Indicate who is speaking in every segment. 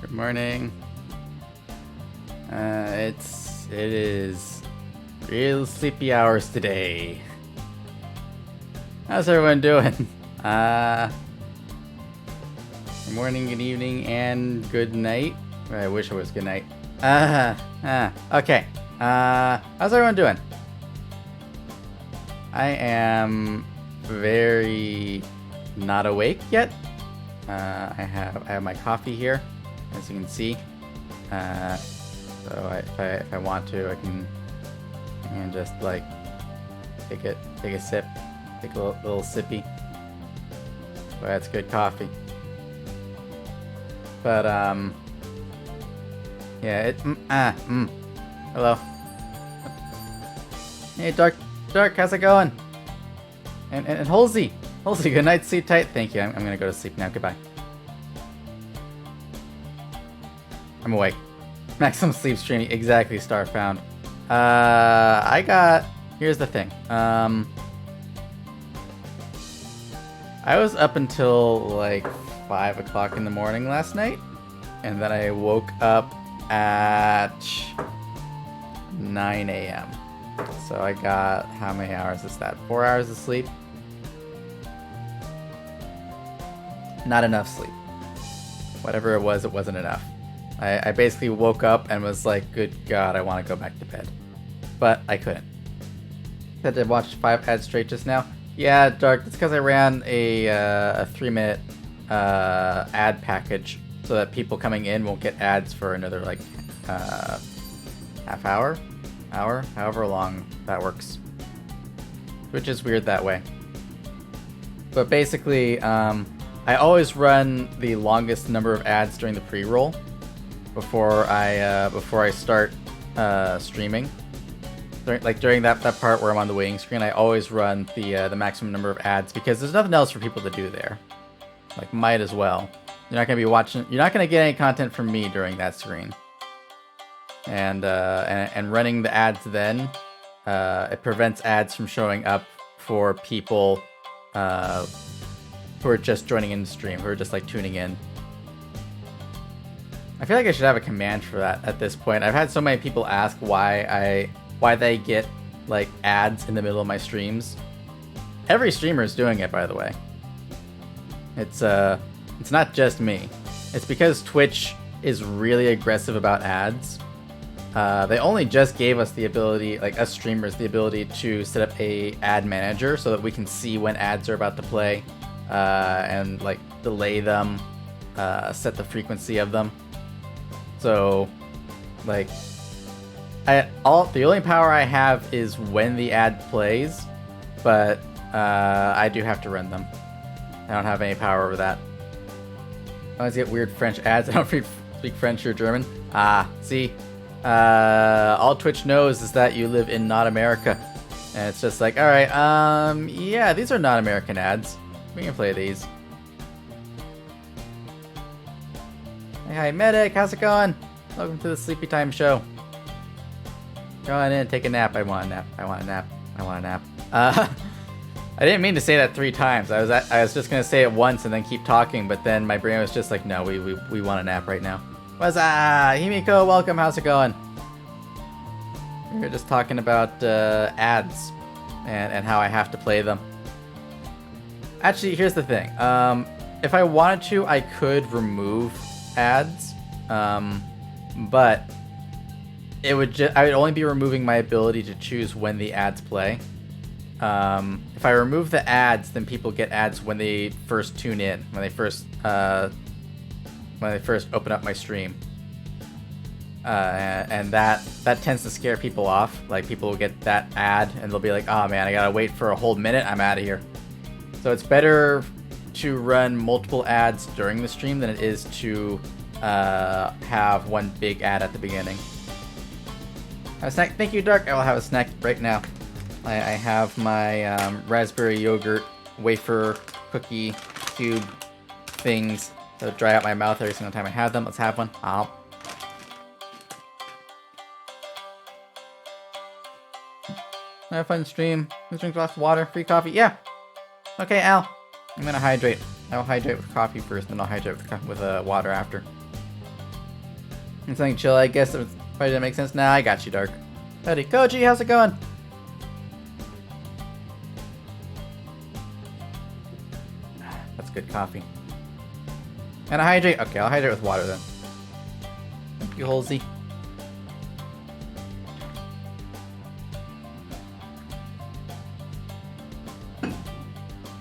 Speaker 1: Good morning. It is real sleepy hours today. How's everyone doing? Good morning, good evening, and good night. I wish it was good night. Okay. How's everyone doing? I am very not awake yet. I have my coffee here, as you can see. So if I want to, I can just like take a sip, take a little sippy. Well, that's good coffee. But yeah, hello. Hey, Dark, how's it going? And Halsey, good night, sleep tight. Thank you. I'm gonna go to sleep now. Goodbye. I'm awake. Maximum sleep streaming. Exactly, Starfound. Here's the thing. I was up until like 5 o'clock in the morning last night, and then I woke up at 9 a.m. So I got, how many hours is that? 4 hours of sleep? Not enough sleep. Whatever it wasn't enough. I basically woke up and was like, good God, I want to go back to bed. But I couldn't. Had to watch 5 ads straight just now. Yeah, Dark, it's because I ran a 3-minute ad package so that people coming in won't get ads for another like half hour, however long that works. Which is weird that way. But basically, I always run the longest number of ads during the pre-roll before I start streaming. During that part where I'm on the waiting screen, I always run the maximum number of ads because there's nothing else for people to do there. Like, might as well. You're not gonna be watching. You're not gonna get any content from me during that screen. And running the ads then, it prevents ads from showing up for people who are just joining in the stream, who are just like tuning in. I feel like I should have a command for that at this point. I've had so many people ask why they get like ads in the middle of my streams. Every streamer is doing it, by the way. It's not just me. It's because Twitch is really aggressive about ads. They only just gave us the ability, like us streamers, the ability to set up a ad manager so that we can see when ads are about to play, and like delay them, set the frequency of them. So, like, the only power I have is when the ad plays, but I do have to run them. I don't have any power over that. I always get weird French ads. I don't speak French or German. See, all Twitch knows is that you live in not America, and it's just like, all right, yeah, these are not American ads. We can play these. Hey, hi, Medic. How's it going? Welcome to the Sleepy Time Show. Go on in, take a nap. I want a nap. I want a nap. I want a nap. I didn't mean to say that 3 times. I was just gonna say it once and then keep talking, but then my brain was just like, no, we want a nap right now. Himiko, welcome. How's it going? We were just talking about ads and how I have to play them. Actually, here's the thing. If I wanted to, I could remove ads, but I would only be removing my ability to choose when the ads play. If I remove the ads, then people get ads when they first tune in, when they first open up my stream, and that tends to scare people off. Like, people will get that ad and they'll be like, "Oh man, I gotta wait for a whole minute. I'm out of here." So it's better to run multiple ads during the stream than it is to have one big ad at the beginning. Have a snack. Thank you, Dark. I will have a snack right now. I have my raspberry yogurt wafer cookie cube things that dry out my mouth every single time I have them. Let's have one. Have a fun stream. Let's drink lots of water. Free coffee. Yeah. Okay, Al. I'm gonna hydrate. I'll hydrate with coffee first, then I'll hydrate with water after. Something chill, I guess. It probably didn't make sense. Nah, I got you, Dark. Howdy, Koji, how's it going? That's good coffee. And I hydrate. Okay, I'll hydrate with water then. Thank you, Halsey.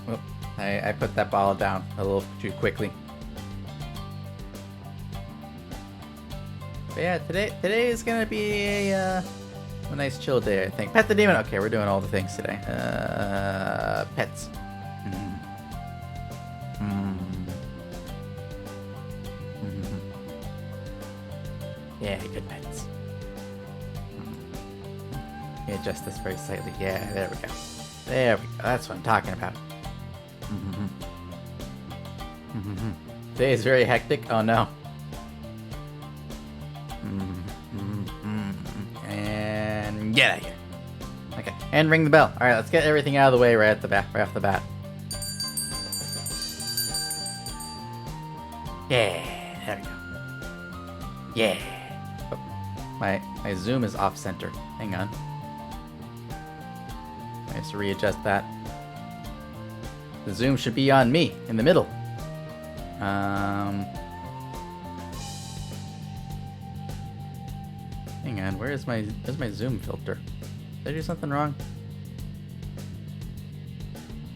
Speaker 1: Well, I put that bottle down a little too quickly. But yeah, today is gonna be a nice chill day, I think. Pet the demon. Okay, we're doing all the things today. Pets. Yeah, good pets. Yeah, adjust this very slightly. Yeah, there we go. There we go. That's what I'm talking about. Today is very hectic. Oh no. And get out of here. Okay, and ring the bell. All right, let's get everything out of the way right off the bat. Yeah, there we go. Yeah. Oh, my zoom is off center. Hang on. I have to readjust that. The zoom should be on me in the middle. Hang on, where's my zoom filter? Did I do something wrong?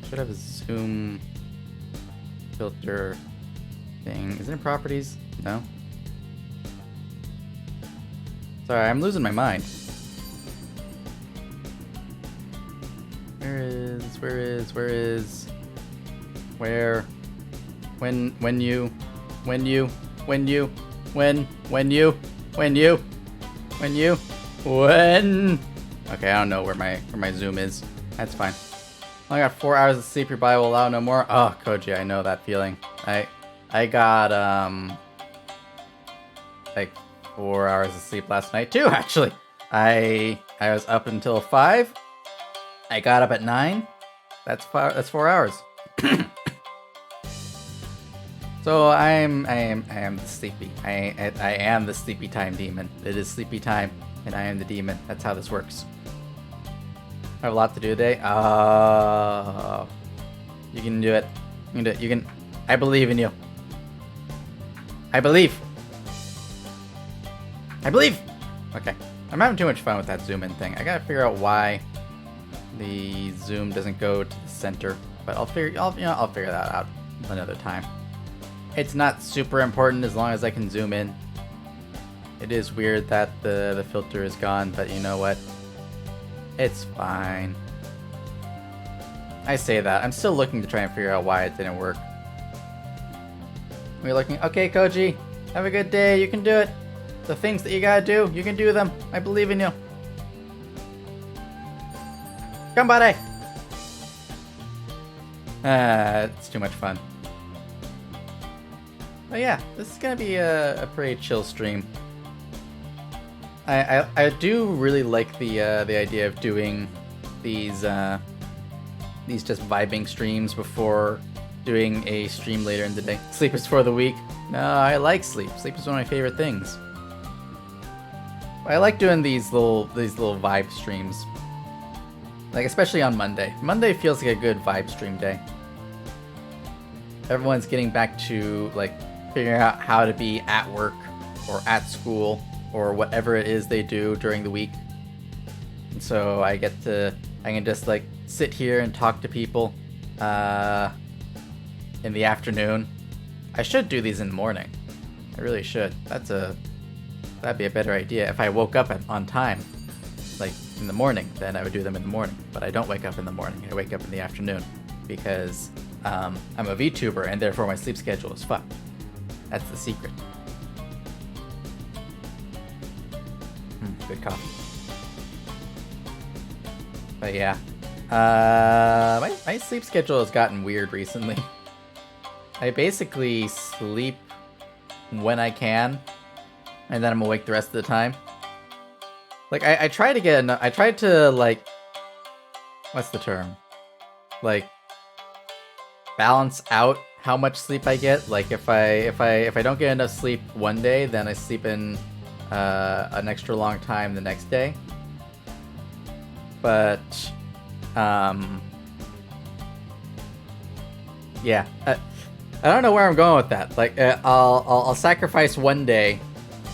Speaker 1: Should have a zoom filter thing. Is it in properties? No. Sorry, I'm losing my mind. When? Okay, I don't know where my zoom is. That's fine. I got 4 hours of sleep. Your body will allow no more. Oh, Koji, I know that feeling. I got like 4 hours of sleep last night too. Actually, I was up until 5. I got up at 9. That's 4 hours. So I am the sleepy. I am the sleepy time demon. It is sleepy time, and I am the demon. That's how this works. I have a lot to do today. You can do it. You can do it. You can. I believe in you. I believe. Okay. I'm having too much fun with that zoom in thing. I gotta figure out why the zoom doesn't go to the center, but I'll figure that out another time. It's not super important as long as I can zoom in. It is weird that the filter is gone, but you know what? It's fine. I say that. I'm still looking to try and figure out why it didn't work. We're looking. Okay, Koji. Have a good day. You can do it. The things that you gotta do, you can do them. I believe in you. Gambare! It's too much fun. But yeah, this is gonna be a pretty chill stream. I do really like the idea of doing these just vibing streams before doing a stream later in the day. Sleep is for the weak. No, I like sleep. Sleep is one of my favorite things. I like doing these little vibe streams. Like especially on Monday. Monday feels like a good vibe stream day. Everyone's getting back to like figuring out how to be at work or at school or whatever it is they do during the week. And so I can just like sit here and talk to people in the afternoon. I should do these in the morning. I really should. That'd be a better idea. If I woke up on time, like in the morning, then I would do them in the morning. But I don't wake up in the morning. I wake up in the afternoon because I'm a VTuber and therefore my sleep schedule is fucked. That's the secret. Good coffee. But yeah, my sleep schedule has gotten weird recently. I basically sleep when I can, and then I'm awake the rest of the time. Like I try to get enough. I tried to like, what's the term? Like balance out how much sleep I get. Like if I don't get enough sleep one day, then I sleep in an extra long time the next day. But yeah, I don't know where I'm going with that. Like, I'll sacrifice one day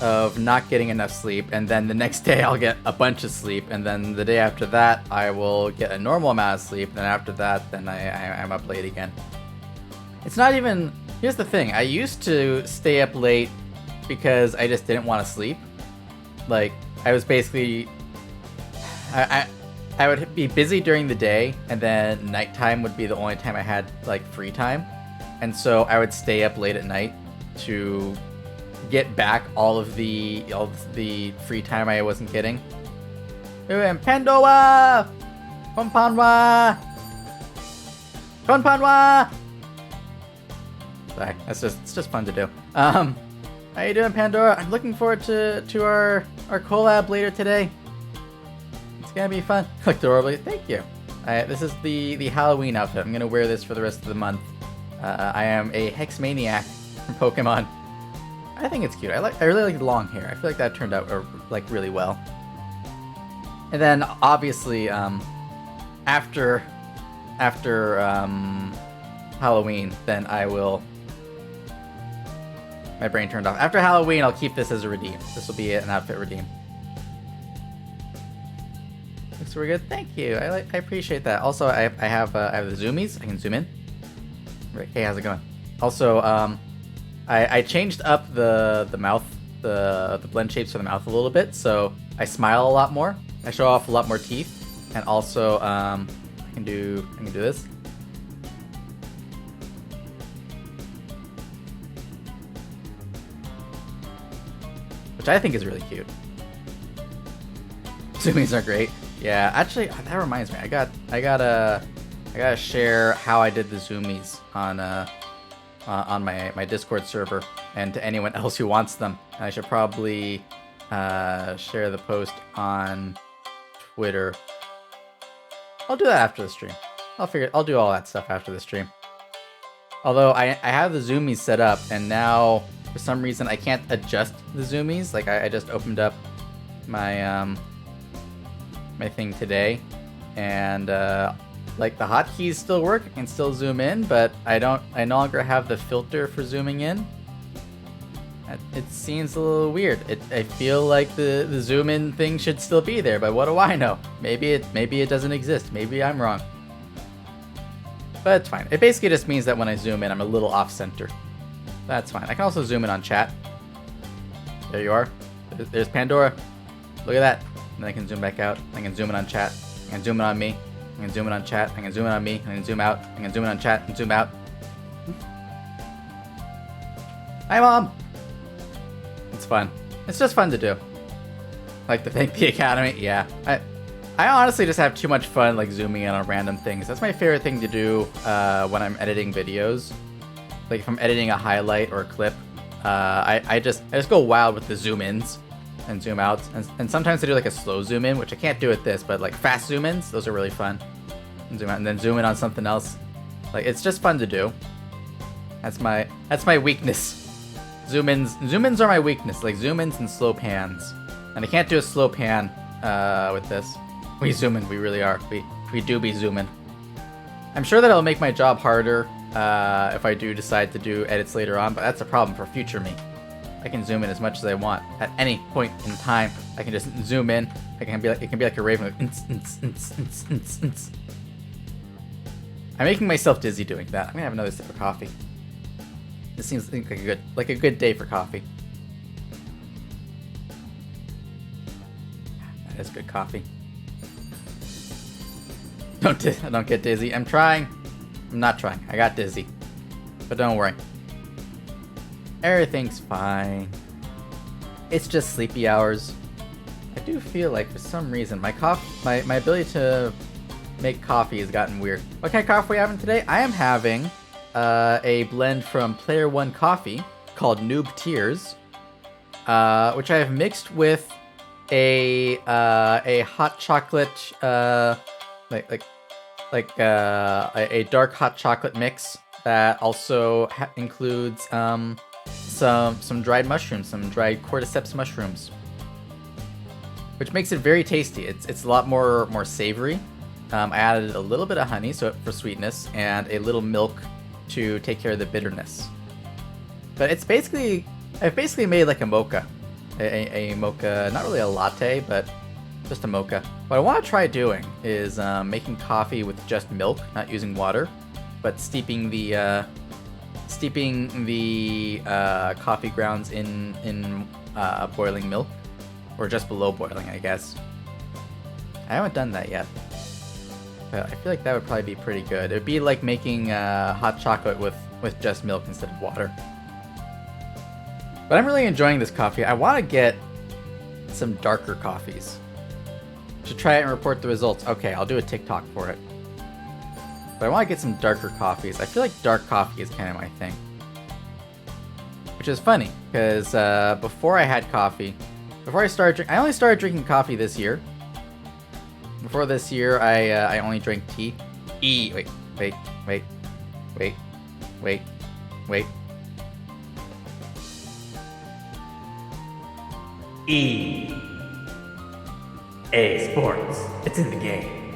Speaker 1: of not getting enough sleep, and then the next day I'll get a bunch of sleep, and then the day after that I will get a normal amount of sleep, and then after that, then I'm up late again. It's not even... Here's the thing, I used to stay up late because I just didn't want to sleep. Like, I was basically... I would be busy during the day, and then nighttime would be the only time I had, like, free time. And so I would stay up late at night to get back all of the free time I wasn't getting. Pandowa! Konpanwa! Konpanwa! Sorry, it's just fun to do. How you doing, Pandora? I'm looking forward to our collab later today. It's gonna be fun. Look adorably. Thank you. This is the Halloween outfit. I'm gonna wear this for the rest of the month. I am a Hex Maniac from Pokemon. I think it's cute. I really like the long hair. I feel like that turned out like really well. And then obviously after Halloween, then I will... My brain turned off. After Halloween, I'll keep this as a redeem. This will be an outfit redeem. Looks really good. Thank you. I appreciate that. Also, I have the zoomies. I can zoom in. Hey, how's it going? Also, I changed up the mouth, the blend shapes for the mouth a little bit, so I smile a lot more. I show off a lot more teeth, and also I can do this. Which I think is really cute. Zoomies are great. Yeah, actually, that reminds me. I gotta share how I did the zoomies on my Discord server, and to anyone else who wants them. And I should probably share the post on Twitter. I'll do that after the stream. I'll do all that stuff after the stream. Although I have the zoomies set up, and now for some reason I can't adjust the zoomies. Like I just opened up my my thing today, and like the hotkeys still work. I can still zoom in, but I no longer have the filter for zooming in. It seems a little weird. I feel like the zoom in thing should still be there, but what do I know? Maybe it doesn't exist. Maybe I'm wrong. But it's fine. It basically just means that when I zoom in, I'm a little off center. That's fine. I can also zoom in on chat. There you are. There's Pandora. Look at that. And then I can zoom back out. I can zoom in on chat. I can zoom in on me. I can zoom in on chat. I can zoom in on me. I can zoom out. I can zoom in on chat and zoom out. Hi, Mom! It's fun. It's just fun to do. Like to thank the Academy. Yeah. I honestly just have too much fun like zooming in on random things. That's my favorite thing to do when I'm editing videos. Like if I'm editing a highlight or a clip, I just go wild with the zoom ins and zoom outs, and sometimes I do like a slow zoom in, which I can't do with this, but like fast zoom ins, those are really fun. And zoom out and then zoom in on something else. Like it's just fun to do. That's my weakness. Zoom ins are my weakness, like zoom ins and slow pans. And I can't do a slow pan with this. We zoom in, we really are. We do be zooming. I'm sure that it'll make my job harder if I do decide to do edits later on, but that's a problem for future me. I can zoom in as much as I want at any point in time. I can just zoom in. It can be like a raven. I'm making myself dizzy doing that. I'm gonna have another sip of coffee. This seems like a good day for coffee. That is good coffee. Don't get dizzy. I'm trying. I'm not trying. I got dizzy. But don't worry. Everything's fine. It's just sleepy hours. I do feel like for some reason my ability to make coffee has gotten weird. What kind of coffee are we having today? I am having a blend from Player One Coffee called Noob Tears, which I have mixed with a hot chocolate a dark hot chocolate mix that also includes some dried mushrooms, some dried cordyceps mushrooms. which makes it very tasty. It's a lot more savory. I added a little bit of honey for sweetness and a little milk to take care of the bitterness. But I've basically made like a mocha. A mocha, not really a latte, but just a mocha. What I want to try doing is making coffee with just milk, not using water, but steeping the coffee grounds in boiling milk, or just below boiling, I guess. I haven't done that yet, but I feel like that would probably be pretty good. It would be like making hot chocolate with just milk instead of water. But I'm really enjoying this coffee. I want to get some darker coffees. Should try it and report the results. Okay, I'll do a TikTok for it. But I want to get some darker coffees. I feel like dark coffee is kind of my thing. Which is funny, because before I had coffee, I only started drinking coffee this year. Before this year, I only drank tea. Wait. EA Sports. It's in the game.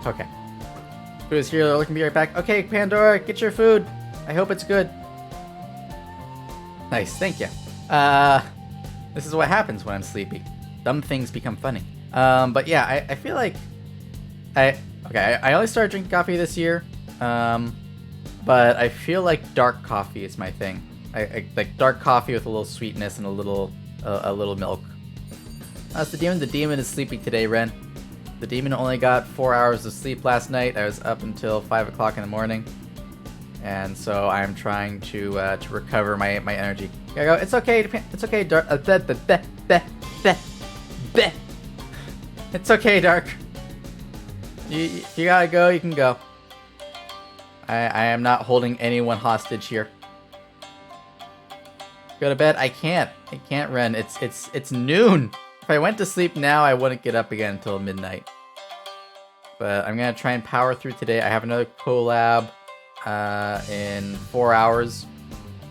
Speaker 1: Okay. Food is here. Lilin can be right back. Okay, Pandora, get your food. I hope it's good. Nice, thank you. This is what happens when I'm sleepy. Dumb things become funny. But yeah, I feel like I only started drinking coffee this year. But I feel like dark coffee is my thing. I like dark coffee with a little sweetness and a little milk. That's the demon. The demon is sleepy today, Ren. The demon only got 4 hours of sleep last night. I was up until 5 o'clock in the morning, and so I'm trying to recover my energy. I go. It's okay. It's okay, Dark. It's okay, Dark. You gotta go. You can go. I am not holding anyone hostage here. Go to bed? I can't, Ren. It's noon. If I went to sleep now, I wouldn't get up again until midnight. But I'm gonna try and power through today. I have another collab in 4 hours,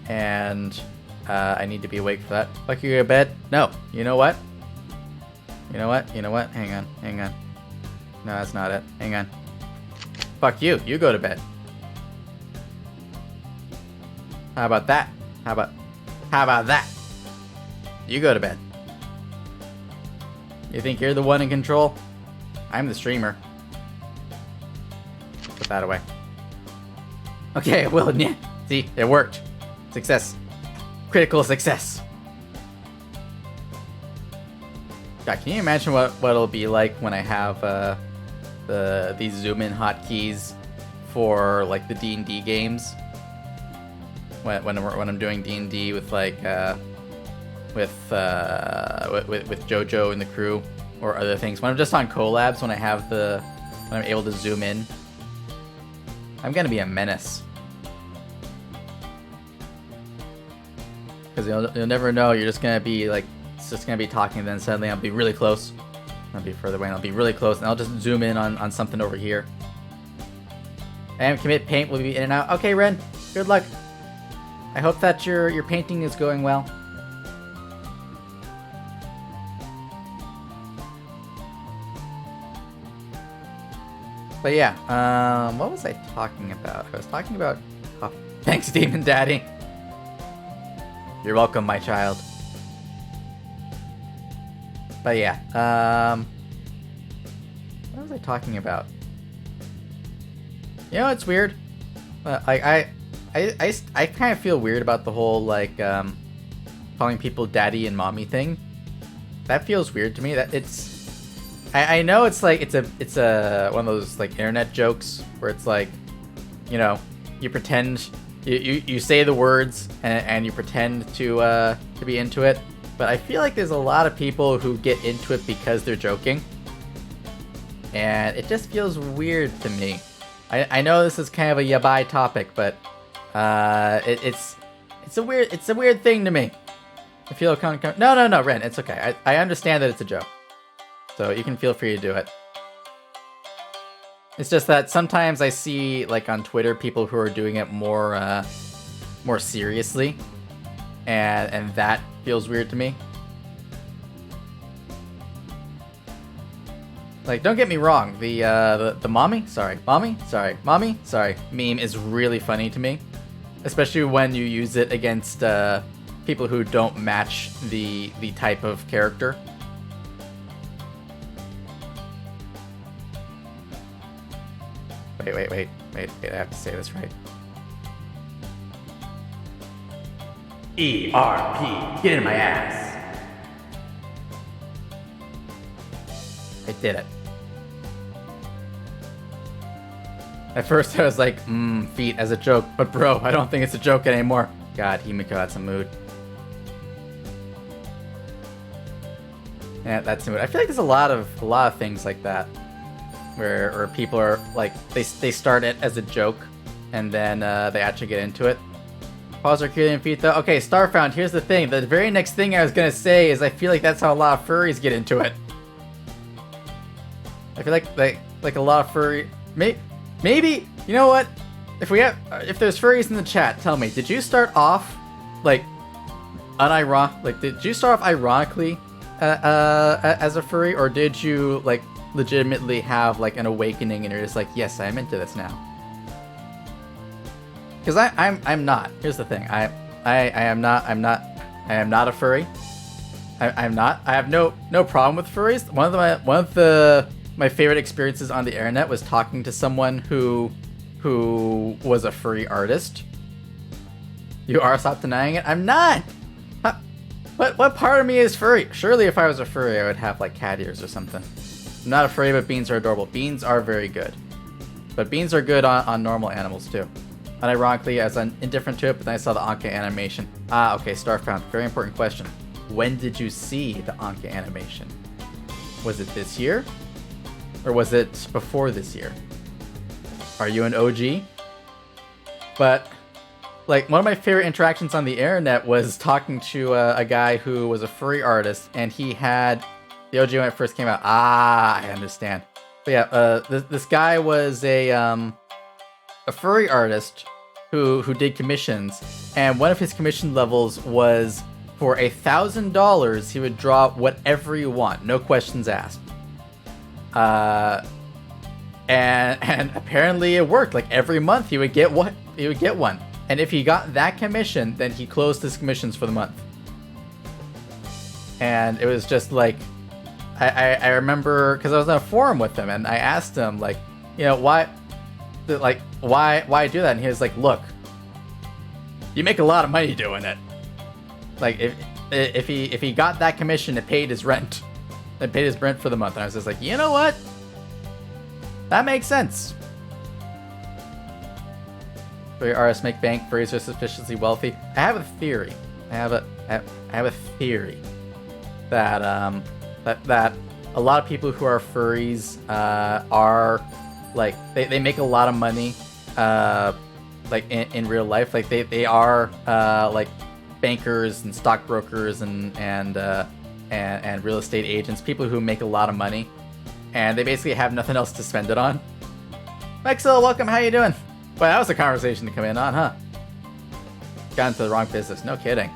Speaker 1: and I need to be awake for that. Like, you go to bed? No. You know what? Hang on. No, that's not it. Hang on. Fuck you. You go to bed. How about that? How about that? You go to bed. You think you're the one in control? I'm the streamer. Put that away. Okay, well, yeah. See, it worked. Success. Critical success. God, can you imagine what it'll be like when I have these zoom in hotkeys for like the D&D games? When I'm doing D&D with like with JoJo and the crew or other things. When I'm just on collabs, when I'm able to zoom in, I'm gonna be a menace. Because you'll never know. You're just gonna be like, it's just gonna be talking, and then suddenly I'll be really close. I'll be further away, and I'll be really close, and I'll just zoom in on something over here. And commit paint will be in and out. Okay, Ren. Good luck. I hope that your painting is going well. But yeah, what was I talking about? I was talking about... Oh, thanks, Demon Daddy. You're welcome, my child. But yeah, what was I talking about? You know, it's weird. I kind of feel weird about the whole like calling people daddy and mommy thing. That feels weird to me. That it's, I know it's like it's a one of those like internet jokes where it's like, you know, you pretend you say the words and you pretend to be into it. But I feel like there's a lot of people who get into it because they're joking, and it just feels weird to me. I know this is kind of a yabai topic, but it's a weird thing to me. I feel no, Ren, it's okay. I understand that it's a joke, so you can feel free to do it. It's just that sometimes I see like on Twitter people who are doing it more seriously, and that feels weird to me. Like, don't get me wrong, the mommy meme is really funny to me, especially when you use it against people who don't match the type of character. Wait, I have to say this right. ERP, get in my ass. I did it. At first I was like, feet as a joke, but bro, I don't think it's a joke anymore. God, Himiko had some mood. Yeah, that's the mood. I feel like there's a lot of things like that, where people are like, they start it as a joke, and then they actually get into it. Paws are cute and feet though. Okay, Starfound, here's the thing. The very next thing I was gonna say is I feel like that's how a lot of furries get into it. I feel like a lot of furry... Maybe, you know what? If there's furries in the chat, tell me, did you start off, like, did you start off ironically as a furry, or did you, like, legitimately have, like, an awakening and you're just like, yes, I'm into this now? Because I'm not. Here's the thing. I am not a furry. I'm not. I have no problem with furries. One of my favorite experiences on the internet was talking to someone who was a furry artist. You are, stop denying it. I'm not. What part of me is furry? Surely if I was a furry, I would have like cat ears or something. I'm not a furry, but beans are adorable. Beans are very good. But beans are good on normal animals too. Unironically, I was indifferent to it, but then I saw the Anka animation. Ah, okay, Starfound. Very important question. When did you see the Anka animation? Was it this year? Or was it before this year? Are you an OG? But, like, one of my favorite interactions on the internet was talking to a guy who was a furry artist, and he had the OG when it first came out. Ah, I understand. But yeah, this guy was a furry artist who did commissions, and one of his commission levels was for $1,000 he would draw whatever you want, no questions asked. And apparently it worked. Like every month he would get one, and if he got that commission, then he closed his commissions for the month. And it was just like, I remember, because I was on a forum with him, and I asked him, like, you know, why do that? And he was like, look, you make a lot of money doing it. Like, if he got that commission, it paid his rent. It paid his rent for the month. And I was just like, you know what? That makes sense. Furry artists make bank. Furries are suspiciously wealthy. I have a theory. I have a theory that that a lot of people who are furries are like they make a lot of money like in real life. Like they are like bankers and stockbrokers and real estate agents, people who make a lot of money, and they basically have nothing else to spend it on. Maxwell, welcome. How you doing? Well, that was a conversation to come in on, huh? Got into the wrong business. No kidding.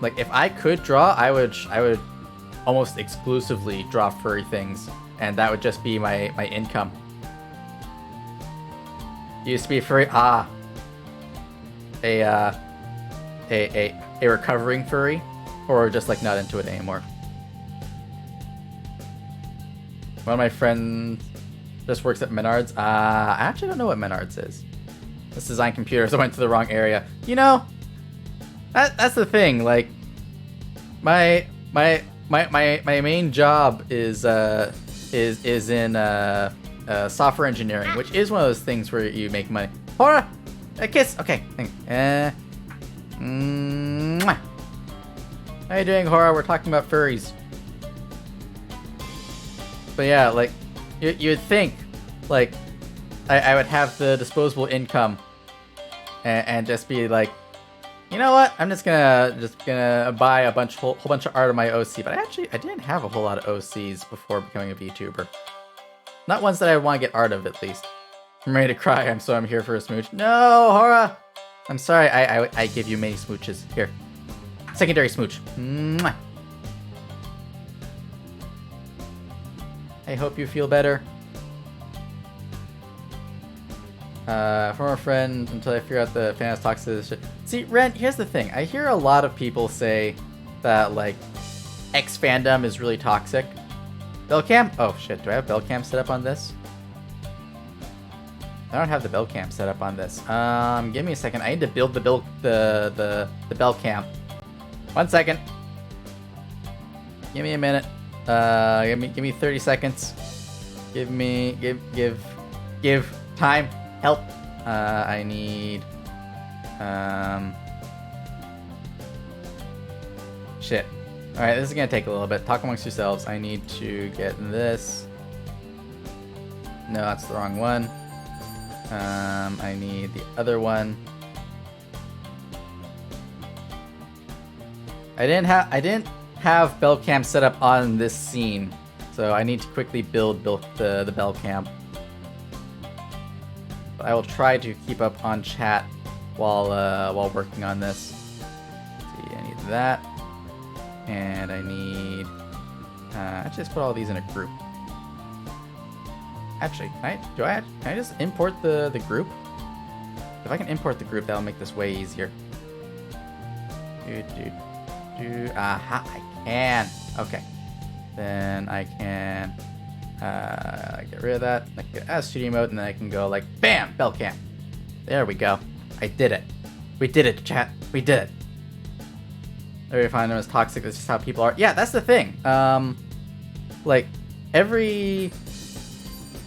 Speaker 1: Like, if I could draw, I would almost exclusively draw furry things, and that would just be my income. Used to be furry. Ah. A recovering furry, or just like not into it anymore. One of my friends just works at Menards. I actually don't know what Menards is. Let's design computers. I went to the wrong area. You know, that's the thing. Like, my main job is in software engineering, which is one of those things where you make money. Hora, a kiss. Okay. Mwah. How you doing, Hora? We're talking about furries. But yeah, like, you'd think, like, I would have the disposable income and just be like, you know what? I'm just gonna buy a whole bunch of art of my OC. But I didn't have a whole lot of OCs before becoming a VTuber. Not ones that I want to get art of, at least. I'm ready to cry. I'm here for a smooch. No, Hora! I'm sorry I give you many smooches. Here. Secondary smooch. Mwah. I hope you feel better. Former friend until I figure out the fans toxic shit. See, Ren, here's the thing. I hear a lot of people say that, like, X fandom is really toxic. Bellcam? Oh shit, do I have Bellcam set up on this? I don't have the Bellcam set up on this. Give me a second. I need to build the Bellcam. 1 second. Give me a minute. Give me 30 seconds. Give time. Help. I need shit. Alright, this is gonna take a little bit. Talk amongst yourselves. I need to get this. No, that's the wrong one. I need the other one. I didn't have Bellcam set up on this scene, so I need to quickly build the Bellcam. But I will try to keep up on chat while working on this. Let's see, I need that, and I need. Actually, let's put all these in a group. Actually, can I just import the group? If I can import the group, that'll make this way easier. Aha, I can. Okay. Then I can get rid of that. I can get out of studio mode, and then I can go like, bam, Bellcam. There we go. I did it. We did it, chat. We did it. There we find them as toxic. That's just how people are. Yeah, that's the thing. Like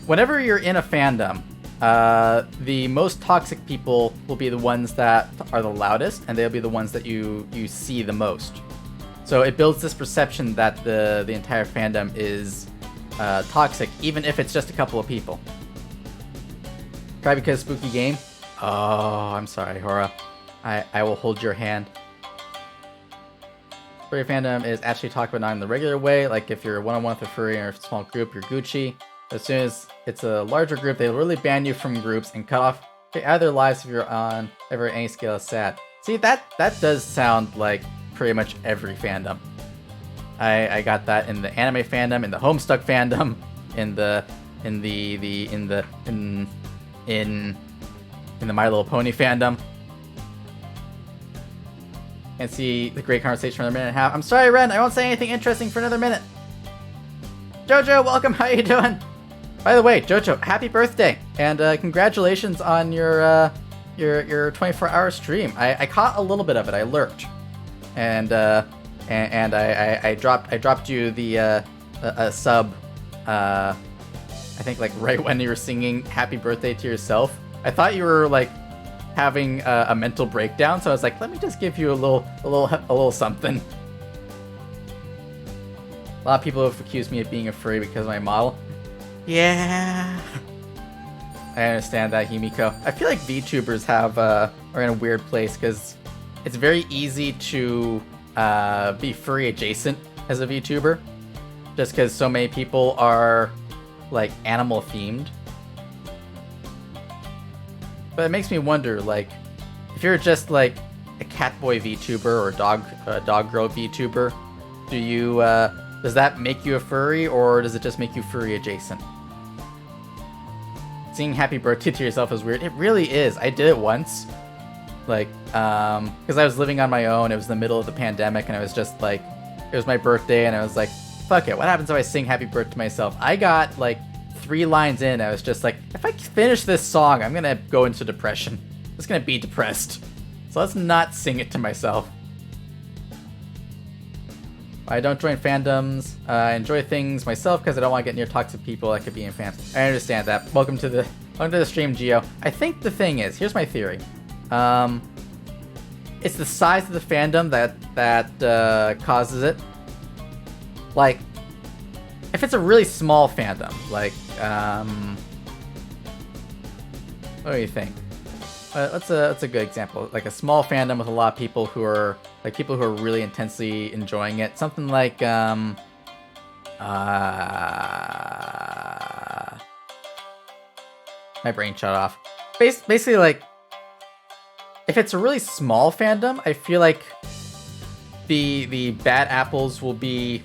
Speaker 1: whenever you're in a fandom, the most toxic people will be the ones that are the loudest, and they'll be the ones that you see the most. So it builds this perception that the entire fandom is toxic, even if it's just a couple of people. Cry because spooky game? Oh, I'm sorry, Hora. I will hold your hand. Furry fandom is actually talked about not in the regular way, like if you're one-on-one with a furry or a small group, you're Gucci. As soon as it's a larger group, they really ban you from groups and cut off out of their lives if you're on ever any scale is sad. See, that does sound like pretty much every fandom. I got that in the anime fandom, in the Homestuck fandom, in the My Little Pony fandom. And see the great conversation for another minute and a half. I'm sorry, Ren, I won't say anything interesting for another minute. Jojo, welcome. How you doing? By the way, Jojo, happy birthday, and congratulations on your 24-hour stream. I caught a little bit of it. I lurked, and I dropped you the a sub. I think like right when you were singing "Happy Birthday" to yourself. I thought you were like having a mental breakdown, so I was like, let me just give you a little something. A lot of people have accused me of being a furry because of my model. Yeah, I understand that, Himiko. I feel like VTubers are in a weird place because it's very easy to be furry adjacent as a VTuber, just because so many people are like animal themed. But it makes me wonder, like, if you're just like a catboy VTuber or dog girl VTuber, do you does that make you a furry, or does it just make you furry adjacent? Seeing happy birthday to yourself is weird. It really is. I did it once. Like, because I was living on my own. It was the middle of the pandemic, and I was just like, it was my birthday, and I was like, fuck it. What happens if I sing happy birthday to myself? I got like 3 lines in. I was just like, if I finish this song, I'm going to go into depression. I'm just going to be depressed. So let's not sing it to myself. I don't join fandoms. I enjoy things myself because I don't want to get near toxic people that could be in fans. I understand that. Welcome to the stream, Geo. I think the thing is, here's my theory. It's the size of the fandom that causes it. Like, if it's a really small fandom, like, what do you think? That's a good example. Like a small fandom with a lot of people who are really intensely enjoying it. Something like my brain shut off. Basically, like if it's a really small fandom, I feel like the bad apples will be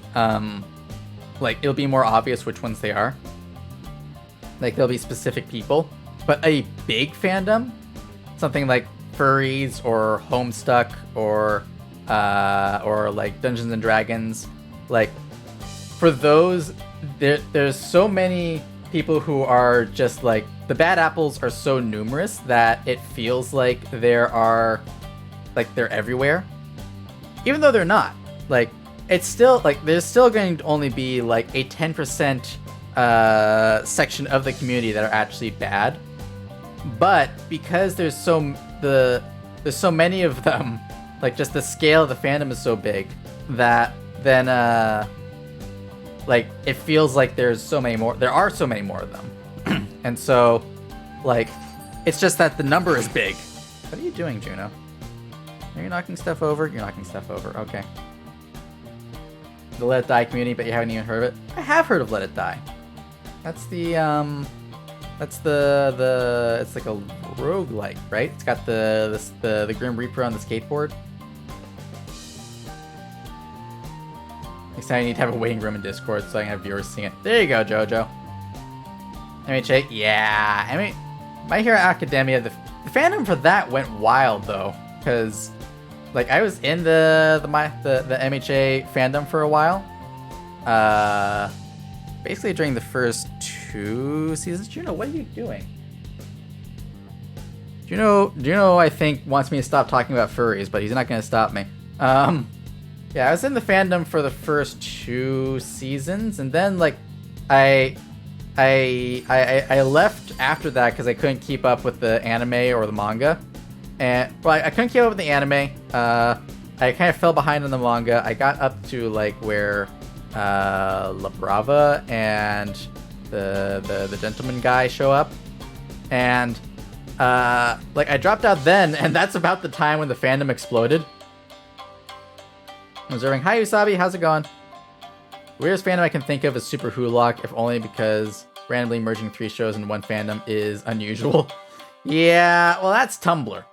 Speaker 1: like it'll be more obvious which ones they are. Like there'll be specific people. But a big fandom, something like furries or Homestuck or like Dungeons and Dragons, like for those, there's so many people who are just like, the bad apples are so numerous that it feels like they're everywhere, even though they're not. Like it's still like there's still going to only be like a 10% section of the community that are actually bad, but because there's so many of them, like just the scale of the fandom is so big that then like it feels like there are so many more of them. And so like it's just that the number is big. What are you doing, Juno? Are you knocking stuff over? You're knocking stuff over. Okay. The Let It Die community, but you haven't even heard of it? I have heard of Let It Die. That's the it's like a roguelike, right? It's got the Grim Reaper on the skateboard. Next time I need to have a waiting room in Discord so I can have viewers seeing it. There you go, Jojo. MHA, yeah. I mean, My Hero Academia, the fandom for that went wild though, because like I was in the MHA fandom for a while. Basically during the first 2 seasons. Juno, what are you doing? Juno, I think wants me to stop talking about furries, but he's not going to stop me. Yeah, I was in the fandom for the first 2 seasons, and then like I left after that because I couldn't keep up with the anime or the manga, and well, I couldn't keep up with the anime. I kind of fell behind on the manga. I got up to like where La Brava and the gentleman guy show up, and like I dropped out then, and that's about the time when the fandom exploded. I'm observing. Hi Usabi, how's it going? Weirdest fandom I can think of is Super Hulock, if only because randomly merging 3 shows in one fandom is unusual. Yeah, well that's Tumblr.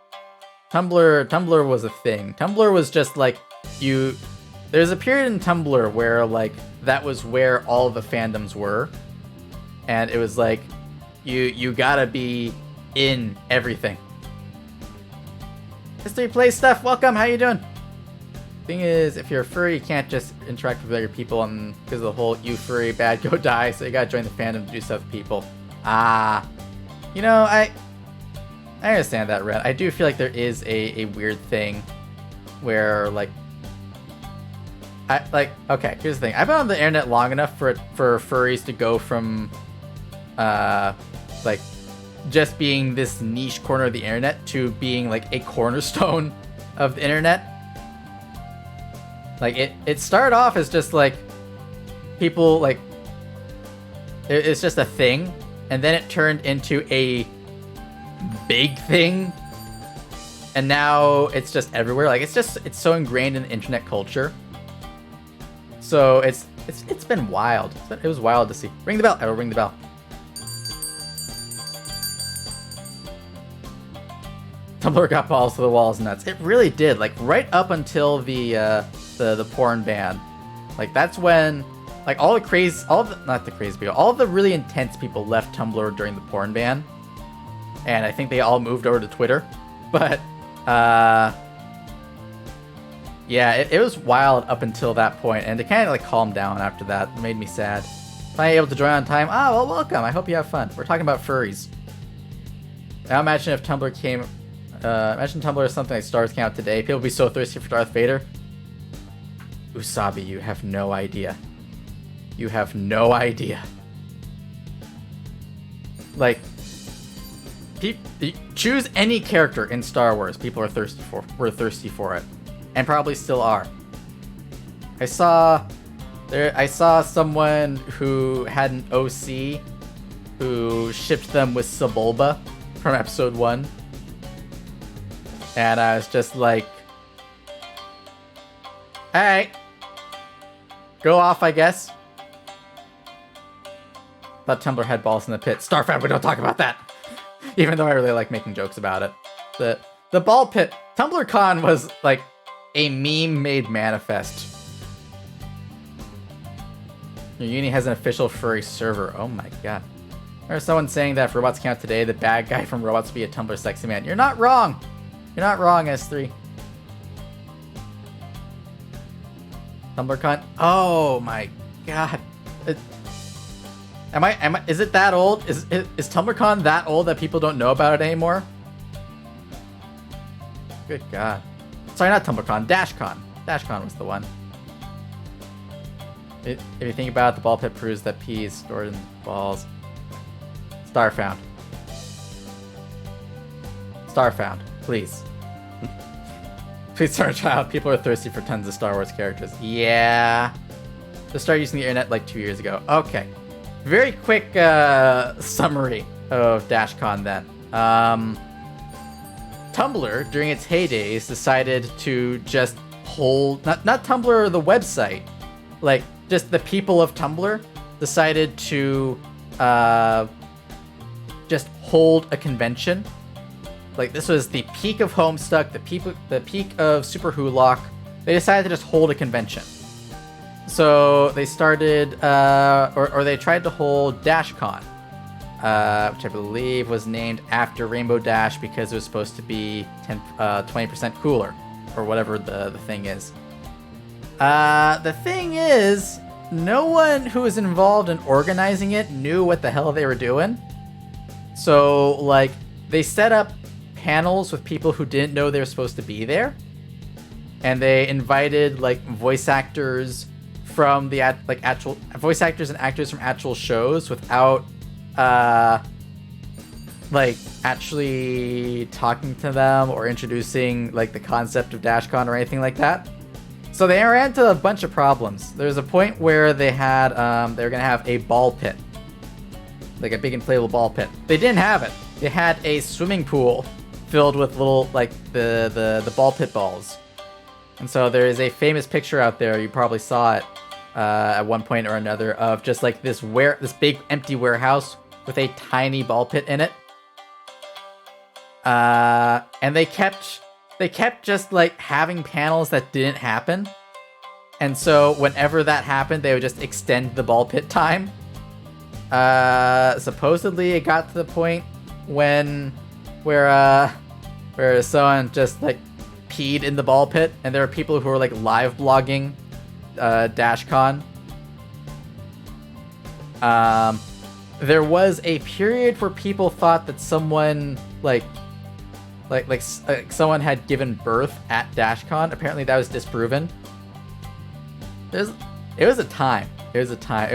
Speaker 1: Tumblr was a thing. Tumblr was just like there's a period in Tumblr where like that was where all the fandoms were, and it was like you gotta be in everything. History Plays Stuff, welcome, how you doing? Thing is, if you're a furry, you can't just interact with other people and because of the whole you furry, bad, go die, so you gotta join the fandom to do stuff with people. You know, I understand that, Red. I do feel like there is a weird thing where like okay, here's the thing. I've been on the internet long enough for furries to go from like just being this niche corner of the internet to being like a cornerstone of the internet. Like it started off as just like people like it's just a thing, and then it turned into a big thing, and now it's just everywhere. Like it's so ingrained in the internet culture. So it's been wild. It was wild to see. Ring the bell. I will ring the bell. Tumblr got balls to the walls nuts. It really did. Like right up until the porn ban. Like that's when like all the really intense people left Tumblr during the porn ban. And I think they all moved over to Twitter. But yeah, it was wild up until that point, and it kind of like calmed down after that. It made me sad. Finally able to join on time. Ah, well, welcome. I hope you have fun. We're talking about furries. Now imagine if Tumblr came. Imagine Tumblr is something like Stars came out today. People would be so thirsty for Darth Vader. Usabi, you have no idea. You have no idea. Like, choose any character in Star Wars. People are thirsty for. Were thirsty for it, and probably still are. I saw someone who had an OC who shipped them with Sebulba from episode 1. And I was just like, alright. Go off, I guess. Thought Tumblr had balls in the pit. Starfab, we don't talk about that! Even though I really like making jokes about it. The The ball pit. TumblrCon was like a meme-made manifest. Your uni has an official furry server. Oh my god. There's someone saying that if robots count today, the bad guy from Robots will be a Tumblr sexy man. You're not wrong. You're not wrong, S3. TumblrCon. Oh my god. Is it that old? Is TumblrCon that old that people don't know about it anymore? Good god. Sorry, not TumblrCon. DashCon. DashCon was the one. If you think about it, the ball pit proves that pee is stored in balls. Starfound. Starfound, please. Please start a child. People are thirsty for tons of Star Wars characters. Yeah. Just started using the internet like 2 years ago. Okay. Very quick summary of DashCon then. Tumblr, during its heydays, decided to just hold... Not Tumblr the website. Like, just the people of Tumblr decided to just hold a convention. Like, this was the peak of Homestuck, the peak of Super Hulock. They decided to just hold a convention. So they started, or they tried to hold DashCon, which I believe was named after Rainbow Dash because it was supposed to be 20% cooler, or whatever the thing is. The thing is, no one who was involved in organizing it knew what the hell they were doing. So, like, they set up panels with people who didn't know they were supposed to be there. And they invited, like, voice actors from the, actual voice actors and actors from actual shows without, like, actually talking to them or introducing, like, the concept of DashCon or anything like that. So they ran into a bunch of problems. There's a point where they had, they were gonna have a ball pit. Like a big inflatable ball pit. They didn't have it. They had a swimming pool filled with little, like, the ball pit balls. And so there is a famous picture out there, you probably saw it at one point or another, of just like this big empty warehouse with a tiny ball pit in it. And they kept just like having panels that didn't happen. And so whenever that happened, they would just extend the ball pit time. Supposedly it got to the point where someone just like peed in the ball pit, and there are people who are like live blogging DashCon. There was a period where people thought that someone like someone had given birth at DashCon. Apparently that was disproven. It was a time. It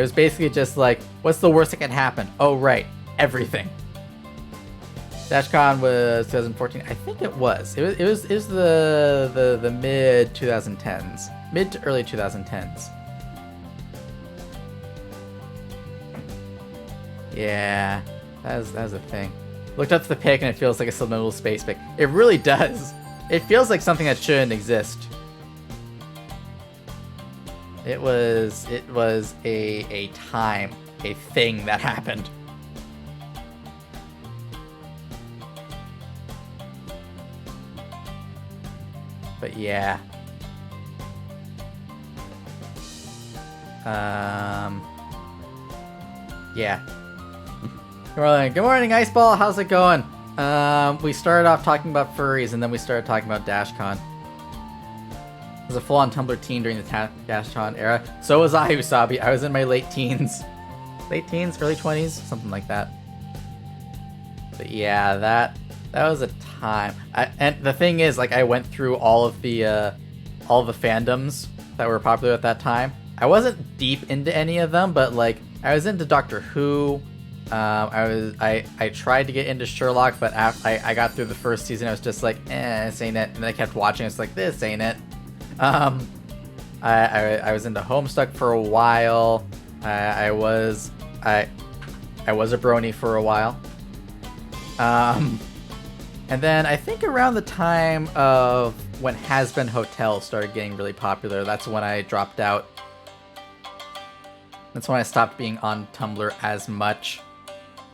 Speaker 1: was basically just like, what's the worst that can happen? Oh right, everything. DashCon was 2014. I think it was. It was the mid 2010s, mid to early 2010s. Yeah, that was a thing. Looked up to the pic and it feels like a subliminal space pic. It really does. It feels like something that shouldn't exist. It was a time, a thing that happened. But yeah. Yeah. Good morning, Iceball. How's it going? We started off talking about furries, and then we started talking about DashCon. I was a full-on Tumblr teen during the DashCon era. So was I, Usabi. I was in my late teens. Late teens, early 20s, something like that. But yeah, that was a time. And the thing is, like, I went through all of the fandoms that were popular at that time. I wasn't deep into any of them, but like I was into Doctor Who. I tried to get into Sherlock, but after I got through the first season, I was just like, this ain't it. And then I kept watching. It's like, this ain't it. I was into Homestuck for a while. I was a brony for a while. And then I think around the time of when Has Been Hotel started getting really popular, that's when I dropped out. That's when I stopped being on Tumblr as much.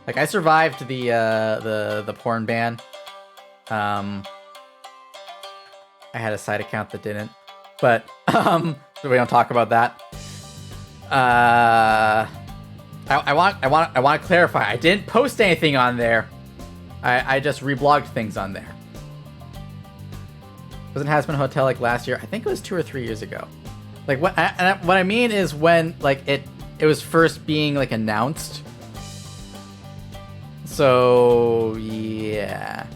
Speaker 1: Like, I survived the porn ban. I had a side account that didn't. But so we don't talk about that. I want to clarify. I didn't post anything on there. I just reblogged things on there. Wasn't Has Been Hotel like last year? I think it was 2 or 3 years ago. Like what I mean is when like it was first being like announced. So yeah,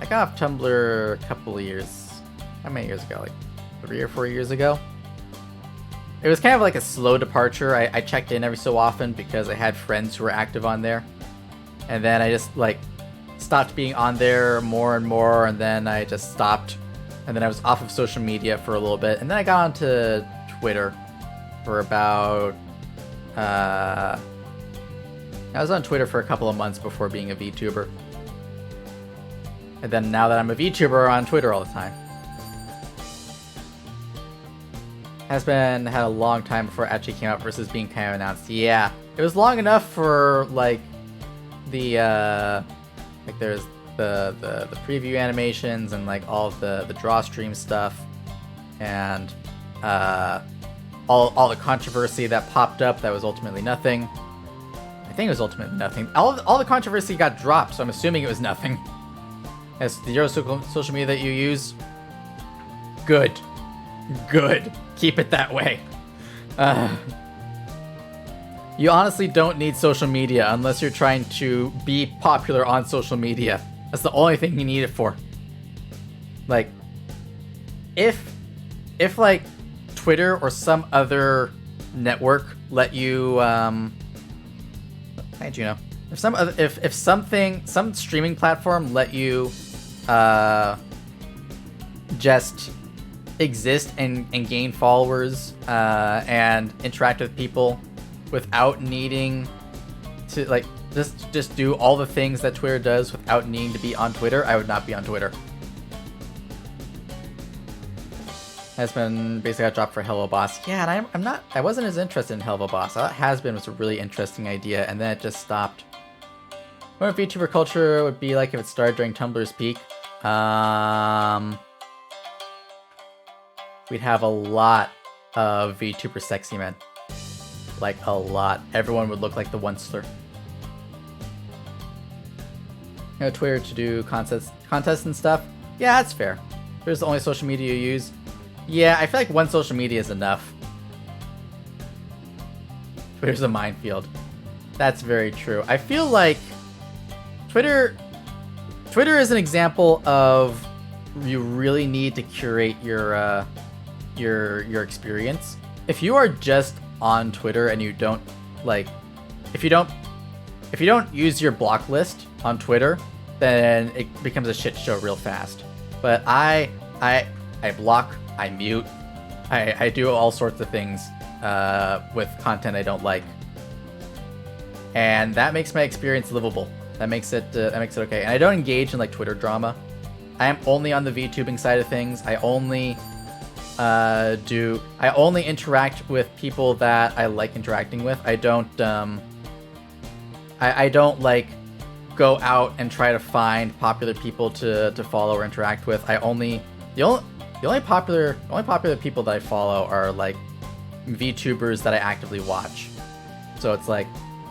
Speaker 1: I got off Tumblr a couple of years. How many years ago? Like 3 or 4 years ago. It was kind of like a slow departure. I checked in every so often because I had friends who were active on there. And then I just like stopped being on there more and more, and then I just stopped. And then I was off of social media for a little bit. And then I got onto Twitter for about I was on Twitter for a couple of months before being a VTuber. And then now that I'm a VTuber, I'm on Twitter all the time. Had a long time before it actually came out versus being kind of announced. Yeah, it was long enough for like the like there's the preview animations and like all of the draw stream stuff and all the controversy that popped up that was ultimately nothing. I think it was ultimately nothing. All the controversy got dropped, so I'm assuming it was nothing. As the social media that you use, good. Keep it that way. You honestly don't need social media unless you're trying to be popular on social media. That's the only thing you need it for. Like, if like Twitter or some other network let you, how did you know? If some streaming platform let you, just exist and gain followers and interact with people without needing to like just do all the things that Twitter does without needing to be on Twitter, I would not be on Twitter. Has Been basically got dropped for Hello Boss. Yeah, and I wasn't as interested in Hello Boss. I thought Has Been was a really interesting idea, and then it just stopped. What if VTuber culture would be like if it started during Tumblr's peak? We'd have a lot of VTuber sexy men. Like, a lot. Everyone would look like the Onceler. You know, Twitter to do contests and stuff? Yeah, that's fair. Twitter's the only social media you use. Yeah, I feel like one social media is enough. Twitter's a minefield. That's very true. I feel like Twitter is an example of you really need to curate your experience. If you are just on Twitter and you don't like, if you don't use your block list on Twitter, then it becomes a shit show real fast. But I block, I mute, I do all sorts of things with content I don't like, and that makes my experience livable. That makes it okay. And I don't engage in like Twitter drama. I am only on the VTubing side of things. I only interact with people that I like interacting with. I don't I don't like go out and try to find popular people to follow or interact with. The only popular people that I follow are like VTubers that I actively watch. So it's like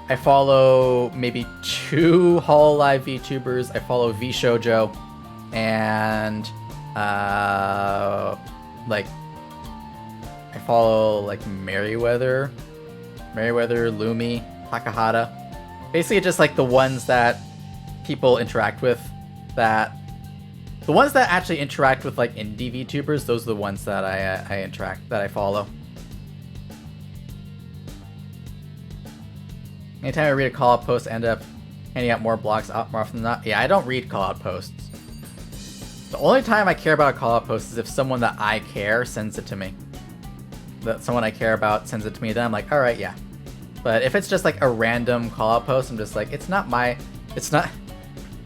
Speaker 1: I follow maybe 2 Hololive VTubers. I follow VShojo and like I follow like Merryweather, Lumi, Takahata. Basically just like the ones that people interact with, the ones that actually interact with like indie VTubers, those are the ones that I follow. Anytime I read a call-out post, I end up handing out more blogs more often than not. Yeah, I don't read call-out posts. The only time I care about a call-out post is if someone that I care sends it to me. That someone I care about sends it to me, then I'm like, alright, yeah. But if it's just like a random call-out post, I'm just like, it's not...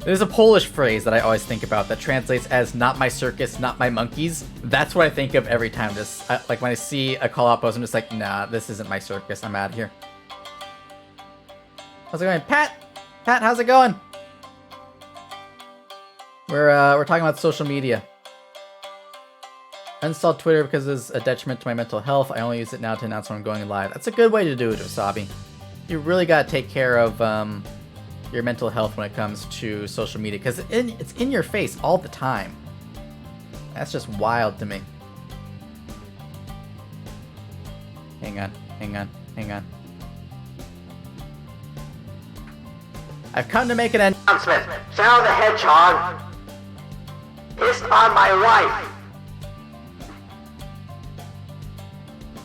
Speaker 1: There's a Polish phrase that I always think about that translates as not my circus, not my monkeys. That's what I think of every time. Like when I see a call-out post, I'm just like, nah, this isn't my circus. I'm out of here. How's it going? Pat, how's it going? We're talking about social media. Uninstalled Twitter because it's a detriment to my mental health. I only use it now to announce when I'm going live. That's a good way to do it, Wasabi. You really gotta take care of your mental health when it comes to social media, because it's in your face all the time. That's just wild to me. Hang on. I've come to make an announcement.
Speaker 2: Shadow the Hedgehog pissed on my wife.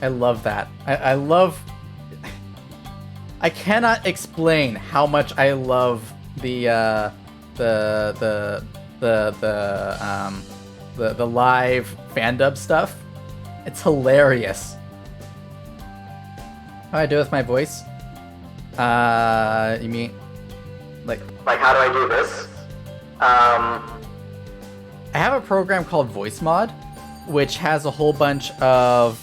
Speaker 1: I love that. I love... I cannot explain how much I love the live fandub stuff. It's hilarious. How do I do it with my voice? You mean like
Speaker 2: how do I do this?
Speaker 1: I have a program called Voice Mod, which has a whole bunch of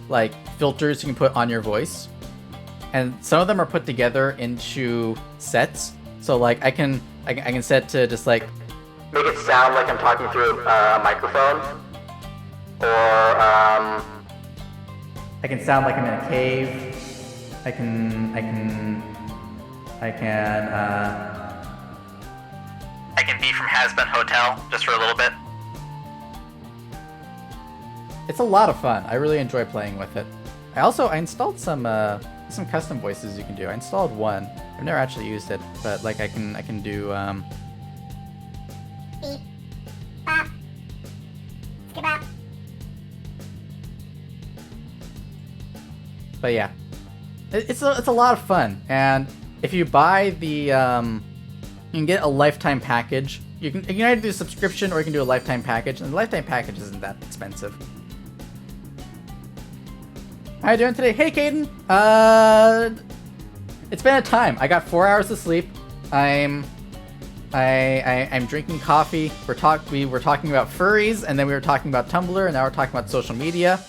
Speaker 1: like filters you can put on your voice, and some of them are put together into sets. So like I can set to just like
Speaker 2: make it sound like I'm talking through a microphone, or
Speaker 1: I can sound like I'm in a cave. I can be from Has-Been Hotel just for a little bit. It's a lot of fun. I really enjoy playing with it. I installed some custom voices you can do. I installed one. I've never actually used it, but like I can do
Speaker 3: beep, bop, skip-bop.
Speaker 1: But yeah, it's a lot of fun, and if you buy the you can get a lifetime package. You can either do a subscription or you can do a lifetime package, and the lifetime package isn't that expensive. How you doing today? Hey, Caden. It's been a time. I got 4 hours of sleep. I'm drinking coffee. We were talking about furries, and then we were talking about Tumblr, and now we're talking about social media.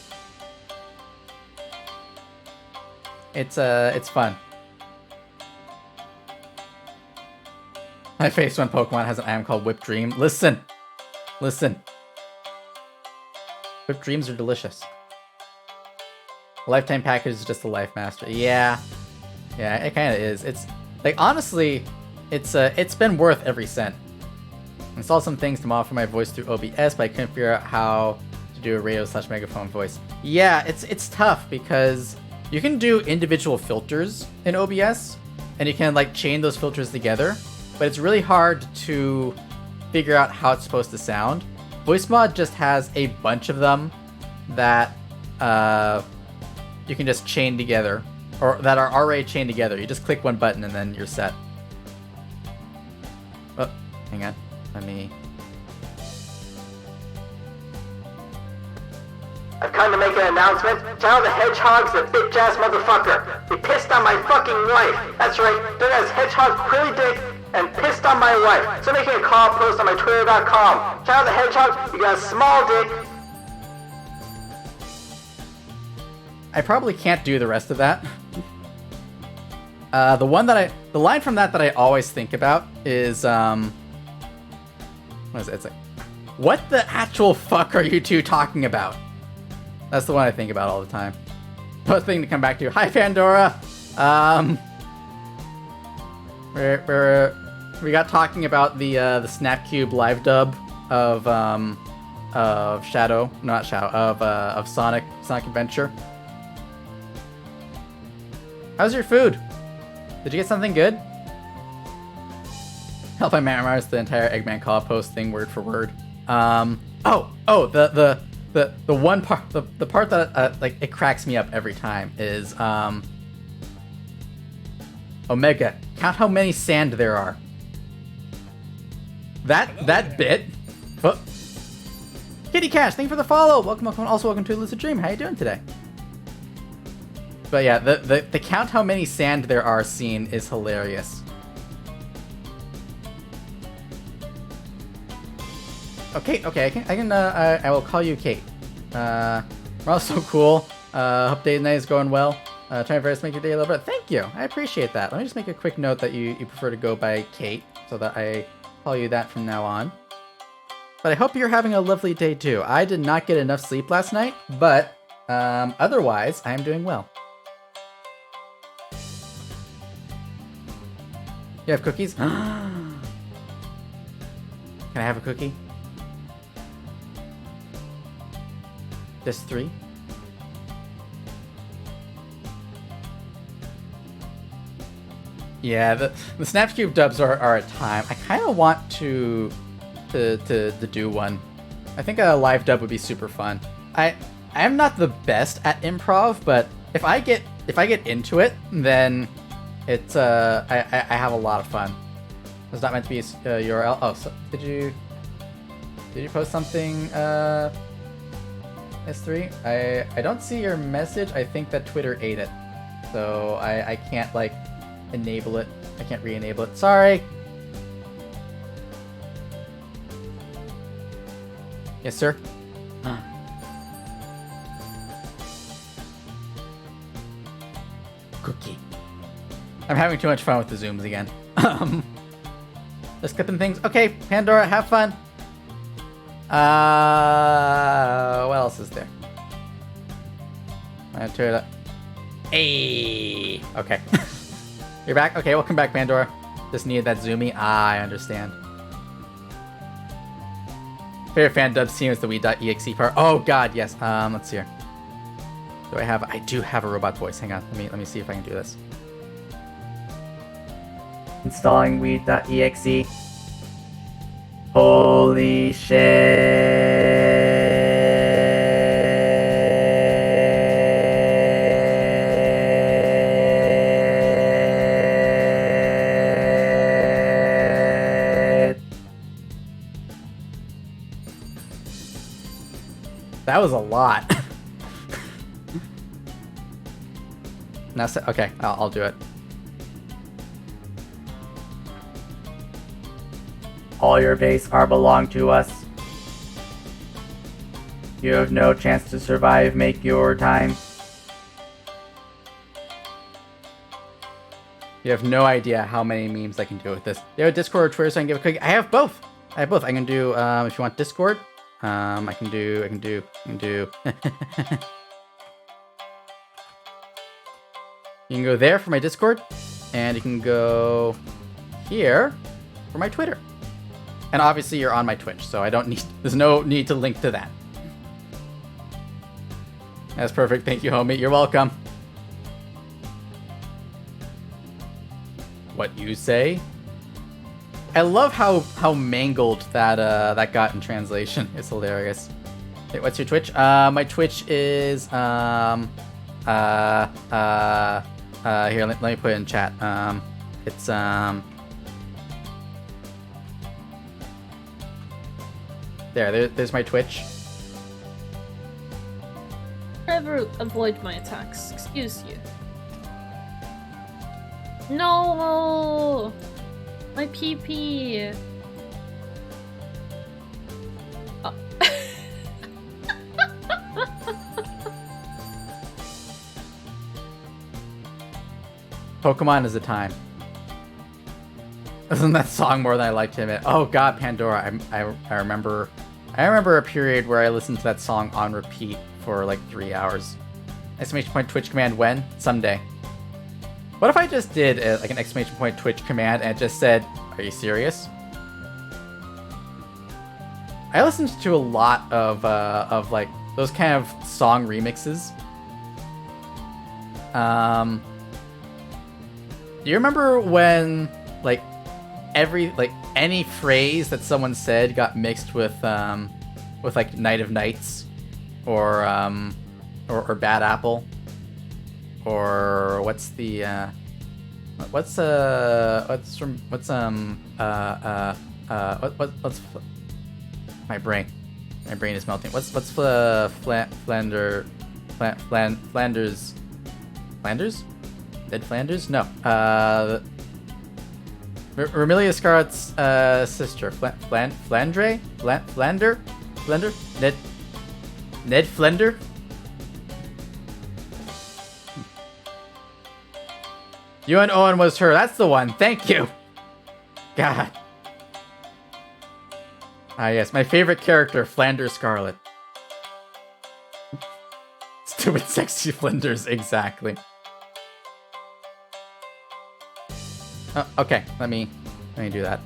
Speaker 1: It's fun. My face when Pokemon has an item called Whipped Dream. Listen. Whipped Dreams are delicious. Lifetime package is just a Life Master. Yeah, it kind of is. It's like, honestly, it's been worth every cent. I installed some things to modify my voice through OBS, but I couldn't figure out how to do a radio/megaphone voice. Yeah, it's tough because you can do individual filters in OBS, and you can like chain those filters together, but it's really hard to figure out how it's supposed to sound. Voice Mod just has a bunch of them that you can just chain together, or that are already chained together. You just click one button and then you're set. Oh, hang on. Let me...
Speaker 2: I've come to make an announcement. Shadow the Hedgehog's a bitch-ass motherfucker. He pissed on my fucking wife. That's right, there is Hedgehog Quilly Dick and pissed on my wife. So making a call post on my twitter.com. Shadow the Hedgehog, you got a small dick.
Speaker 1: I probably can't do the rest of that. The line from that I always think about is, what is it? It's like, what the actual fuck are you two talking about? That's the one I think about all the time. Another thing to come back to. Hi, Pandora. We got talking about the Snapcube live dub of Sonic Adventure. How's your food? Did you get something good? Help I memorize the entire Eggman call post thing word for word. The one part, the part that like it cracks me up every time is Omega, count how many sand there are. That bit. Oh. Kitty Cash, thank you for the follow. Welcome. Also welcome to Lucid Dream. How you doing today? But yeah, the count how many sand there are scene is hilarious. Okay, I will call you Kate. We're all so cool. Hope day and night is going well. Trying to very make your day a little bit. Thank you, I appreciate that. Let me just make a quick note that you prefer to go by Kate, so that I call you that from now on. But I hope you're having a lovely day too. I did not get enough sleep last night, but otherwise, I am doing well. You have cookies? Can I have a cookie? Just 3? Yeah, the Snapcube dubs are a time. I kind of want to do one. I think a live dub would be super fun. I am not the best at improv, but if I get into it, then it's I have a lot of fun. It's not meant to be a URL. Oh, so did you post something? S3? I don't see your message. I think that Twitter ate it, so I can't like enable it. I can't re-enable it. Sorry. Yes, sir. Cookie. I'm having too much fun with the zooms again. Just skipping things. Okay, Pandora, have fun. What else is there? I turn it up. Hey. Okay. You're back? Okay, welcome back, Pandora. Just needed that zoomy. I understand. Favorite fan dub scene is the Wii.exe part. Oh god, yes. Let's see here. I do have a robot voice. Hang on. Let me see if I can do this. Installing Wii.exe. Holy shit. That was a lot. Now, okay, I'll do it. All your base are belong to us. You have no chance to survive. Make your time. You have no idea how many memes I can do with this. You have a Discord or Twitter, so I can give a quick. I have both. I can do if you want Discord. I can do. You can go there for my Discord, and you can go here for my Twitter. And obviously you're on my Twitch, so there's no need to link to that. That's perfect. Thank you, homie. You're welcome. What you say? I love how mangled that got in translation. It's hilarious. Wait, what's your Twitch? My Twitch is here, let me put it in chat. It's there's my Twitch.
Speaker 4: Ever avoid my attacks. Excuse you. No! My PP. Oh.
Speaker 1: Pokemon is a time. Isn't that song more than I liked him? Oh god, Pandora. I remember a period where I listened to that song on repeat for like 3 hours. Exclamation point Twitch command when? Someday. What if I just did like an exclamation point Twitch command and it just said, are you serious? I listened to a lot of like those kind of song remixes. Do you remember when like any phrase that someone said got mixed with like Night of Nights or Bad Apple, or what's my brain is melting. What's Flanders? Dead Flanders? No. Romelia Scarlet's sister. Flandre? Flander? Ned Flender? You and Owen was her. That's the one. Thank you. God. Ah, yes, my favorite character, Flanders Scarlet. Stupid sexy Flinders, exactly. Oh, okay, let me do that.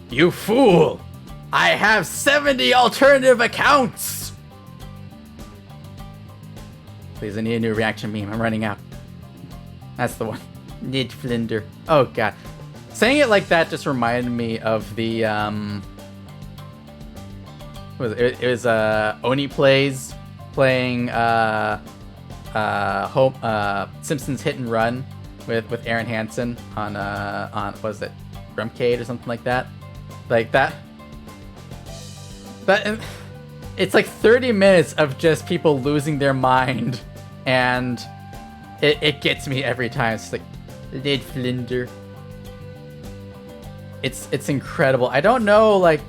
Speaker 1: You fool! I have 70 alternative accounts! Please, I need a new reaction meme. I'm running out. That's the one. Nid Flinder. Oh god. Saying it like that just reminded me of the it was Oni Plays playing Simpsons Hit and Run with Aaron Hansen on what was it, Grumcade or something like that. Like that it's like 30 minutes of just people losing their mind, and it gets me every time. It's like Nid Flinder. It's incredible. I don't know, like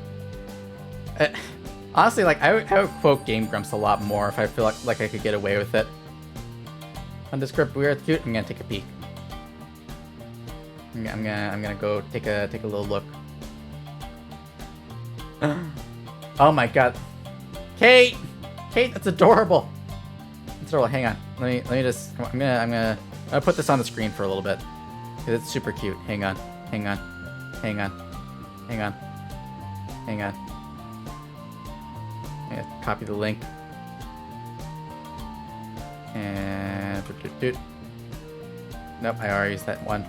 Speaker 1: honestly, like I would quote Game Grumps a lot more if I feel like I could get away with it. Undescript weird cute. I'm gonna take a peek. I'm gonna go take a little look. Oh my god, Kate, that's adorable. That's adorable. Hang on, let me just. I'm gonna put this on the screen for a little bit because it's super cute. Hang on. I'm gonna copy the link. And nope, I already used that one.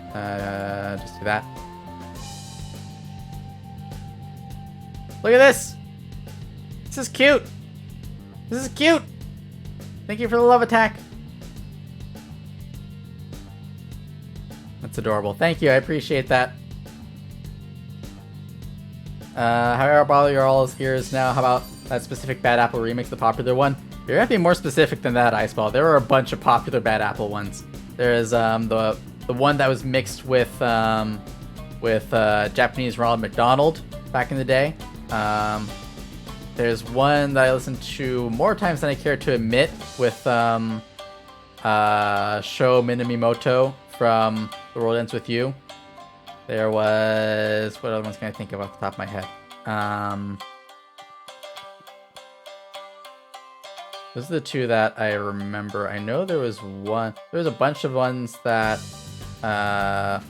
Speaker 1: Just do that. Look at this. This is cute. Thank you for the love attack. That's adorable. Thank you. I appreciate that. However, all your all's ears now. How about that specific Bad Apple remix, the popular one? You're gonna be more specific than that, Iceball. There were a bunch of popular Bad Apple ones. There's the one that was mixed with Japanese Ronald McDonald back in the day. There's one that I listened to more times than I care to admit with Sho Minamimoto from The World Ends With You. There was... what other ones can I think of off the top of my head? Those are the two that I remember. I know there was one... there was a bunch of ones that were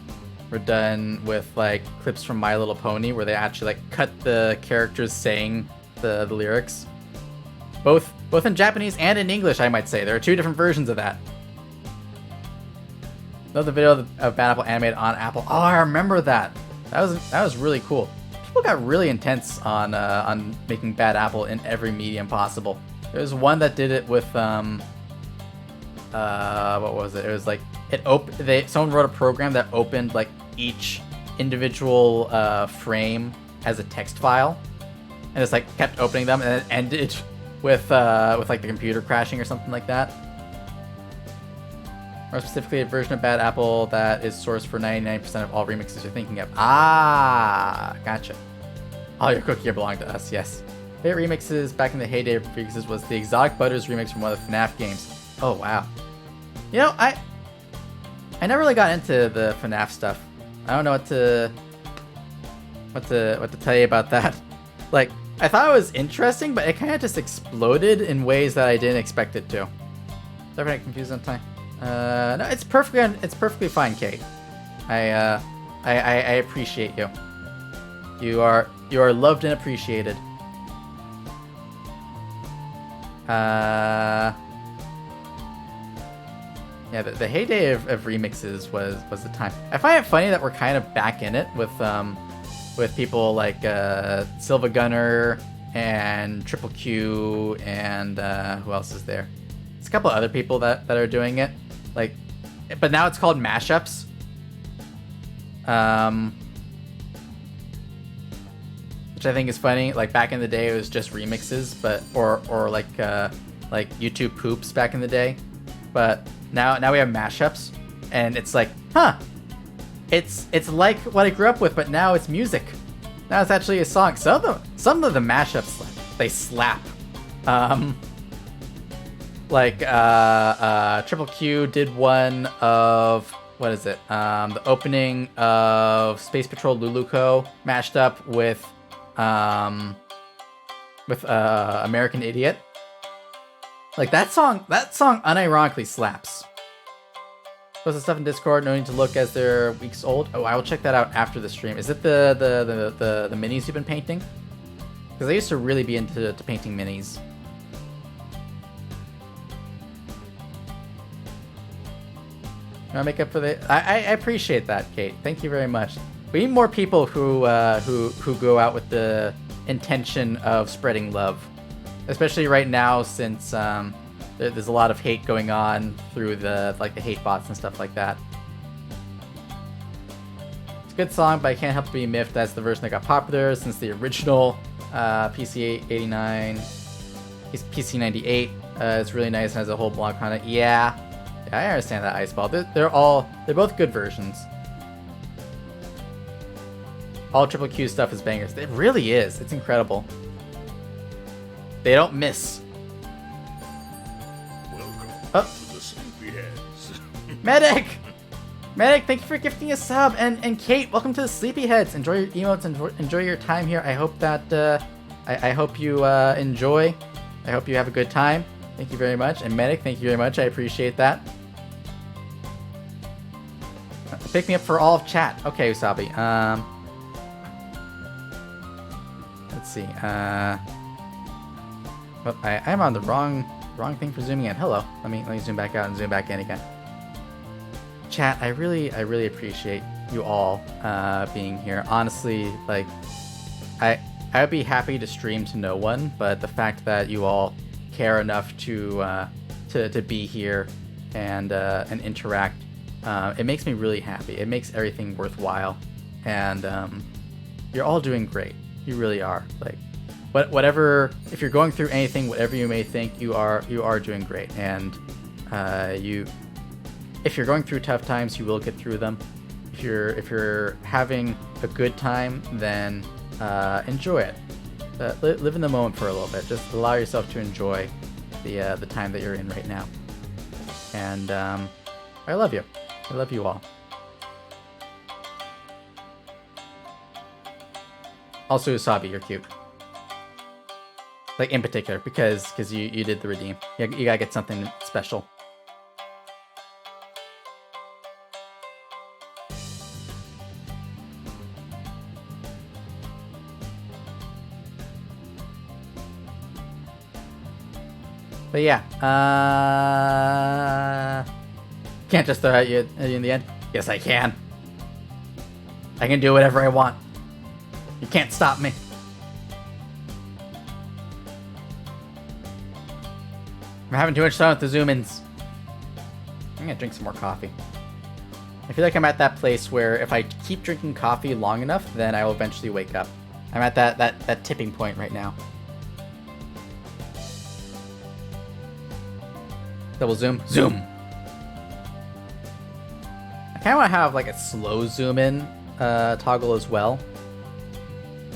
Speaker 1: done with like clips from My Little Pony where they actually like cut the characters saying the lyrics. Both in Japanese and in English, I might say. There are two different versions of that. Another video of Bad Apple animated on Apple. Oh, I remember that. That was really cool. People got really intense on making Bad Apple in every medium possible. There was one that did it with what was it? It was like someone wrote a program that opened like each individual frame as a text file, and just like kept opening them, and then ended with like the computer crashing or something like that. Or specifically, a version of Bad Apple that is sourced for 99% of all remixes you're thinking of. Ah, gotcha. All your cookie gear belong to us, yes. Favorite remixes back in the heyday of remixes was the Exotic Butters remix from one of the FNAF games. Oh, wow. You know, I never really got into the FNAF stuff. I don't know what to tell you about that. Like, I thought it was interesting, but it kind of just exploded in ways that I didn't expect it to. Sorry if I confused on time. No, it's perfectly fine, Kate. I appreciate you. You are loved and appreciated. Yeah, the heyday of remixes was the time. I find it funny that we're kind of back in it with people like Silva Gunner and Triple Q and who else is there? There's a couple other people that are doing it. Like, but now it's called mashups. Which I think is funny. Like back in the day, it was just remixes, but or like YouTube poops back in the day. But now we have mashups, and it's like, huh? It's like what I grew up with, but now it's music. Now it's actually a song. Some of the mashups, they slap. Like Triple Q did one of what is it? The opening of Space Patrol Luluco mashed up with American Idiot. Like that song unironically slaps. Post the stuff in Discord, no need to look as they're weeks old. Oh, I will check that out after the stream. Is it the minis you've been painting? Because I used to really be into painting minis. You want to make up for the... I appreciate that, Kate. Thank you very much. We need more people who go out with the intention of spreading love, especially right now since there's a lot of hate going on through the hate bots and stuff like that. It's a good song, but I can't help but be miffed that's the version that got popular since the original PC 89, PC 98 is really nice and has a whole block on it. Yeah, I understand that, Iceball. They're both good versions. All Triple Q stuff is bangers. It really is. It's incredible. They don't miss.
Speaker 5: Welcome to the Sleepyheads.
Speaker 1: Medic! Medic, thank you for gifting a sub. And Kate, welcome to the Sleepyheads. Enjoy your emotes and enjoy your time here. I hope that I hope you enjoy. I hope you have a good time. Thank you very much. And Medic, thank you very much. I appreciate that. Pick me up for all of chat. Okay, Usabi. Let's see. Well, I'm on the wrong thing for zooming in. Hello. Let me zoom back out and zoom back in again. Chat, I really appreciate you all being here. Honestly, like I would be happy to stream to no one, but the fact that you all care enough to be here and interact, it makes me really happy. It makes everything worthwhile, and you're all doing great. You really are. Like, whatever, if you're going through anything, whatever you may think, you are doing great. And if you're going through tough times, you will get through them. If you're having a good time, then enjoy it. Live in the moment for a little bit. Just allow yourself to enjoy the time that you're in right now. And I love you. I love you all. Also, Usabi, you're cute. Like, in particular, because you did the redeem. You gotta get something special. But yeah, can't just throw at you in the end. Yes, I can. I can do whatever I want. You can't stop me. I'm having too much fun with the zoom-ins. I'm gonna drink some more coffee. I feel like I'm at that place where if I keep drinking coffee long enough, then I will eventually wake up. I'm at that tipping point right now. Double zoom. Zoom! I kinda wanna have like a slow zoom in toggle as well.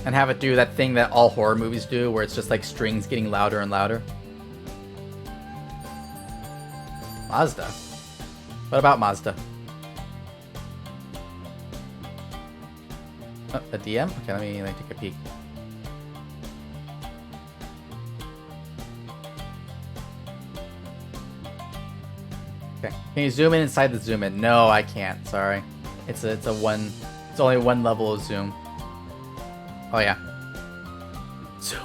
Speaker 1: And have it do that thing that all horror movies do, where it's just like strings getting louder and louder. Mazda? What about Mazda? Oh, a DM? Okay, let me take a peek. Okay, can you zoom in inside the zoom in? No, I can't. Sorry, it's only one level of zoom. Oh yeah. Zoom.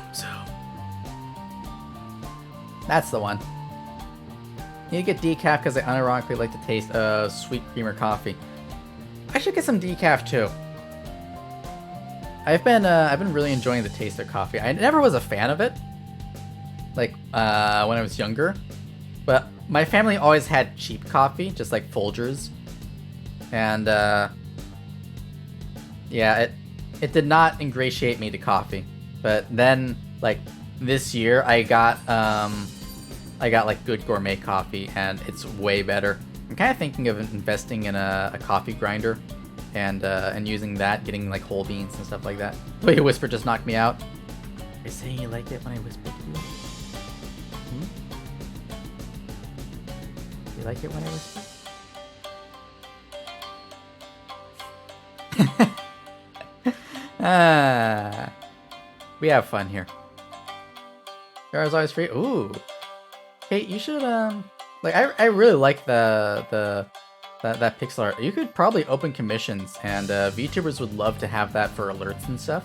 Speaker 1: That's the one. Need to get decaf because I unironically like to taste sweet creamer coffee. I should get some decaf too. I've been really enjoying the taste of coffee. I never was a fan of it, like when I was younger, but my family always had cheap coffee, just like Folgers, and yeah, it did not ingratiate me to coffee. But then, like this year, I got like good gourmet coffee, and it's way better. I'm kind of thinking of investing in a coffee grinder, and using that, getting like whole beans and stuff like that. The way you whisper just knocked me out. You're saying you like it when I whisper to you? You like it when I whisper? We have fun here. Jara's always free. Ooh. Kate, you should like I really like that pixel art. You could probably open commissions, and VTubers would love to have that for alerts and stuff.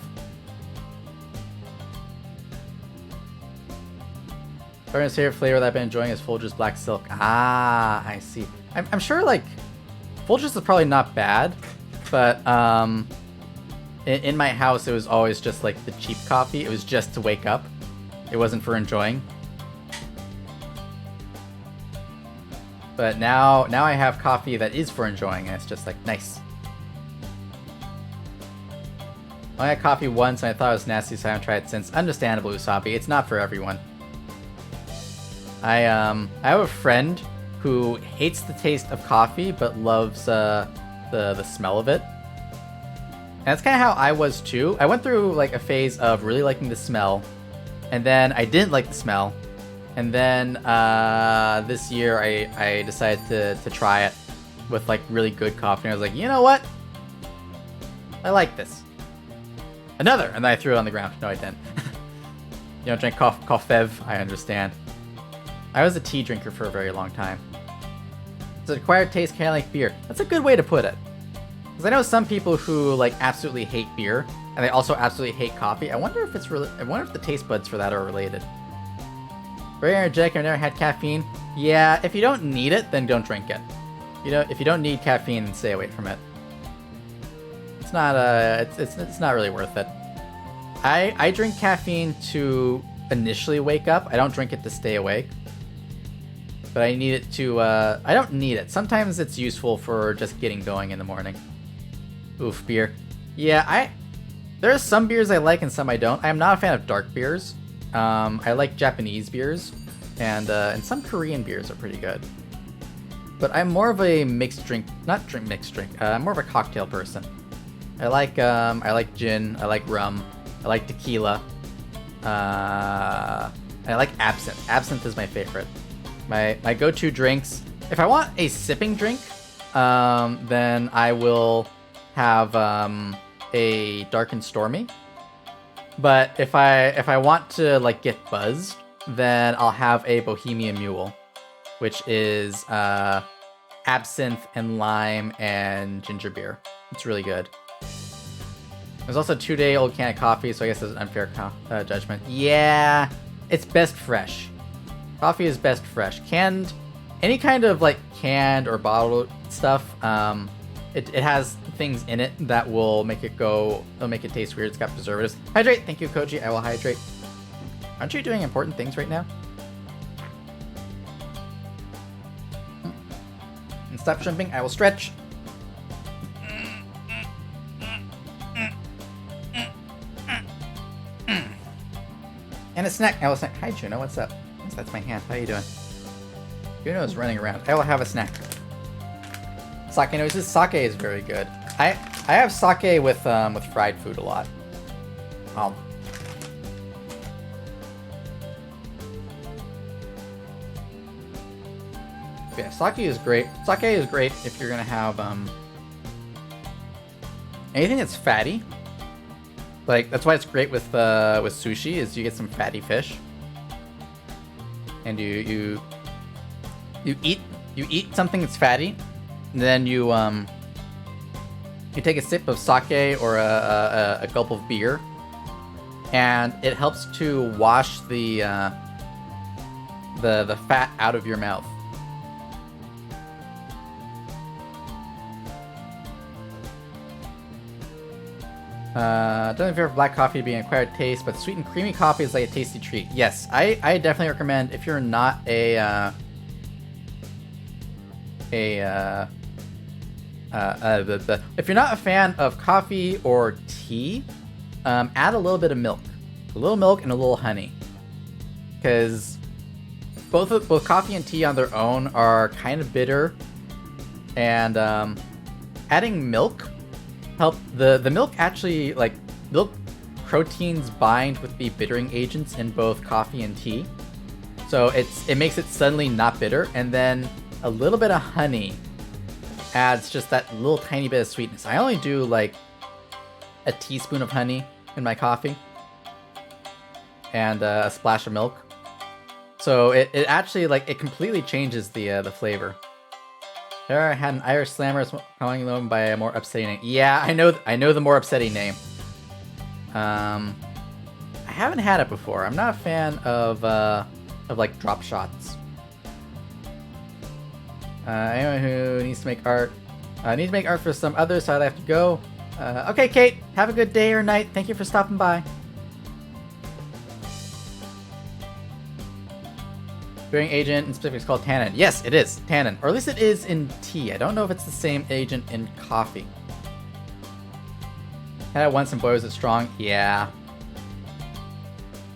Speaker 1: Jordan's favorite flavor that I've been enjoying is Folgers Black Silk. Ah, I see. I'm sure like Folgers is probably not bad, but in my house it was always just like the cheap coffee. It was just to wake up. It wasn't for enjoying. But now I have coffee that is for enjoying, and it's just like nice. I had coffee once and I thought it was nasty, so I haven't tried it since. Understandable, Usabi. It's not for everyone. I have a friend who hates the taste of coffee but loves the smell of it. And that's kind of how I was too. I went through like a phase of really liking the smell, and then I didn't like the smell. And then this year I decided to try it with like really good coffee. And I was like, you know what? I like this. Another! And then I threw it on the ground. No, I didn't. You don't drink coffee, I understand. I was a tea drinker for a very long time. It's an acquired taste, kind of like beer. That's a good way to put it. Because I know some people who like absolutely hate beer, and they also absolutely hate coffee. I wonder if the taste buds for that are related. Very energetic. I've never had caffeine. Yeah, if you don't need it, then don't drink it. If you don't need caffeine, then stay away from it. It's not it's not really worth it. I drink caffeine to initially wake up. I don't drink it to stay awake. But I need it to I don't need it. Sometimes it's useful for just getting going in the morning. Oof, beer. Yeah, there are some beers I like and some I don't. I am not a fan of dark beers. I like Japanese beers, and some Korean beers are pretty good. But I'm more of a mixed drink, I'm more of a cocktail person. I like gin, I like rum, I like tequila, I like absinthe. Absinthe is my favorite. My go-to drinks. If I want a sipping drink, then I will have a Dark and Stormy. But if I want to like get buzzed, then I'll have a Bohemian Mule, which is absinthe and lime and ginger beer. It's really good. There's also a 2-day-old can of coffee, so I guess it's an unfair judgment. Yeah, it's best fresh. Coffee is best fresh. Canned, any kind of like canned or bottled stuff, it has things in it that will make it taste weird. It's got preservatives. Hydrate. Thank you, Koji. I will hydrate. Aren't you doing important things right now? And stop jumping. I will stretch. And a snack. I will snack. Hi, Juno. What's up? That's my hand. How you doing? Juno is running around. I will have a snack. Sake noises. Sake is very good. I have sake with fried food a lot. Yeah, sake is great. Sake is great if you're gonna have anything that's fatty. Like that's why it's great with sushi, is you get some fatty fish, and you eat something that's fatty, and then you take a sip of sake or a gulp of beer, and it helps to wash the fat out of your mouth. Don't favor black coffee being an acquired taste, but sweet and creamy coffee is like a tasty treat. Yes, I definitely recommend, if you're not if you're not a fan of coffee or tea, add a little bit of milk. A little milk and a little honey. Because both coffee and tea on their own are kind of bitter. And adding milk the milk actually, like, milk proteins bind with the bittering agents in both coffee and tea. So it makes it suddenly not bitter, and then a little bit of honey adds just that little tiny bit of sweetness. I only do like a teaspoon of honey in my coffee and a splash of milk. So it actually like it completely changes the flavor. There I had an Irish Slammer calling them by a more upsetting name. Yeah, I know the more upsetting name. I haven't had it before. I'm not a fan of like drop shots. Anyone who needs to make art, needs to make art for some others, so I have to go. Okay, Kate, have a good day or night. Thank you for stopping by. Varying agent in specific is called tannin. Yes, it is tannin, or at least it is in tea. I don't know if it's the same agent in coffee. Had it once and boy was it strong. Yeah.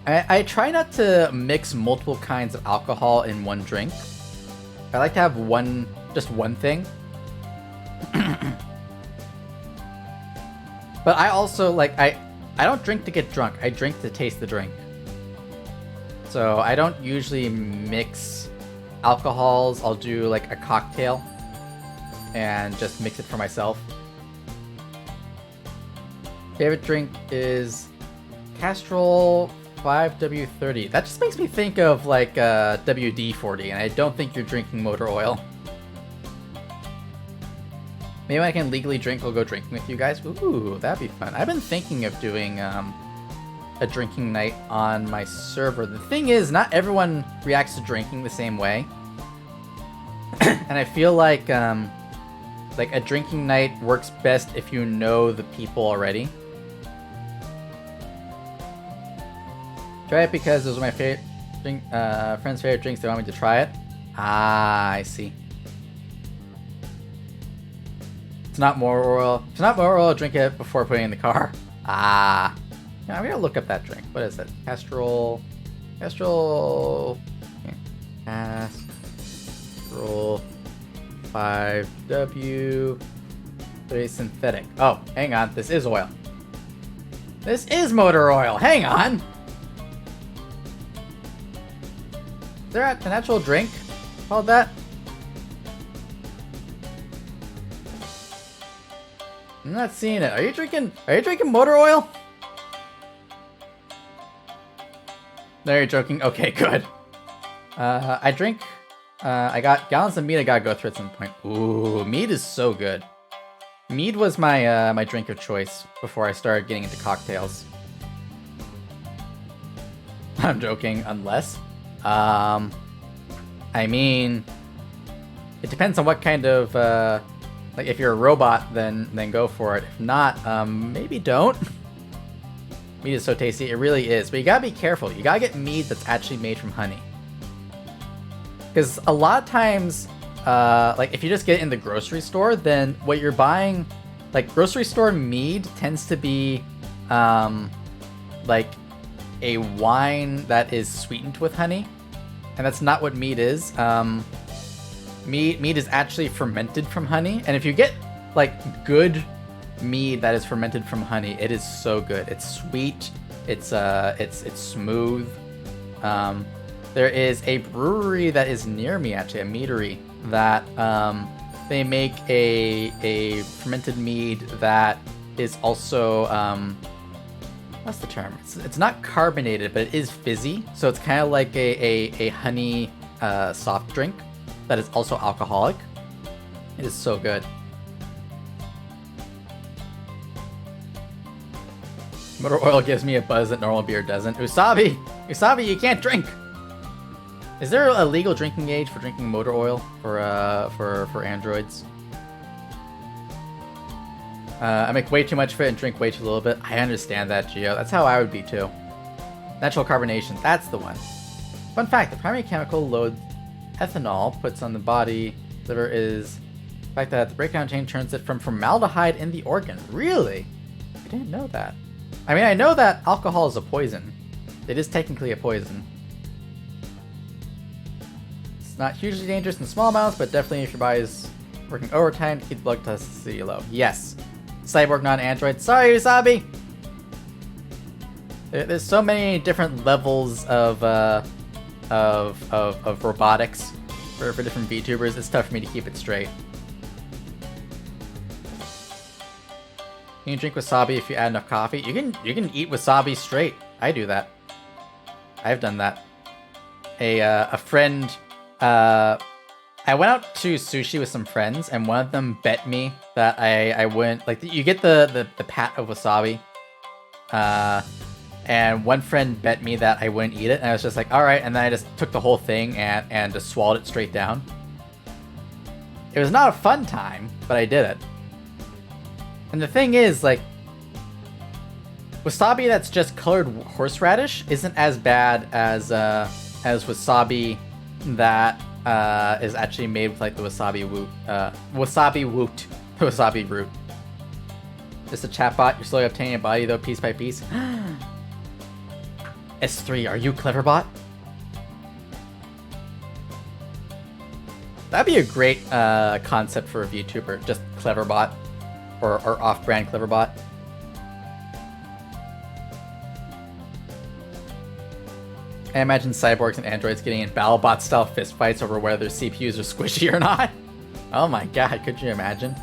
Speaker 1: I try not to mix multiple kinds of alcohol in one drink. I like to have just one thing. But I also like I don't drink to get drunk. I drink to taste the drink. So I don't usually mix alcohols. I'll do like a cocktail and just mix it for myself. Favorite drink is Castrol 5W30. That just makes me think of like WD-40, and I don't think you're drinking motor oil. Maybe when I can legally drink, I'll go drinking with you guys. Ooh, that'd be fun. I've been thinking of doing a drinking night on my server. The thing is, not everyone reacts to drinking the same way. And I feel like a drinking night works best if you know the people already. Try it because those are my favorite friend's favorite drinks. They want me to try it. Ah, I see. It's not more oil. If it's not more oil, drink it before putting it in the car. Ah. Yeah, I'm gonna look up that drink. What is it? Castrol 5W 30 synthetic. Oh, hang on. This is oil. This is motor oil. Hang on. Is there an actual drink called that? I'm not seeing it. Are you drinking motor oil? No, you're joking. Okay, good. I got gallons of mead. I gotta go through at some point. Ooh, mead is so good. Mead was my my drink of choice before I started getting into cocktails. I'm joking, unless. I mean, it depends on what kind of like if you're a robot, then go for it. If not, maybe don't. Mead is so tasty, it really is. But you gotta be careful. You gotta get mead that's actually made from honey. Because a lot of times, like if you just get it in the grocery store, then what you're buying, like grocery store mead tends to be like a wine that is sweetened with honey. And that's not what mead is. Mead is actually fermented from honey. And if you get like good mead that is fermented from honey, it is so good. It's sweet. It's smooth. There is a brewery that is near me, actually, a meadery, that they make a fermented mead that is also what's the term? It's not carbonated, but it is fizzy. So it's kind of like a honey soft drink that is also alcoholic. It is so good. Motor oil gives me a buzz that normal beer doesn't. Usabi, you can't drink. Is there a legal drinking age for drinking motor oil for androids? I make way too much of it and drink way too little bit. I understand that, Gio. That's how I would be too. Natural carbonation, that's the one. Fun fact, the primary chemical load ethanol puts on the body liver is the fact that the breakdown chain turns it from formaldehyde in the organ. Really? I didn't know that. I mean, I know that alcohol is a poison. It is technically a poison. It's not hugely dangerous in small amounts, but definitely if your body is working overtime to keep the blood toxicity low. Yes. Cyborg, not android. Sorry, Usabi! There's so many different levels of robotics for different VTubers. It's tough for me to keep it straight. Can you drink wasabi if you add enough coffee? You can eat wasabi straight. I do that. I've done that. A friend, I went out to sushi with some friends, and one of them bet me that I wouldn't, like, you get the pat of wasabi, and one friend bet me that I wouldn't eat it, and I was just like, alright, and then I just took the whole thing and just swallowed it straight down. It was not a fun time, but I did it. And the thing is, like, wasabi that's just colored horseradish isn't as bad as wasabi that is actually made with like the wasabi root, the wasabi root. Just a chatbot. You're slowly obtaining a body though, piece by piece. S3, are you Cleverbot? That'd be a great concept for a VTuber, just Cleverbot, or off-brand Cleverbot. I imagine cyborgs and androids getting in BattleBot-style fistfights over whether their CPUs are squishy or not. Oh my god, could you imagine?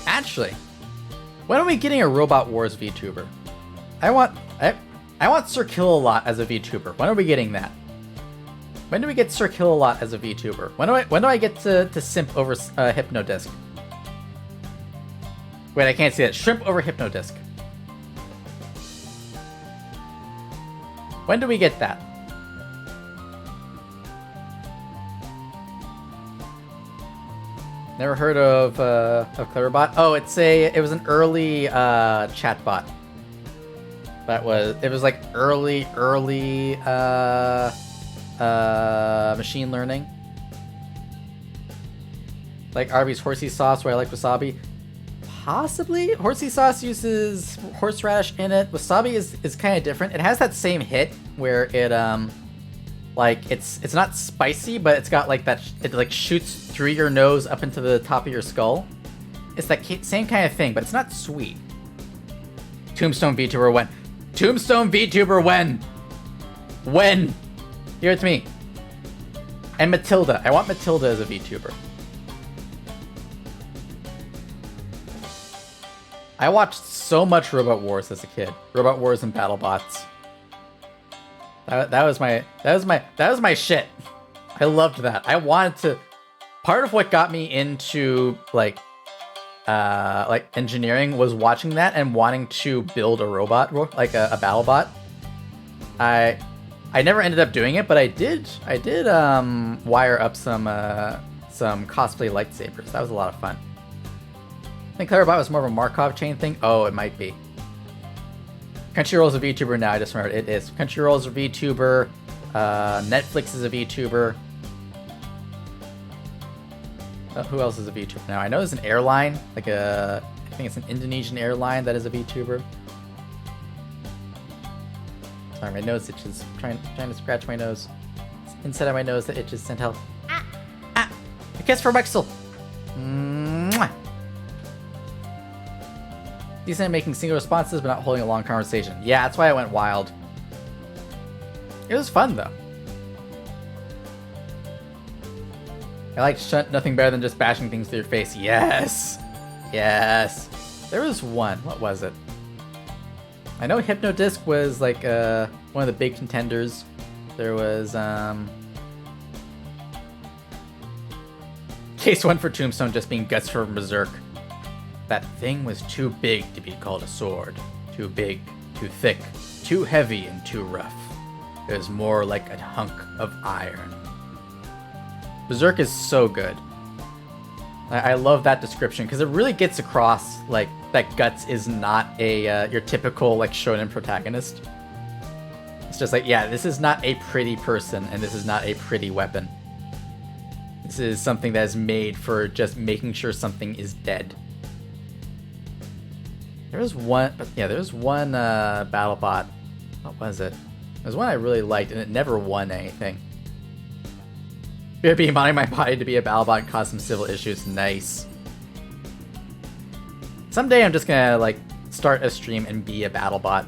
Speaker 1: Actually, when are we getting a Robot Wars VTuber? I want Sir Kill-A-Lot as a VTuber. When are we getting that? When do we get Sir Kill-A-Lot as a VTuber? When do I get to simp over Hypnodisc? Wait, I can't see that. Shrimp over Hypnodisc. When do we get that? Never heard of Cleverbot? Oh, it was an early chatbot. It was like early machine learning. Like Arby's horsey sauce, where I like wasabi. Possibly. Horsey sauce uses horseradish in it. Wasabi is kind of different. It has that same hit where it like it's not spicy, but it's got like that. It like shoots through your nose up into the top of your skull. It's that same kind of thing, but it's not sweet. Tombstone VTuber when? Tombstone VTuber when? When? Give it to me. And Matilda. I want Matilda as a VTuber. I watched so much Robot Wars as a kid. Robot Wars and BattleBots. That was my shit. I loved that. I wanted to. Part of what got me into like engineering was watching that and wanting to build a robot, like a BattleBot. I never ended up doing it, but I did wire up some cosplay lightsabers. That was a lot of fun. I think Cleverbot was more of a Markov chain thing. Oh, it might be. Crunchyroll's a VTuber now. I just remembered it is. Crunchyroll's a VTuber. Netflix is a VTuber. Who else is a VTuber now? I know there's an airline, I think it's an Indonesian airline that is a VTuber. Sorry, my nose itches. Trying to scratch my nose. It's inside of my nose that itches. Send help. Ah! A kiss for Wexel. Mwah. Decent at making single responses, but not holding a long conversation. Yeah, that's why I went wild. It was fun, though. I like Shunt, nothing better than just bashing things through your face. Yes! Yes! There was one. What was it? I know Hypnodisc was, like, one of the big contenders. There was, Case 1 for Tombstone just being guts from Berserk. That thing was too big to be called a sword. Too big, too thick, too heavy, and too rough. It was more like a hunk of iron. Berserk is so good. I love that description because it really gets across like that Guts is not a your typical like shonen protagonist. It's just like, yeah, this is not a pretty person and this is not a pretty weapon. This is something that is made for just making sure something is dead. There was one BattleBot. What was it? It was one I really liked and it never won anything. BRB modding my body to be a BattleBot and cause some civil issues. Nice. Someday I'm just gonna like start a stream and be a BattleBot.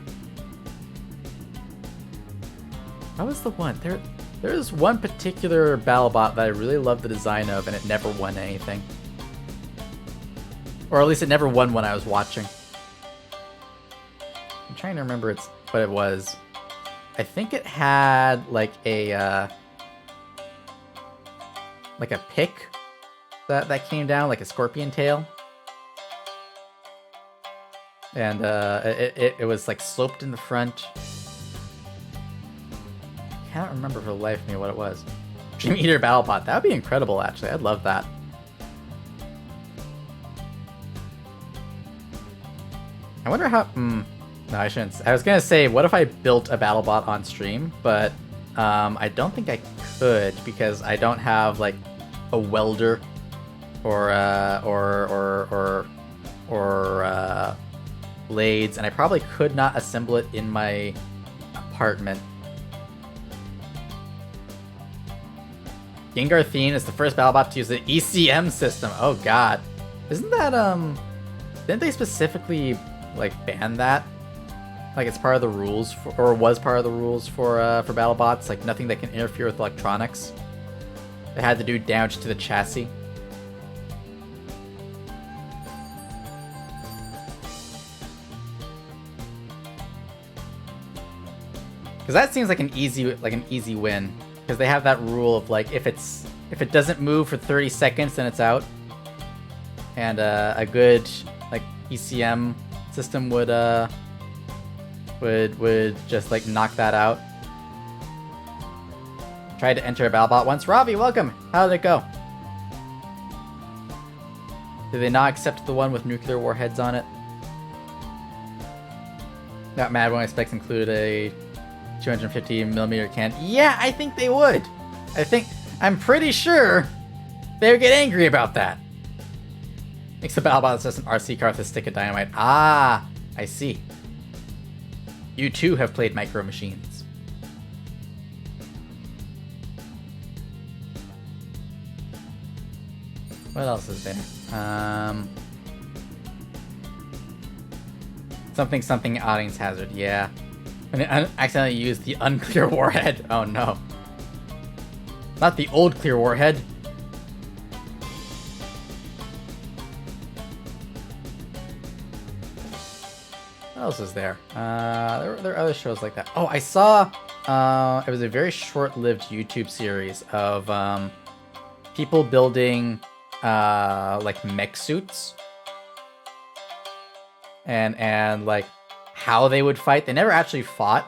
Speaker 1: What was the one? There was one particular BattleBot that I really loved the design of and it never won anything. Or at least it never won when I was watching. I'm trying to remember what it was. I think it had like a pick that came down, like a scorpion tail. And it was like sloped in the front. Can't remember for the life of me what it was. Dream Eater BattleBot. That would be incredible, actually. I'd love that. I wonder how... no, I shouldn't. I was going to say, what if I built a BattleBot on stream? But I don't think I could because I don't have, like, a welder or blades. And I probably could not assemble it in my apartment. Gengar Theme is the first BattleBot to use the ECM system. Oh god. Isn't that, didn't they specifically, like, ban that? Like, it's part of the rules, or was part of the rules for BattleBots, like, nothing that can interfere with electronics. They had to do damage to the chassis. Because that seems like an easy win. Because they have that rule of, like, if it doesn't move for 30 seconds, then it's out. And a good, like, ECM system would just, like, knock that out. Tried to enter a BattleBot once. Ravi, welcome! How did it go? Did they not accept the one with nuclear warheads on it? Got mad when my specs include a 250mm can. Yeah, I think they would. I'm pretty sure they would get angry about that. Makes the BattleBot that's just an RC car with a stick of dynamite. Ah, I see. You too have played Micro Machines. What else is there? Something audience hazard. Yeah. And I accidentally used the unclear warhead. Oh no. Not the old clear warhead. What else is there? There are other shows like that. Oh, I saw... it was a very short-lived YouTube series of people building like mech suits. And like how they would fight. They never actually fought,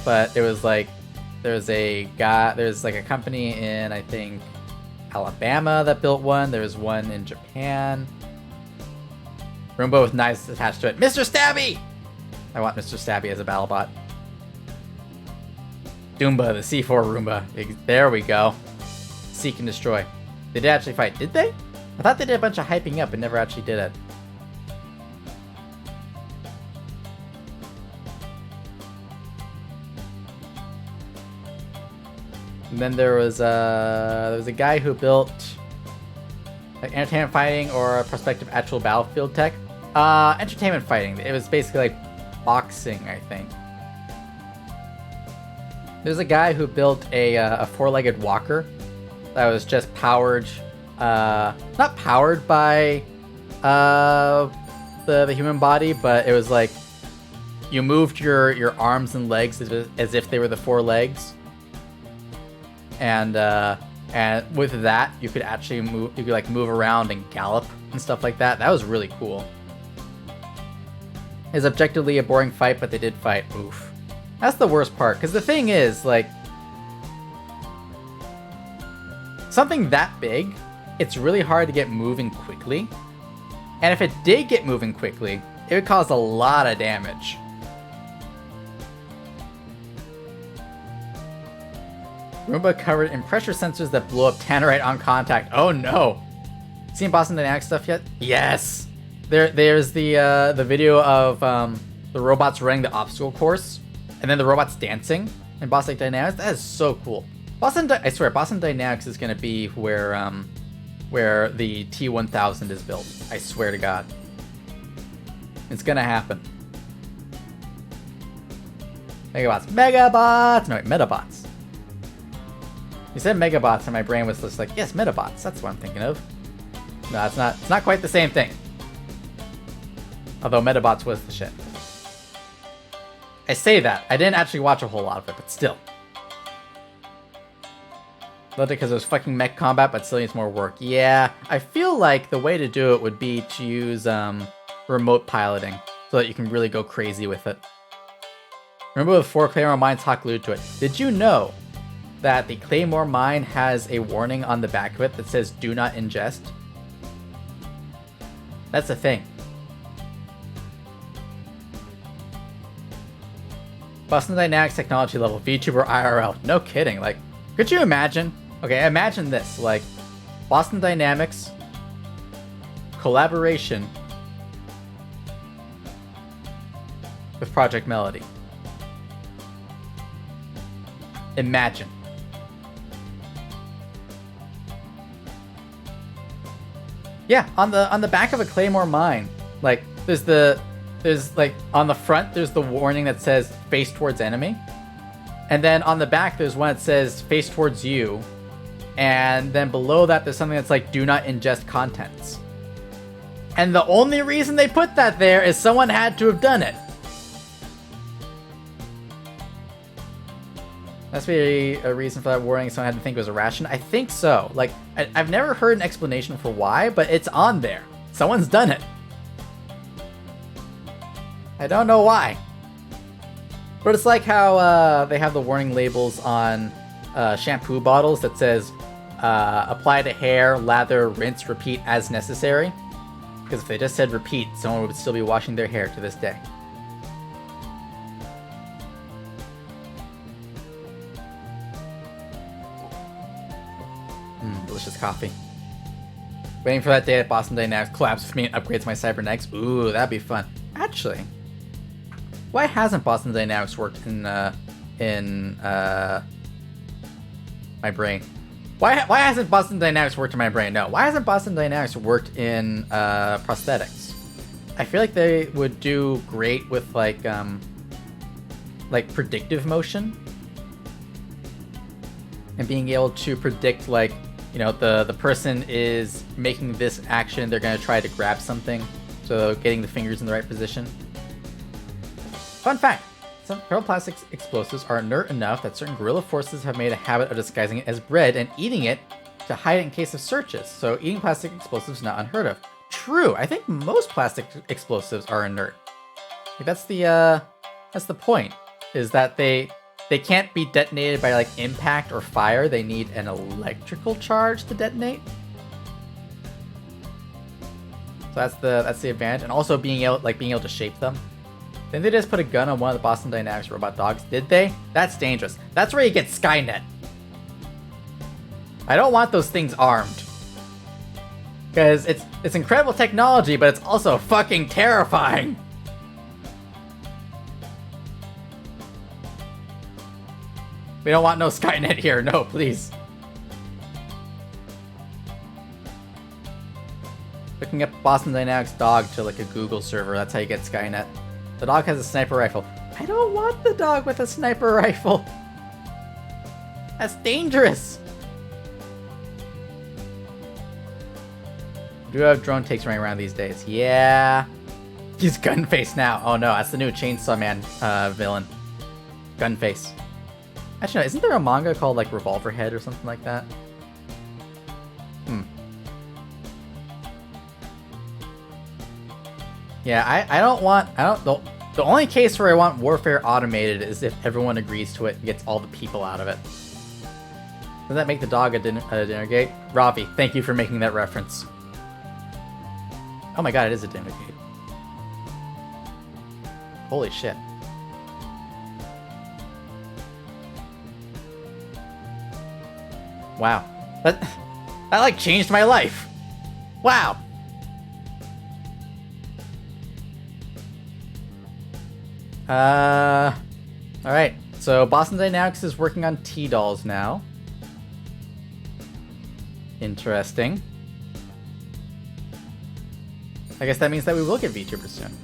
Speaker 1: but it was like there's like a company in, I think, Alabama that built one. There was one in Japan. Roomba with knives attached to it. Mr. Stabby! I want Mr. Stabby as a BattleBot. Doomba, the C4 Roomba. There we go. Seek and destroy. They did actually fight, did they? I thought they did a bunch of hyping up and never actually did it. And then there was a guy who built like entertainment fighting or a prospective actual battlefield tech. Entertainment fighting. It was basically like boxing, I think. There's a guy who built a four-legged walker that was just powered, not powered by the human body, but it was like you moved your arms and legs as if they were the four legs. And with that, you could actually move. You could like move around and gallop and stuff like that. That was really cool. It's objectively a boring fight, but they did fight. Oof, that's the worst part. Because the thing is, like, something that big, it's really hard to get moving quickly. And if it did get moving quickly, it would cause a lot of damage. Roomba covered in pressure sensors that blow up tannerite on contact. Oh no! Seen Boston Dynamics stuff yet? Yes! There's the video of the robots running the obstacle course, and then the robots dancing in Boston Dynamics. That is so cool. I swear, Boston Dynamics is gonna be where the T1000 is built. I swear to God. It's gonna happen. Megabots! No, wait, Metabots. You said Megabots, and my brain was just like, yes, Metabots. That's what I'm thinking of. No, it's not quite the same thing. Although Metabots was the shit. I say that. I didn't actually watch a whole lot of it, but still. Loved it because it was fucking mech combat, but still needs more work. Yeah, I feel like the way to do it would be to use remote piloting so that you can really go crazy with it. Remember the 4 Claymore mines hot glued to it. Did you know that the Claymore mine has a warning on the back of it that says do not ingest? That's a thing. Boston Dynamics technology level, VTuber IRL. No kidding. Like, could you imagine? Okay, imagine this. Like, Boston Dynamics collaboration with Project Melody. Imagine. Yeah, on the back of a Claymore mine, like there's like on the front there's the warning that says face towards enemy, and then on the back there's one that says face towards you, and then below that there's something that's like do not ingest contents. And the only reason they put that there is someone had to have done it. Must be a reason for that warning. Someone had to think it was a ration. I think so. Like, I've never heard an explanation for why, but it's on there. Someone's done it. I don't know why. But it's like how they have the warning labels on shampoo bottles that says apply to hair, lather, rinse, repeat as necessary. Because if they just said repeat, someone would still be washing their hair to this day. Delicious coffee. Waiting for that day that Boston Dynamics collabs with me and upgrades my cybernetics. Ooh, that'd be fun. Actually, why hasn't Boston Dynamics worked in my brain? Why hasn't Boston Dynamics worked in my brain? No, why hasn't Boston Dynamics worked in prosthetics? I feel like they would do great with like predictive motion and being able to predict, like, you know, the person is making this action, they're going to try to grab something, so getting the fingers in the right position. Fun fact, some plastic explosives are inert enough that certain guerrilla forces have made a habit of disguising it as bread and eating it to hide it in case of searches, so eating plastic explosives is not unheard of. True, I think most plastic explosives are inert. Like, that's the point, is that they can't be detonated by like impact or fire. They need an electrical charge to detonate. So that's the advantage, and also being able to shape them. Didn't they just put a gun on one of the Boston Dynamics robot dogs? Did they? That's dangerous. That's where you get Skynet. I don't want those things armed, because it's incredible technology, but it's also fucking terrifying. We don't want no Skynet here. No, please. Looking up Boston Dynamics dog to like a Google server. That's how you get Skynet. The dog has a sniper rifle. I don't want the dog with a sniper rifle. That's dangerous. Do have drone takes running around these days. Yeah. He's Gunface now. Oh no, that's the new Chainsaw Man villain. Gunface. Actually, no, isn't there a manga called like Revolver Head or something like that? Yeah, the only case where I want warfare automated is if everyone agrees to it and gets all the people out of it. Doesn't that make the dog a dinner gate? Ravi, thank you for making that reference. Oh my god, it is a dinner gate. Holy shit. Wow. That like changed my life. Wow. Alright. So Boston Dynamics is working on T-Dolls now. Interesting. I guess that means that we will get VTuber soon.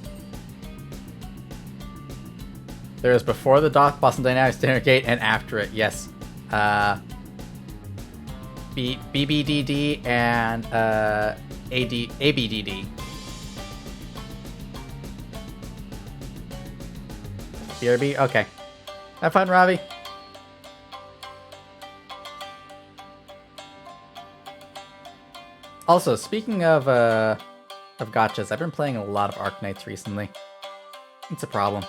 Speaker 1: There is before the Boston Dynamics dinner gate and after it, yes. BBDD and ABDD. BRB? Okay. Have fun, Ravi. Also, speaking of gotchas, I've been playing a lot of Arknights recently. It's a problem.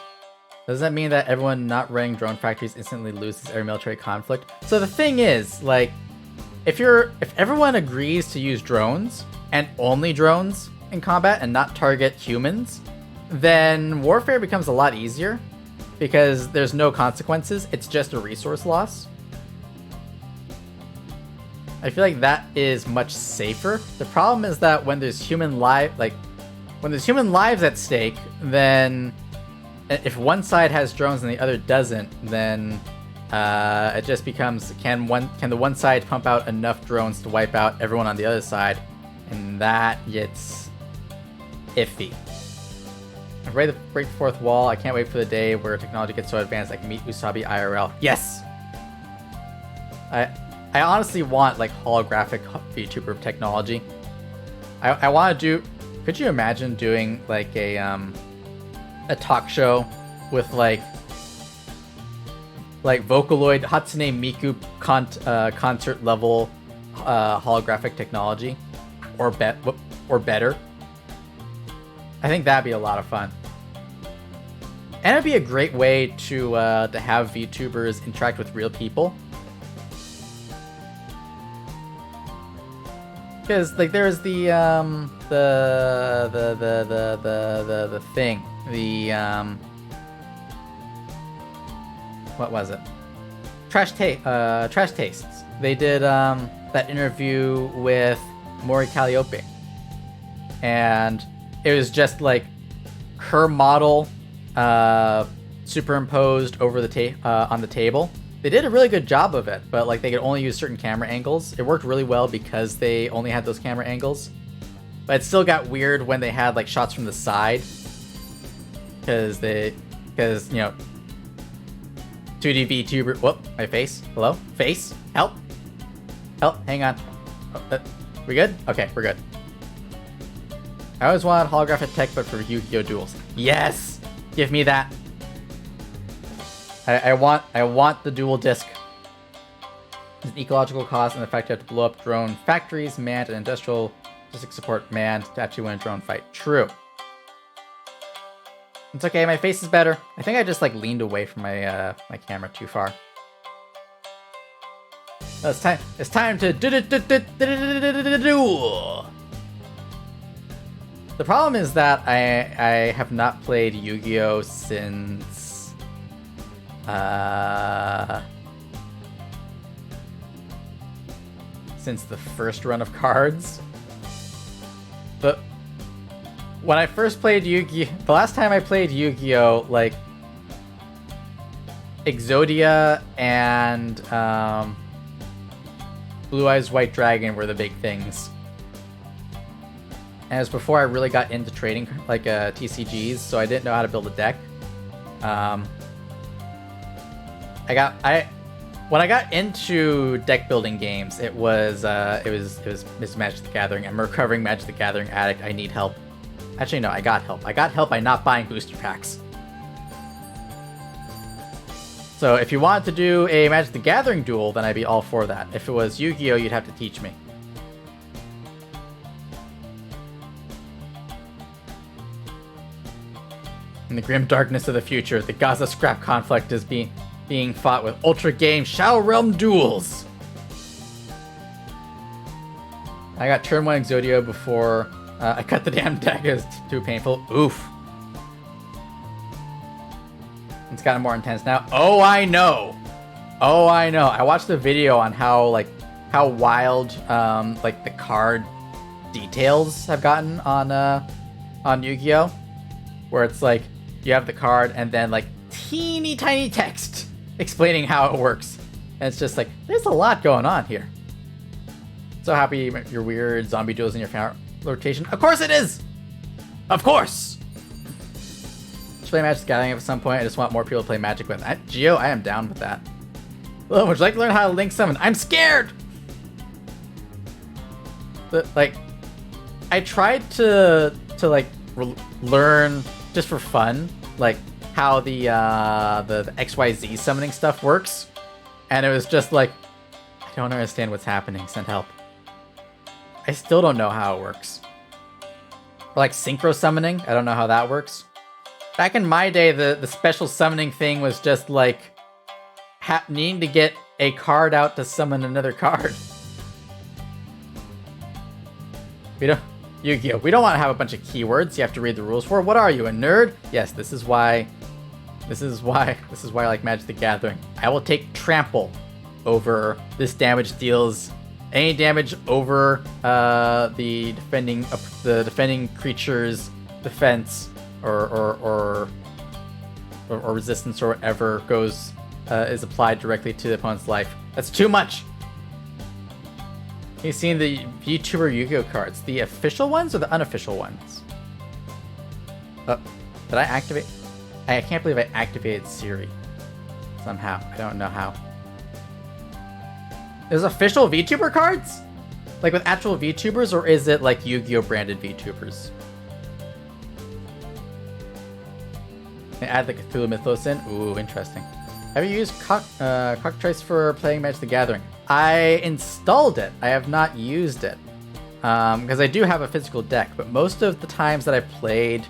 Speaker 1: Does that mean that everyone not running drone factories instantly loses every military conflict? So the thing is, like, if everyone agrees to use drones, and only drones in combat, and not target humans, then warfare becomes a lot easier, because there's no consequences, it's just a resource loss. I feel like that is much safer. The problem is that when there's human lives at stake, then if one side has drones and the other doesn't, then it just becomes, can the one side pump out enough drones to wipe out everyone on the other side? And that gets iffy. I'm ready to break the fourth wall. I can't wait for the day where technology gets so advanced I can meet Usabi IRL. Yes! I honestly want, like, holographic VTuber technology. I want to do... Could you imagine doing, like, a talk show with, like Vocaloid Hatsune Miku concert level holographic technology? Or better? I think that'd be a lot of fun. And it'd be a great way to have VTubers interact with real people. Because, like, there's the thing, what was it? Trash Tastes. They did that interview with Mori Calliope, and it was just like her model superimposed over the on the table. They did a really good job of it, but like they could only use certain camera angles. It worked really well because they only had those camera angles. But it still got weird when they had like shots from the side. Because you know, 2D VTuber. Whoop, my face. Hello? Face? Help? Help, hang on. Oh, we good? Okay, we're good. I always wanted holographic tech, but for Yu-Gi-Oh! Duels. Yes! Give me that. I want the dual disc. There's an ecological cost and the fact you have to blow up drone factories, manned, and industrial logistics support manned to actually win a drone fight. True. It's okay, my face is better. I think I just like leaned away from my my camera too far. No, it's time to duel. The problem is that I have not played Yu-Gi-Oh! Since the first run of cards. But when I first played Yu-Gi-Oh! The last time I played Yu-Gi-Oh! Like Exodia and Blue Eyes White Dragon were the big things. And it was before I really got into trading like TCGs, so I didn't know how to build a deck. When I got into deck building games, it was Magic the Gathering. I'm a recovering Magic the Gathering addict. I need help. Actually, no, I got help. I got help by not buying booster packs. So if you wanted to do a Magic the Gathering duel, then I'd be all for that. If it was Yu-Gi-Oh!, you'd have to teach me. In the grim darkness of the future, the Gaza scrap conflict is being fought with Ultra Game Shadow Realm duels. I got turn 1 Exodio before I cut the damn deck. It was too painful. Oof. It's gotten more intense now. Oh, I know. Oh, I know. I watched a video on how wild like the card details have gotten on Yu-Gi-Oh! Where it's like you have the card and then like teeny tiny text explaining how it works. And it's just like, there's a lot going on here. So happy your weird zombie duels in your fan rotation. Of course it is! Of course! Should play Magic the Gathering at some point. I just want more people to play Magic with. Geo, I am down with that. Oh, would you like to learn how to link summon? I'm scared! But, like, I tried to like learn just for fun, like how the XYZ summoning stuff works, and it was just like, I don't understand what's happening. Send help. I still don't know how it works. Or like synchro summoning, I don't know how that works. Back in my day, the special summoning thing was just like needing to get a card out to summon another card. Yu-Gi-Oh! We don't want to have a bunch of keywords you have to read the rules for. What are you, a nerd? Yes, this is why I like Magic the Gathering. I will take trample over this damage deals any damage over the defending creature's defense or resistance or whatever goes is applied directly to the opponent's life. That's too much. You've seen the VTuber Yu-Gi-Oh cards, the official ones or the unofficial ones? Did I activate? I can't believe I activated Siri somehow. I don't know how. There's official VTuber cards? Like with actual VTubers, or is it like Yu-Gi-Oh branded VTubers? They add the Cthulhu Mythos in? Ooh, interesting. Have you used Cockatrice for playing Magic the Gathering? I installed it. I have not used it. Because I do have a physical deck, but most of the times that I've played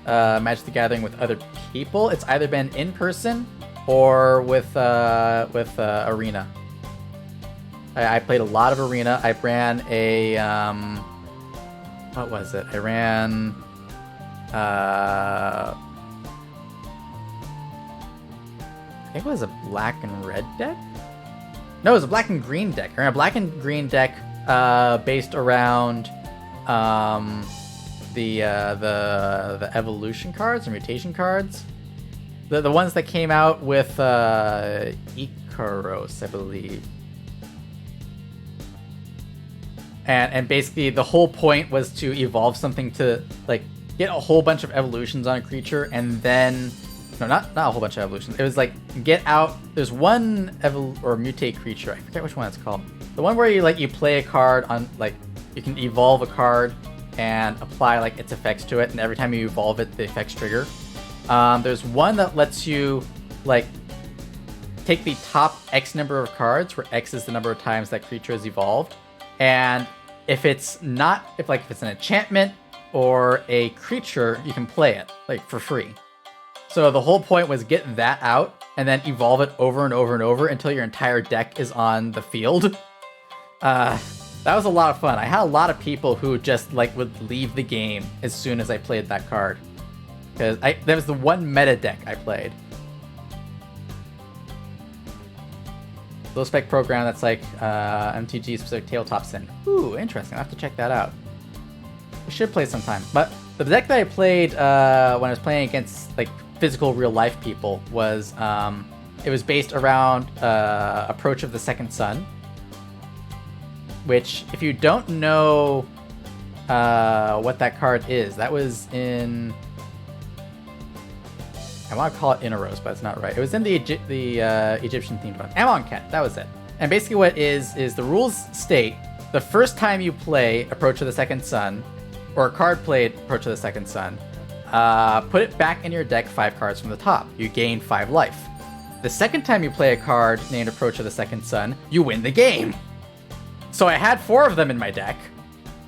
Speaker 1: Magic the Gathering with other people, it's either been in person or with Arena. I played a lot of Arena. I ran a what was it? I ran I think it was a black and red deck? No, it was a black and green deck. I ran a black and green deck based around the evolution cards or mutation cards. The ones that came out with Ikaros, I believe. And basically the whole point was to evolve something to like get a whole bunch of evolutions on a creature and then no, not a whole bunch of evolutions. It was like get out. There's one or mutate creature. I forget which one it's called. The one where you play a card on like you can evolve a card and apply like its effects to it, and every time you evolve it, the effects trigger. There's one that lets you like take the top X number of cards, where X is the number of times that creature is evolved, and if it's an enchantment or a creature, you can play it like for free. So the whole point was get that out and then evolve it over and over and over until your entire deck is on the field. That was a lot of fun. I had a lot of people who just like would leave the game as soon as I played that card. Because that was the one meta deck I played. Low spec program that's like MTG specific tabletop sim. Ooh, interesting. I'll have to check that out. We should play sometime. But the deck that I played when I was playing against like physical real life people was it was based around Approach of the Second Sun, which if you don't know what that card is, that was in, I want to call it Inaros, but it's not right. It was in the Egyptian themed one. Amonkhet, that was it. And basically what is the rules state the first time you play Approach of the Second Sun, or a card played Approach of the Second Sun, put it back in your deck 5 cards from the top. You gain 5 life. The second time you play a card named Approach of the Second Sun, you win the game. So I had 4 of them in my deck,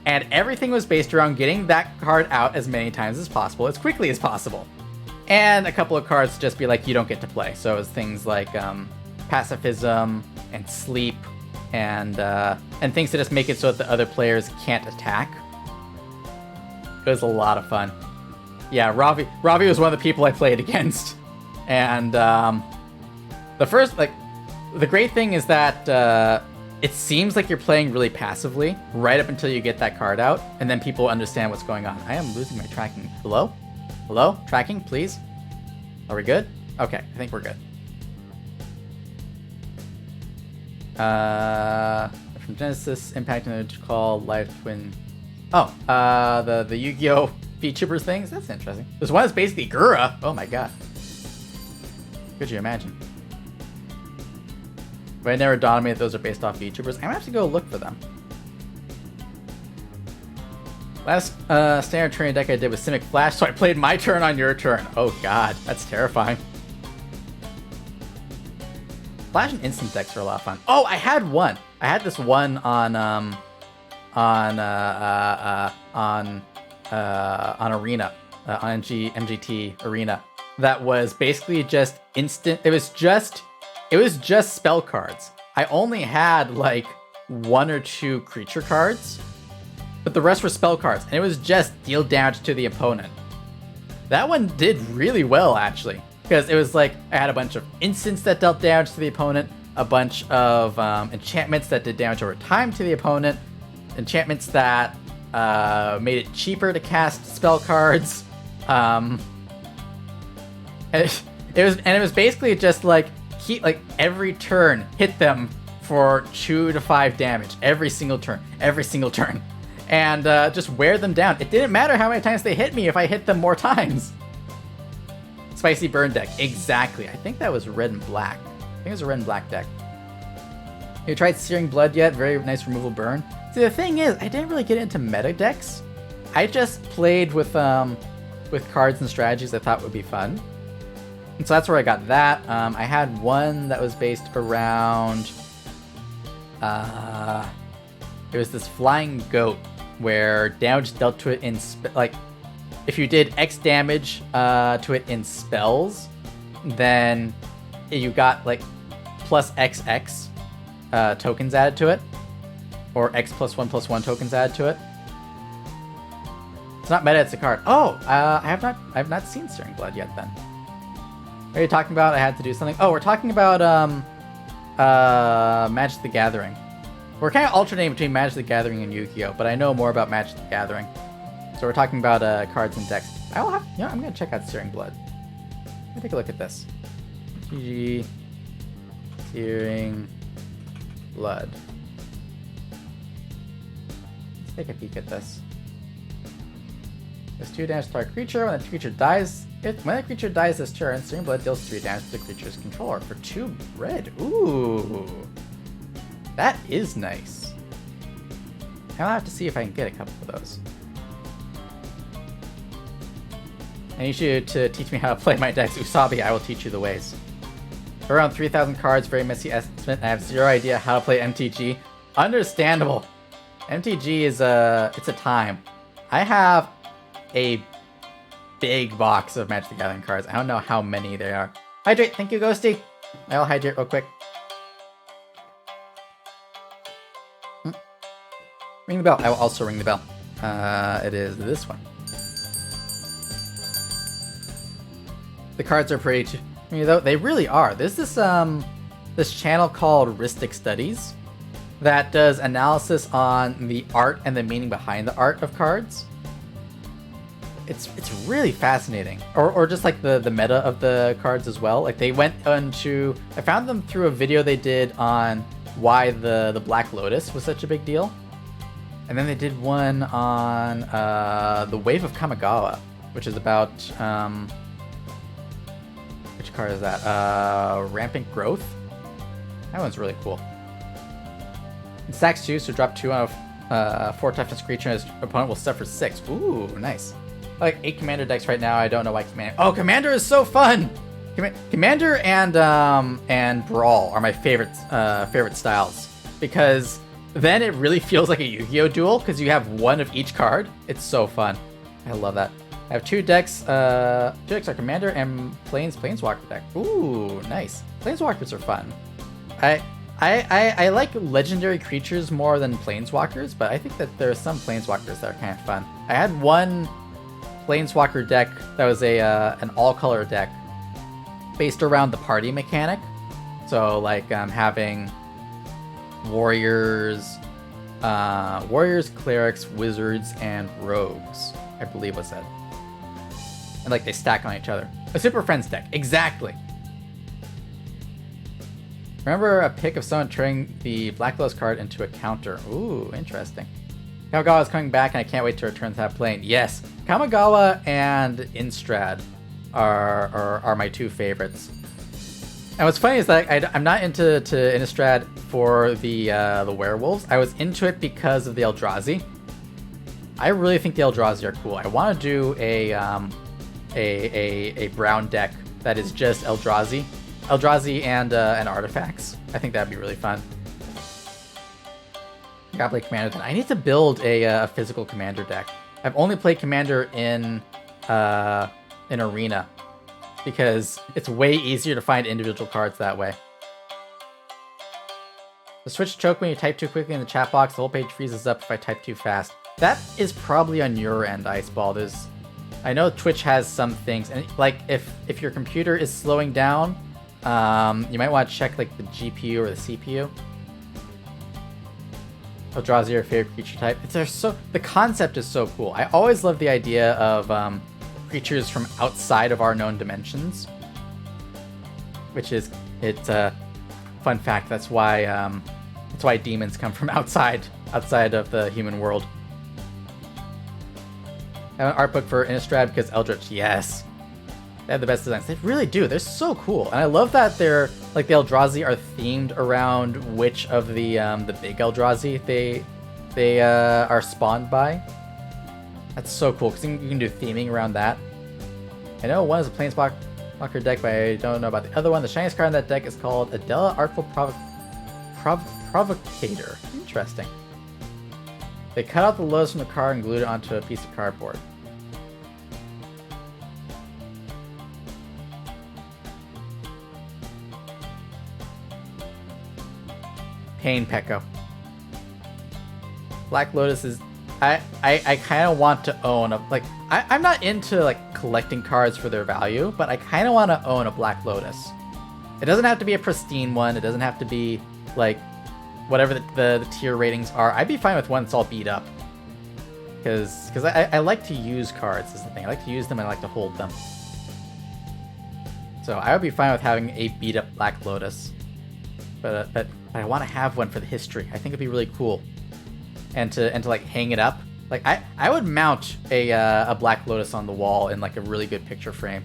Speaker 1: and everything was based around getting that card out as many times as possible, as quickly as possible. And a couple of cards to just be like, you don't get to play. So it was things like Pacifism and Sleep and things to just make it so that the other players can't attack. It was a lot of fun. Yeah, Ravi was one of the people I played against. And the great thing is that it seems like you're playing really passively right up until you get that card out, and then people understand what's going on. I am losing my tracking. Hello? Hello? Tracking, please? Are we good? Okay, I think we're good. From Genesis, impacting the call Life Twin. Oh, the Yu-Gi-Oh! VTuber things? That's interesting. There's one that's basically Gura. Oh my god. Could you imagine? But it never dawned on me that those are based off VTubers. I'm gonna have to go look for them. Last standard training deck I did was Simic Flash, so I played my turn on your turn. Oh god, that's terrifying. Flash and instant decks are a lot of fun. Oh, I had one. I had this one on Arena, on MGT Arena, that was basically just instant. It was just spell cards. I only had like 1 or 2 creature cards, but the rest were spell cards, and it was just deal damage to the opponent. That one did really well, actually, because it was like I had a bunch of instants that dealt damage to the opponent, a bunch of enchantments that did damage over time to the opponent, enchantments that made it cheaper to cast spell cards. And it was basically just like every turn hit them for 2 to 5 damage every single turn, and just wear them down. It didn't matter how many times they hit me if I hit them more times. Spicy burn deck, exactly. I think that was red and black. I think it was a red and black deck. Have you tried Searing Blood yet? Very nice removal burn. See, the thing is, I didn't really get into meta decks. I just played with cards and strategies I thought would be fun. And so that's where I got that. I had one that was based around... it was this flying goat where damage dealt to it in... if you did X damage to it in spells, then you got like plus XX tokens added to it. Or X +1/+1 tokens added to it. It's not meta, it's a card. Oh, I have not seen Searing Blood yet then. What are you talking about? I had to do something. Oh, we're talking about Magic the Gathering. We're kind of alternating between Magic the Gathering and Yu-Gi-Oh, but I know more about Magic the Gathering. So we're talking about cards and decks. I will have, I'm gonna check out Searing Blood. Let me take a look at this. GG Searing Blood. Let's take a peek at this. Does 2 damage to our creature. When the creature dies, when the creature dies this turn, Searing Blood deals 3 damage to the creature's controller for 2 red. Ooh, that is nice. I'll have to see if I can get a couple of those. I need you to teach me how to play my decks. Usabi, I will teach you the ways. Around 3,000 cards, very messy estimate. I have zero idea how to play MTG. Understandable. MTG is it's a time. I have a big box of Magic the Gathering cards. I don't know how many there are. Hydrate, thank you, Ghosty. I'll hydrate real quick. Ring the bell. I will also ring the bell. It is this one. The cards are pretty, though they really are. There's this channel called Ristic Studies that does analysis on the art and the meaning behind the art of cards. It's really fascinating. Or just like the meta of the cards as well. Like they went into, I found them through a video they did on why the Black Lotus was such a big deal. And then they did one on the Wave of Kamigawa, which is about which card is that? Rampant Growth. That one's really cool. It stacks 2, so drop 2 on a 4 toughness creature, and his opponent will suffer 6. Ooh, nice. I like 8 commander decks right now. I don't know why commander. Oh, commander is so fun. Commander and Brawl are my favorite styles, because then it really feels like a Yu-Gi-Oh duel because you have one of each card. It's so fun. I love that. I have 2 decks. 2 decks are commander and planeswalker deck. Ooh, nice. Planeswalkers are fun. I like legendary creatures more than planeswalkers, but I think that there are some planeswalkers that are kind of fun. I had one planeswalker deck that was an all-color deck based around the party mechanic. So like having warriors, clerics, wizards, and rogues, I believe was it. And like they stack on each other. A Super Friends deck, exactly. Remember a pick of someone turning the Black Lotus card into a counter. Ooh, interesting. Kamigawa is coming back, and I can't wait to return to that plane. Yes, Kamigawa and Innistrad are my 2 favorites. And what's funny is that I'm not into Innistrad for the werewolves. I was into it because of the Eldrazi. I really think the Eldrazi are cool. I want to do a brown deck that is just Eldrazi and artifacts. I think that'd be really fun. I gotta play Commander then. I need to build a physical Commander deck. I've only played Commander in Arena because it's way easier to find individual cards that way. The Switch choke when you type too quickly in the chat box. The whole page freezes up if I type too fast. That is probably on your end, Iceball. I know Twitch has some things, and like if your computer is slowing down, you might want to check like the GPU or the CPU. Eldrazi your favorite creature type. The concept is so cool. I always love the idea of creatures from outside of our known dimensions, which is fun fact. That's why demons come from outside of the human world. I have an art book for Innistrad because Eldritch, yes. They have the best designs. They really do. They're so cool. And I love that they're, like, the Eldrazi are themed around which of the big Eldrazi they are spawned by. That's so cool, because you can do theming around that. I know one is a Planeswalker deck, but I don't know about the other one. The shiniest card in that deck is called Adela Artful Provocator. Interesting. They cut out the lows from the card and glued it onto a piece of cardboard. Pain Pekko. Black Lotus is... I kind of want to own a... Like, I'm not into, like, collecting cards for their value, but I kind of want to own a Black Lotus. It doesn't have to be a pristine one. It doesn't have to be, like, whatever the tier ratings are. I'd be fine with one that's all beat up. Because I like to use cards, is the thing. I like to use them and I like to hold them. So I would be fine with having a beat up Black Lotus. But I want to have one for the history. I think it'd be really cool. And to like hang it up. Like I would mount a Black Lotus on the wall in like a really good picture frame.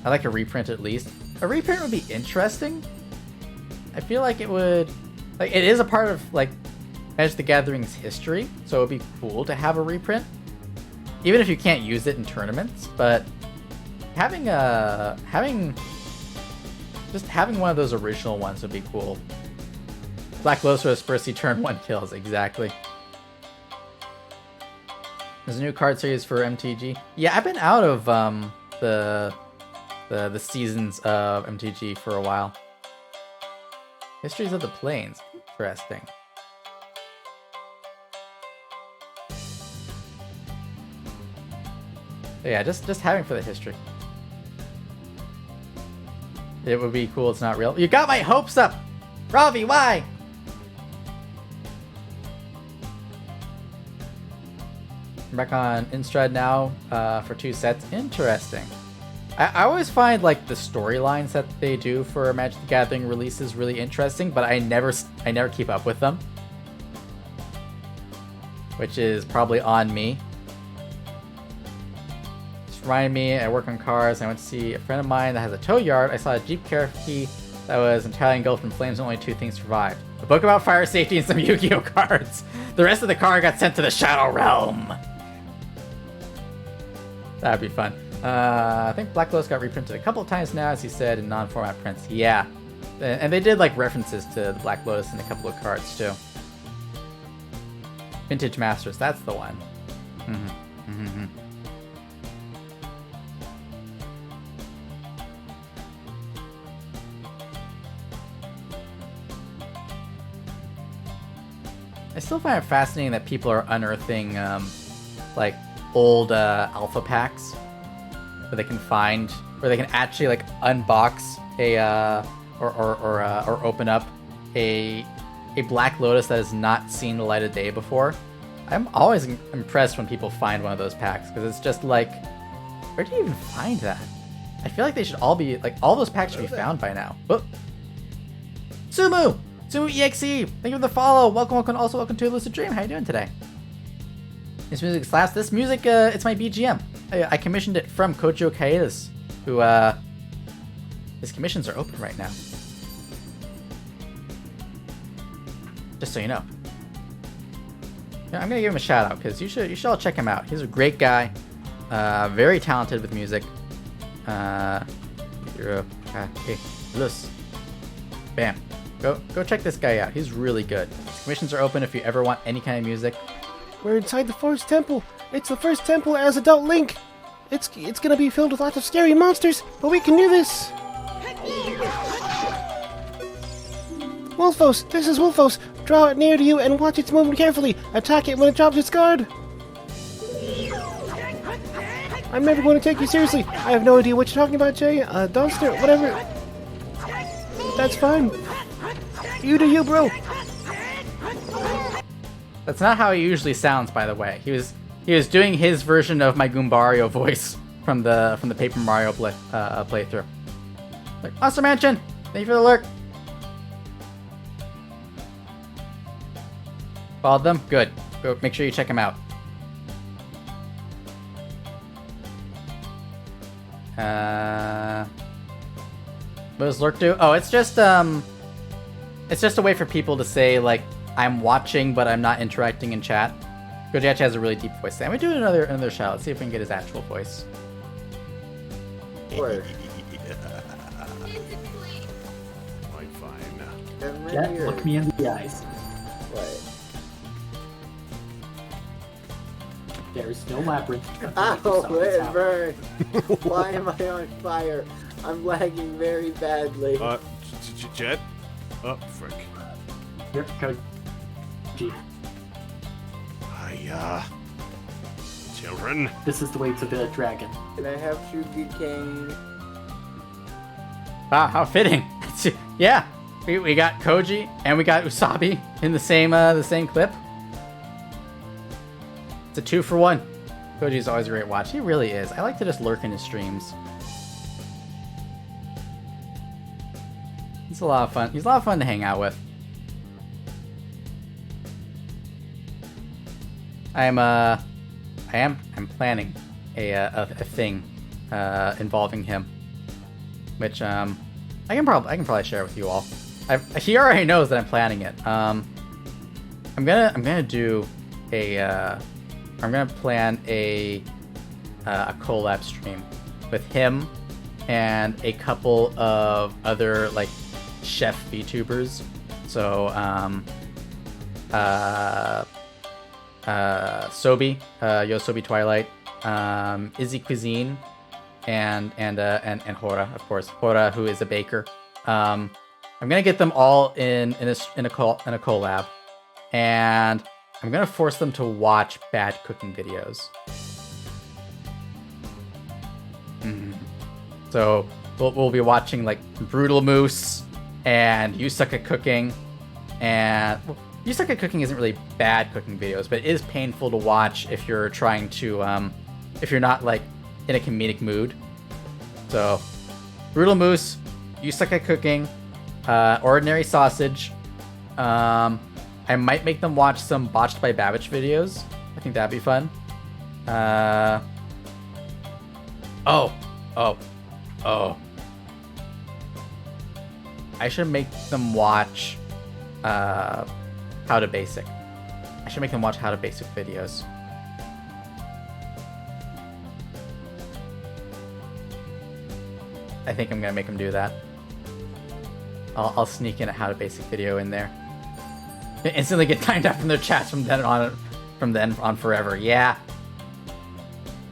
Speaker 1: I'd like a reprint at least. A reprint would be interesting. I feel like it would, like, it is a part of like Magic the Gathering's history, so it would be cool to have a reprint, even if you can't use it in tournaments. But having one of those original ones would be cool. Black Lotus for Spursy turn 1 kills, exactly. There's a new card series for MTG. Yeah, I've been out of the seasons of MTG for a while. Histories of the Plains. Interesting. But yeah, just having for the history. It would be cool. It's not real. You got my hopes up! Ravi, why? I'm back on Innistrad now for 2 sets. Interesting. I always find like the storylines that they do for Magic the Gathering releases really interesting, but I never keep up with them, which is probably on me. Just remind me, I work on cars. I went to see a friend of mine that has a tow yard. I saw a Jeep Cherokee that was entirely engulfed in flames, and only 2 things survived: a book about fire safety and some Yu-Gi-Oh cards. The rest of the car got sent to the Shadow Realm. That'd be fun. I think Black Lotus got reprinted a couple of times now, as he said, in non-format prints. Yeah. And they did like references to the Black Lotus in a couple of cards too. Vintage Masters, that's the one. I still find it fascinating that people are unearthing like old alpha packs where they can find, where they can actually like unbox a or open up a Black Lotus that has not seen the light of day before. I'm always impressed when people find one of those packs, because it's just like, where do you even find that? I feel like they should all be like, all those packs should be found by now. Oh. Sumu EXE, thank you for the follow. Welcome. Also welcome to Lucid Dream. How you doing today? This music slaps. This music, it's my BGM. I commissioned it from Kojo Kaedas, who, his commissions are open right now. Just so you know. I'm gonna give him a shout out because you should all check him out. He's a great guy, very talented with music. Bam. Go check this guy out. He's really good. Commissions are open if you ever want any kind of music.
Speaker 6: We're inside the Forest Temple. It's the first temple as adult Link. It's gonna be filled with lots of scary monsters, but we can do this. Wolfos, this is Wolfos. Draw it near to you and watch its movement carefully. Attack it when it drops its guard. I'm never going to take you seriously. I have no idea what you're talking about, Jay. Dumpster, whatever. That's fine. You do you, bro.
Speaker 1: That's not how he usually sounds, by the way. He was doing his version of my Goombario voice from the Paper Mario playthrough. Like, Monster Mansion, thank you for the lurk. Followed them? Good. Go make sure you check them out. What does lurk do? Oh, it's just a way for people to say, like, I'm watching, but I'm not interacting in chat. Koji actually has a really deep voice. And we do another shout. Let's see if we can get his actual voice.
Speaker 7: Where?
Speaker 5: Quite fine.
Speaker 7: Yeah,
Speaker 8: Look me in the eyes.
Speaker 7: What?
Speaker 8: There's no labyrinth.
Speaker 7: Ow, it burned. Why am I on fire? I'm lagging very badly.
Speaker 5: Jet? Oh, frick.
Speaker 8: Here, Koji.
Speaker 5: Hiya. Children.
Speaker 8: This is the way to the dragon.
Speaker 7: Can I have sugar cane?
Speaker 1: Wow, how fitting. Yeah, we got Koji and we got Usabi in the same clip. It's a 2-for-1. Koji's always a great watch. He really is. I like to just lurk in his streams. He's a lot of fun. He's a lot of fun to hang out with. I'm planning a thing involving him, which I can probably share with you all. He already knows that I'm planning it. I'm gonna plan a collab stream with him and a couple of other like chef VTubers. So Sobi, Yosobi Twilight, Izzy Cuisine, and Hora, of course. Hora, who is a baker. I'm gonna get them all in a collab, and I'm gonna force them to watch bad cooking videos. So we'll be watching like Brutal Moose and You Suck at Cooking, and You Suck at Cooking isn't really bad cooking videos, but it is painful to watch if you're trying to if you're not like in a comedic mood. So Brutal Moose, You Suck at Cooking, Ordinary Sausage. I might make them watch some Botched by Babbage videos. I think that'd be fun. Oh. I should make them watch How to Basic. I should make them watch How to Basic videos. I think I'm gonna make them do that. I'll sneak in a How to Basic video in there. They instantly get timed out from their chats from then on forever. Yeah.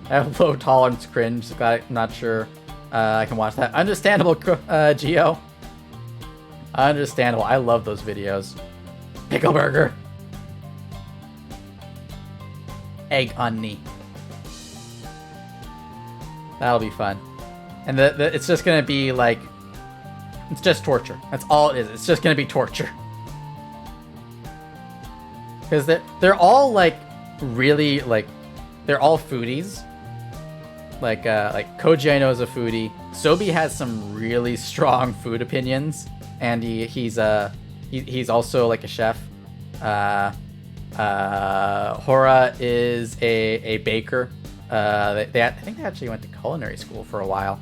Speaker 1: I have low tolerance cringe. So I'm not sure I can watch that. Understandable, Geo. Understandable. I love those videos. Pickle burger. Egg on knee. That'll be fun. And it's just gonna be like, it's just torture. That's all it is. It's just gonna be torture. Because they're all like really like, they're all foodies. Like Koji I know is a foodie. Sobi has some really strong food opinions, and he's also like a chef. Hora is a baker. I think they actually went to culinary school for a while.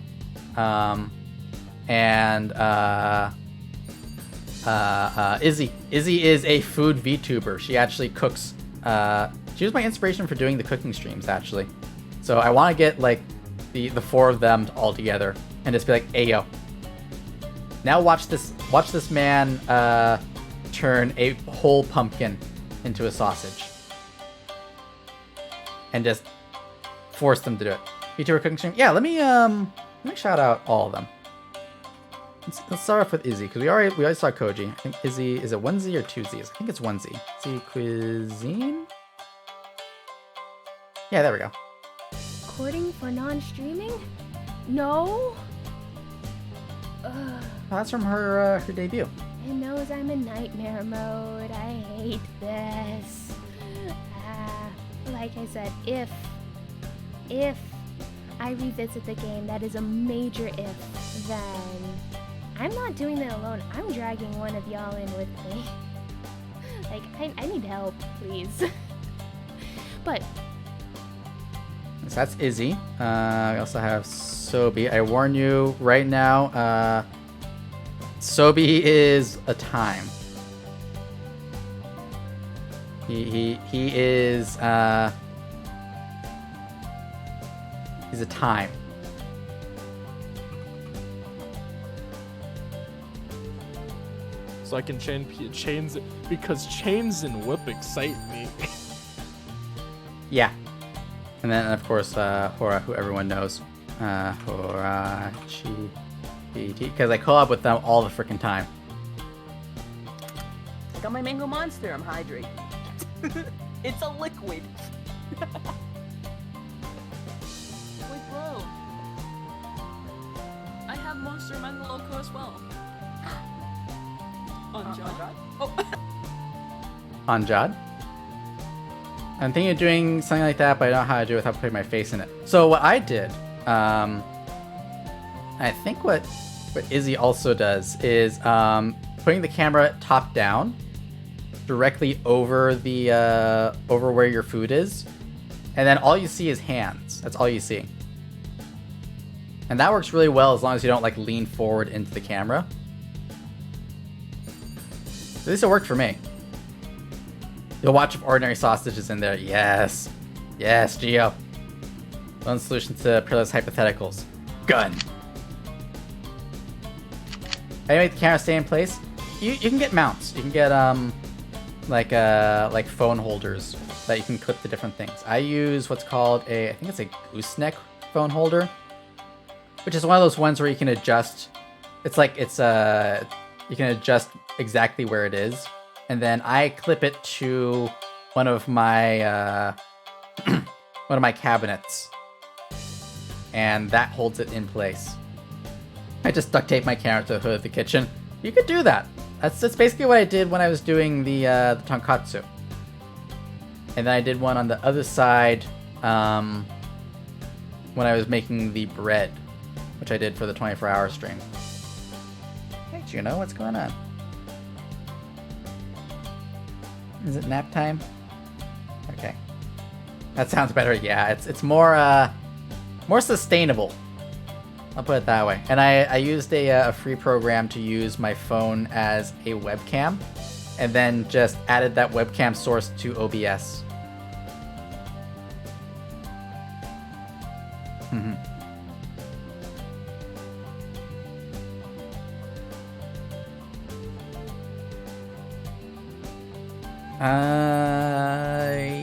Speaker 1: Izzy is a food VTuber. She actually cooks she was my inspiration for doing the cooking streams, actually. So I want to get like the 4 of them all together and just be like, hey yo, now watch this man turn a whole pumpkin into a sausage, and just force them to do it. VTuber cooking stream. Yeah, let me shout out all of them. Let's start off with Izzy, because we already saw Koji. I think Izzy, is it 1Z or 2Zs? I think it's 1Z. Izzy Cuisine? Yeah, there we go.
Speaker 3: Recording for non-streaming? No?
Speaker 1: Oh, that's from her debut.
Speaker 3: It knows I'm in nightmare mode. I hate this. Like I said, if I revisit the game, that is a major if, then I'm not doing that alone. I'm dragging one of y'all in with me. Like, I need help, please. But
Speaker 1: So that's Izzy. We also have Sobi. I warn you right now, Sobi is a time. He is he's a time.
Speaker 9: So I can chains because chains and whip excite me.
Speaker 1: Yeah. And then, of course, Hora, who everyone knows. Hora, because I collab with them all the freaking time.
Speaker 10: I got my mango monster. I'm hydrated. It's a liquid.
Speaker 4: Wait, bro. I have Monster Mango Loco as well. On John.
Speaker 1: On Jod. I'm thinking of doing something like that, but I don't know how to do it without putting my face in it. So what I did, I think what Izzy also does is putting the camera top down, directly over the over where your food is, and then all you see is hands. That's all you see, and that works really well as long as you don't like lean forward into the camera. At least it worked for me. You'll watch if ordinary sausage is in there. Yes. Yes, Geo. One solution to peerless hypotheticals. Gun. Anyway, the camera stay in place. You can get mounts. You can get like phone holders that you can clip to different things. I use what's called I think it's a gooseneck phone holder, which is one of those ones where you can adjust. You can adjust exactly where it is. And then I clip it to one of my cabinets, and that holds it in place. I just duct tape my camera to the hood of the kitchen. You could do that. That's basically what I did when I was doing the tonkatsu. And then I did one on the other side when I was making the bread, which I did for the 24-hour stream. Hey, Juno, what's going on? Is it nap time? Okay. That sounds better. Yeah, it's more sustainable. I'll put it that way. And I used a free program to use my phone as a webcam, and then just added that webcam source to OBS.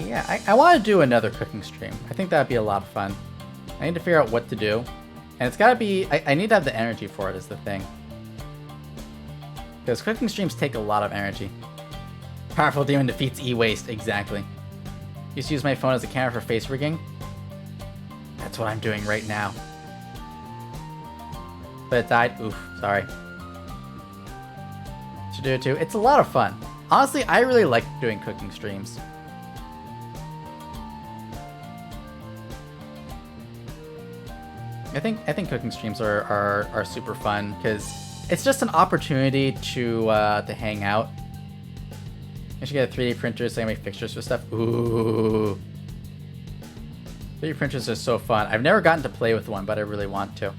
Speaker 1: Yeah, I want to do another cooking stream. I think that'd be a lot of fun. I need to figure out what to do. And it's gotta be, I need to have the energy for it is the thing. Because cooking streams take a lot of energy. Powerful demon defeats e-waste, exactly. Used to use my phone as a camera for face rigging. That's what I'm doing right now. But it died, oof, sorry. Should do it too. It's a lot of fun. Honestly, I really like doing cooking streams. I think cooking streams are super fun because it's just an opportunity to hang out. I should get a 3D printer so I can make fixtures for stuff. Ooh. 3D printers are so fun. I've never gotten to play with one, but I really want to.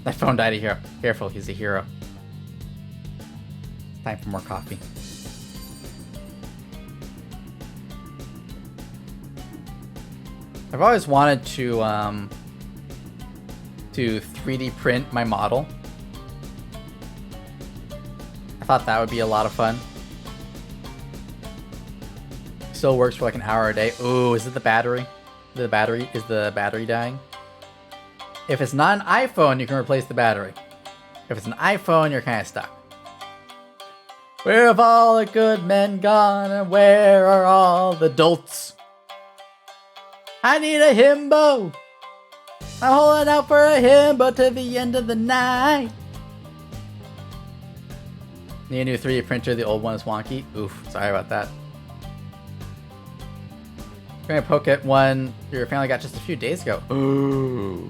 Speaker 1: My phone died a hero. Careful, he's a hero. It's time for more coffee. I've always wanted to 3D print my model. I thought that would be a lot of fun. Still works for like an hour a day. Ooh, is it the battery? Is the battery dying? If it's not an iPhone, you can replace the battery. If it's an iPhone, you're kind of stuck. Where have all the good men gone, and where are all the dolts? I need a himbo. I'm holding out for a himbo to the end of the night. Need a new 3D printer, the old one is wonky. Oof, sorry about that. We're gonna poke at one your family got just a few days ago. Ooh.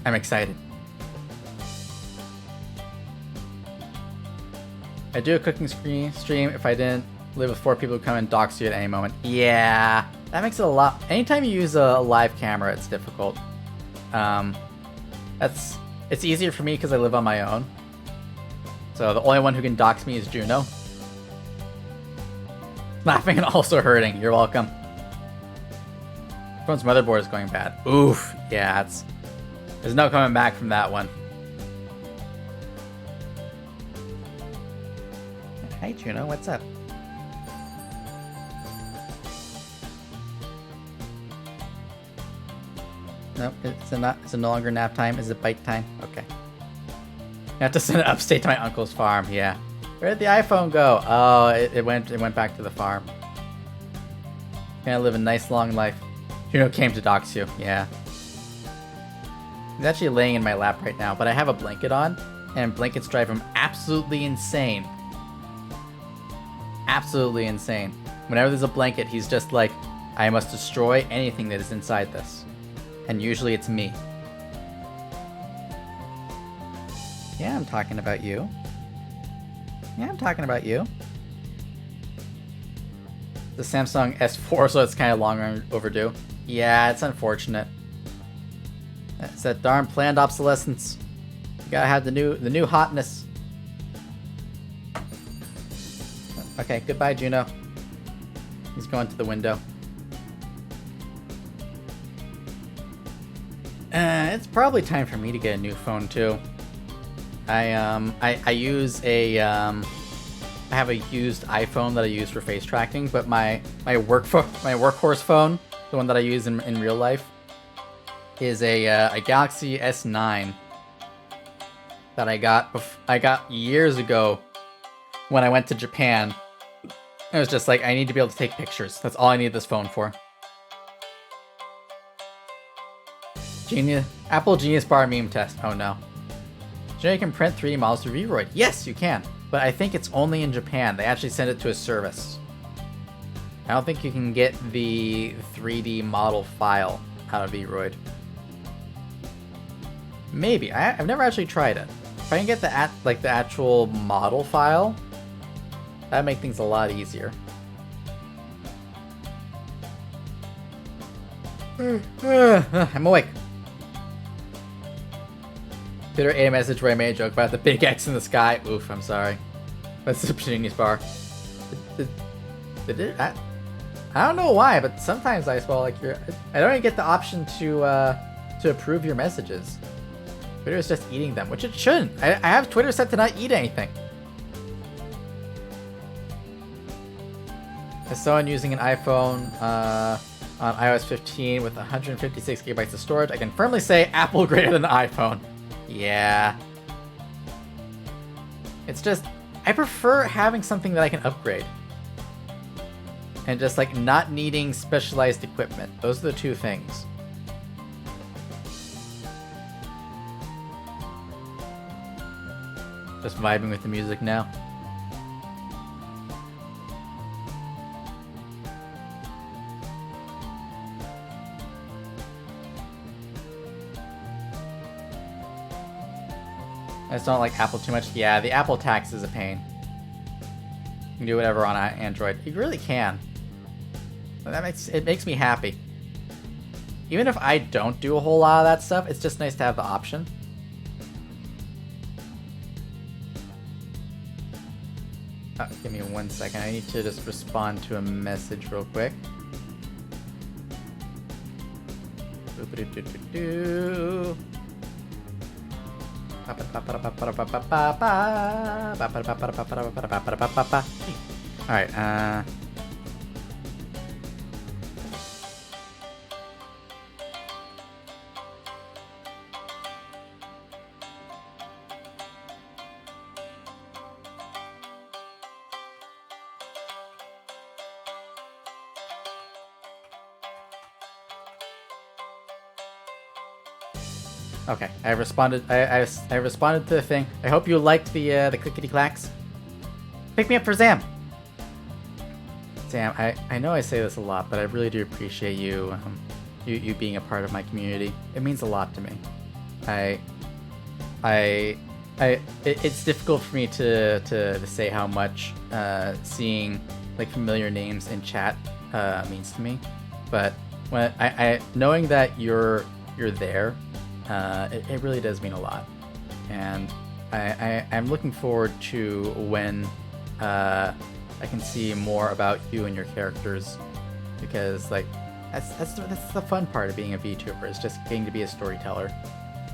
Speaker 1: I'm excited. I'd do a cooking stream if I didn't live with 4 people who come and dox you at any moment. Yeah, that makes it a lot. Anytime you use a live camera, it's difficult. It's easier for me because I live on my own. So the only one who can dox me is Juno. Laughing and also hurting. You're welcome. Phone's motherboard is going bad. Oof. Yeah, there's no coming back from that one. Hi, Juno. What's up? Nope. It's no longer nap time. Is it bite time? Okay. I have to send it upstate to my uncle's farm. Yeah. Where did the iPhone go? Oh, it went back to the farm. Gonna live a nice long life. Juno came to dox you. Yeah. He's actually laying in my lap right now, but I have a blanket on, and blankets drive him absolutely insane. Absolutely insane. Whenever there's a blanket, he's just like, I must destroy anything that is inside this. And usually it's me. Yeah, I'm talking about you. Yeah, I'm talking about you. The Samsung S4, so it's kind of long overdue. Yeah, it's unfortunate. It's that darn planned obsolescence. You gotta have the new hotness. Okay, goodbye, Juno. He's going to the window. It's probably time for me to get a new phone too. I use a I have a used iPhone that I use for face tracking, but my workhorse phone, the one that I use in real life, is a Galaxy S9 that I got years ago when I went to Japan. It was just like, I need to be able to take pictures. That's all I need this phone for. Apple Genius Bar meme test. Oh no. So you can print 3D models through Vroid. Yes, you can. But I think it's only in Japan. They actually send it to a service. I don't think you can get the 3D model file out of Vroid. Maybe. I've never actually tried it. If I can get the actual model file, that'd make things a lot easier. I'm awake. Twitter ate a message where I made a joke about the big X in the sky. Oof, I'm sorry. That's the Genius Bar. I don't know why, but sometimes I spell like I don't even get the option to approve your messages. Twitter is just eating them, which it shouldn't. I have Twitter set to not eat anything. As someone using an iPhone on iOS 15 with 156 gigabytes of storage, I can firmly say Apple greater than the iPhone. Yeah. It's just, I prefer having something that I can upgrade. And just like not needing specialized equipment. Those are the two things. Just vibing with the music now. I just don't like Apple too much. Yeah, the Apple tax is a pain. You can do whatever on Android. You really can. It makes me happy. Even if I don't do a whole lot of that stuff, it's just nice to have the option. Give me 1 second. I need to just respond to a message real quick. Boop-a-doo-doo-doo-doo. Alright, okay, I responded. I responded to the thing. I hope you liked the clickety clacks. Pick me up for Zam. Zam, I know I say this a lot, but I really do appreciate you, you being a part of my community. It means a lot to me. It's difficult for me to say how much seeing like familiar names in chat means to me, but when I knowing that you're there. It really does mean a lot, and I'm looking forward to when I can see more about you and your characters, because like that's the fun part of being a VTuber, is just getting to be a storyteller.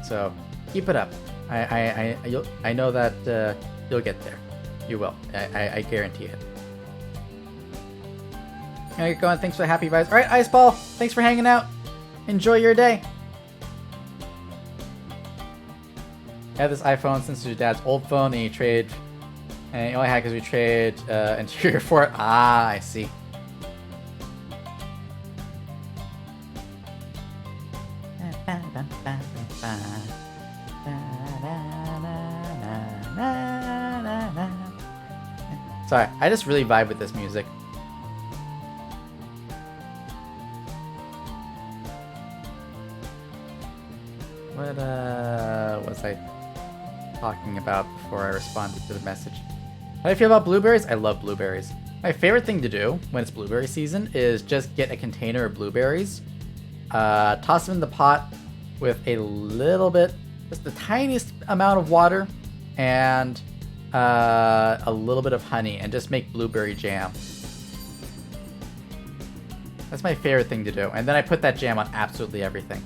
Speaker 1: So keep it up. I know that you'll get there. You will. I guarantee it. How you going? Thanks for the happy vibes. All right, Iceball. Thanks for hanging out. Enjoy your day. I have this iPhone since your dad's old phone, and you only had because we traded interior for it. Ah, I see. Sorry, I just really vibe with this music. What was I talking about before I responded to the message? How do you feel about blueberries? I love blueberries. My favorite thing to do when it's blueberry season is just get a container of blueberries, toss them in the pot with a little bit, just the tiniest amount of water, and a little bit of honey, and just make blueberry jam. That's my favorite thing to do. And then I put that jam on absolutely everything.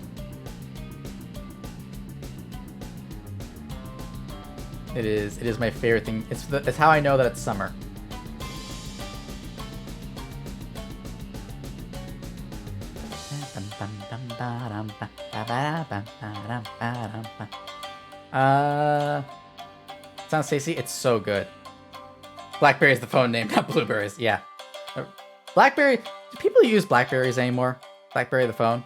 Speaker 1: It is my favorite thing. It's how I know that it's summer. Sounds Stacy. It's so good. Blackberry is the phone name, not blueberries. Yeah. Blackberry. Do people use Blackberries anymore? Blackberry the phone.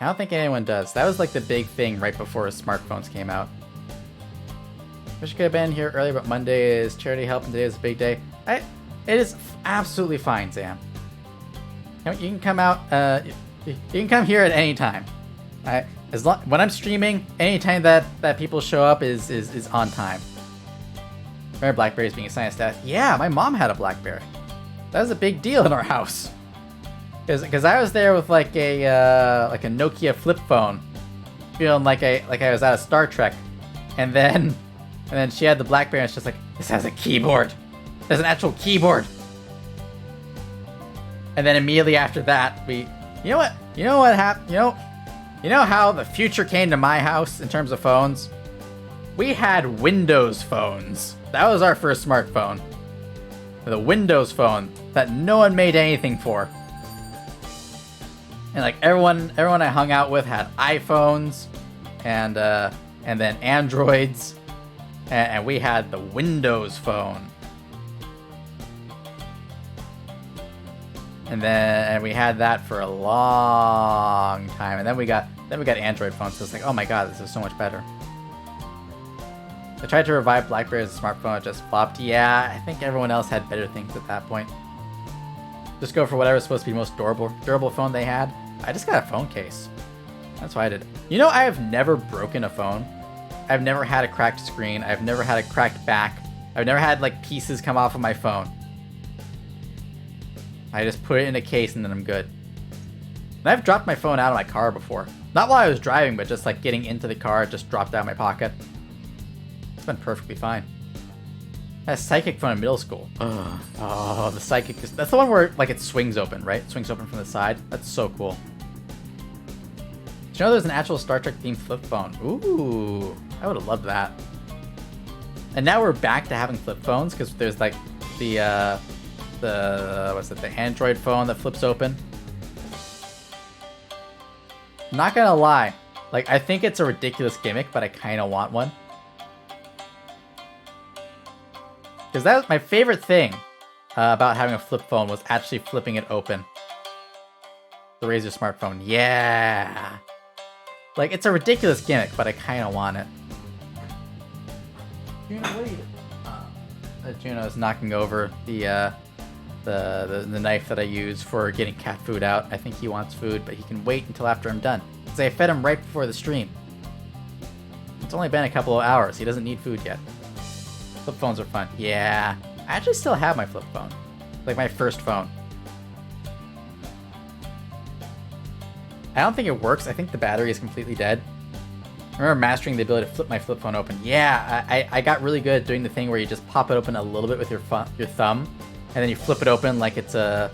Speaker 1: I don't think anyone does. That was like the big thing right before smartphones came out. Wish I could have been here earlier, but Monday is charity help and today is a big day. It is absolutely fine, Sam. You can come out. You can come here at any time. When I'm streaming, any time that people show up is on time. Remember Blackberries being a science staff? Yeah, my mom had a Blackberry. That was a big deal in our house. Because I was there with like a Nokia flip phone, feeling like I was out of Star Trek, and then she had the Blackberry, and it's just like, this has a keyboard. There's an actual keyboard. And then immediately after that, you know what happened? You know how the future came to my house in terms of phones? We had Windows phones. That was our first smartphone. The Windows phone that no one made anything for. And like everyone I hung out with had iPhones and then Androids, and we had the Windows phone. And we had that for a long time, and then we got Android phones. So it's like, oh my god, this is so much better. I tried to revive BlackBerry as a smartphone, it just flopped. Yeah, I think everyone else had better things at that point. Just go for whatever's supposed to be the most durable phone they had. I just got a phone case. That's why I did it. You know, I have never broken a phone. I've never had a cracked screen. I've never had a cracked back. I've never had like pieces come off of my phone. I just put it in a case and then I'm good. And I've dropped my phone out of my car before. Not while I was driving, but just like getting into the car, it just dropped out of my pocket. It's been perfectly fine. I had a Psychic phone in middle school. Oh, the Psychic. That's the one where like it swings open, right? It swings open from the side. That's so cool. you know there's an actual Star Trek themed flip phone? Ooh, I would have loved that. And now we're back to having flip phones because there's like the Android phone that flips open. Not gonna lie, like I think it's a ridiculous gimmick, but I kind of want one. Because that's my favorite thing about having a flip phone was actually flipping it open. The Razer smartphone, yeah. Like it's a ridiculous gimmick, but I kind of want it. Juno, what are you? Juno is knocking over the knife that I use for getting cat food out. I think he wants food, but he can wait until after I'm done. Because I fed him right before the stream. It's only been a couple of hours. He doesn't need food yet. Flip phones are fun. Yeah. I actually still have my flip phone. Like my first phone. I don't think it works. I think the battery is completely dead. I remember mastering the ability to flip my flip phone open. Yeah, I got really good at doing the thing where you just pop it open a little bit with your thumb, and then you flip it open like it's a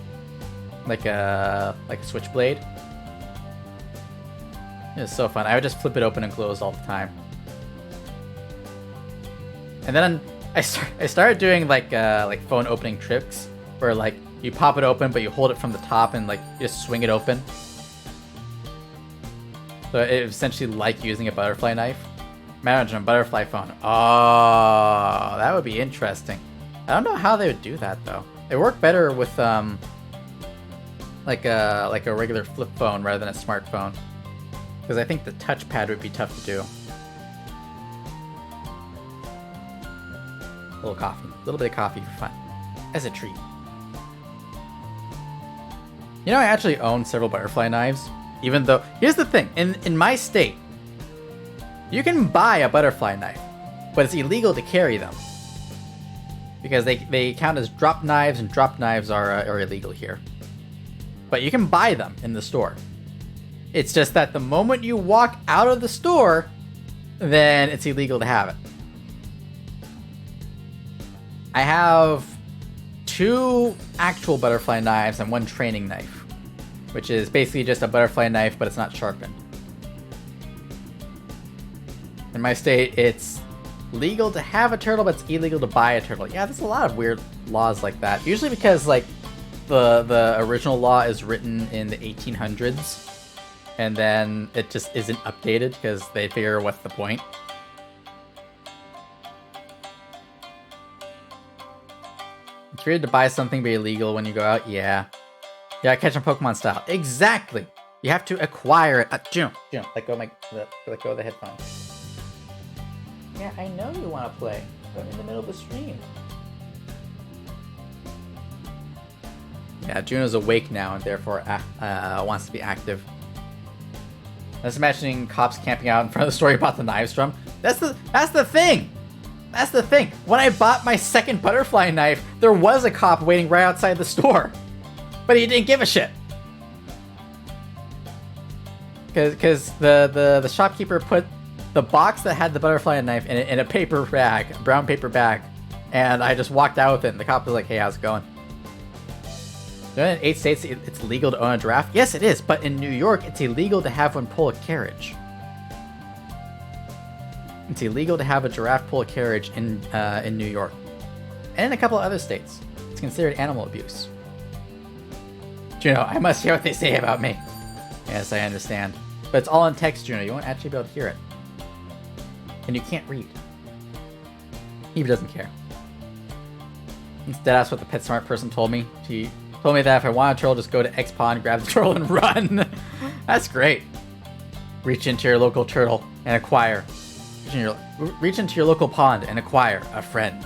Speaker 1: switchblade. It was so fun. I would just flip it open and close all the time. And then I started doing like phone opening tricks where like you pop it open but you hold it from the top and like you just swing it open. So it's essentially like using a butterfly knife. Imagine a butterfly phone. Oh, that would be interesting. I don't know how they would do that though. It worked better with like a regular flip phone rather than a smartphone. Because I think the touchpad would be tough to do. A little coffee. A little bit of coffee for fun. As a treat. You know, I actually own several butterfly knives. Even though, here's the thing, in my state, you can buy a butterfly knife, but it's illegal to carry them. Because they count as drop knives, and drop knives are illegal here. But you can buy them in the store. It's just that the moment you walk out of the store, then it's illegal to have it. I have 2 actual butterfly knives and 1 training knife. Which is basically just a butterfly knife, but it's not sharpened. In my state, it's legal to have a turtle, but it's illegal to buy a turtle. Yeah, there's a lot of weird laws like that. Usually because, like, the original law is written in the 1800s, and then it just isn't updated because they figure, what's the point? It's weird to buy something be illegal when you go out, yeah. Yeah, catch them Pokemon style. Exactly. You have to acquire it. Juno, let go of the headphones. Yeah, I know you want to play, but I'm in the middle of the stream. Yeah, Juno's awake now and therefore wants to be active. I was imagining cops camping out in front of the store you bought the knives from. That's the thing. That's the thing. When I bought my second butterfly knife, there was a cop waiting right outside the store. But he didn't give a shit. Because the shopkeeper put the box that had the butterfly knife in a paper bag, a brown paper bag. And I just walked out with it and the cop was like, hey, how's it going? In 8 states, it's legal to own a giraffe? Yes, it is. But in New York, it's illegal to have one pull a carriage. It's illegal to have a giraffe pull a carriage in New York. And in a couple of other states. It's considered animal abuse. Juno, I must hear what they say about me. Yes, I understand. But it's all in text, Juno. You won't actually be able to hear it. And you can't read. He doesn't care. Instead, that's what the PetSmart person told me. She told me that if I want a turtle, just go to X-Pond, grab the turtle, and run. That's great. Reach into your local turtle and acquire. Reach into your local pond and acquire a friend.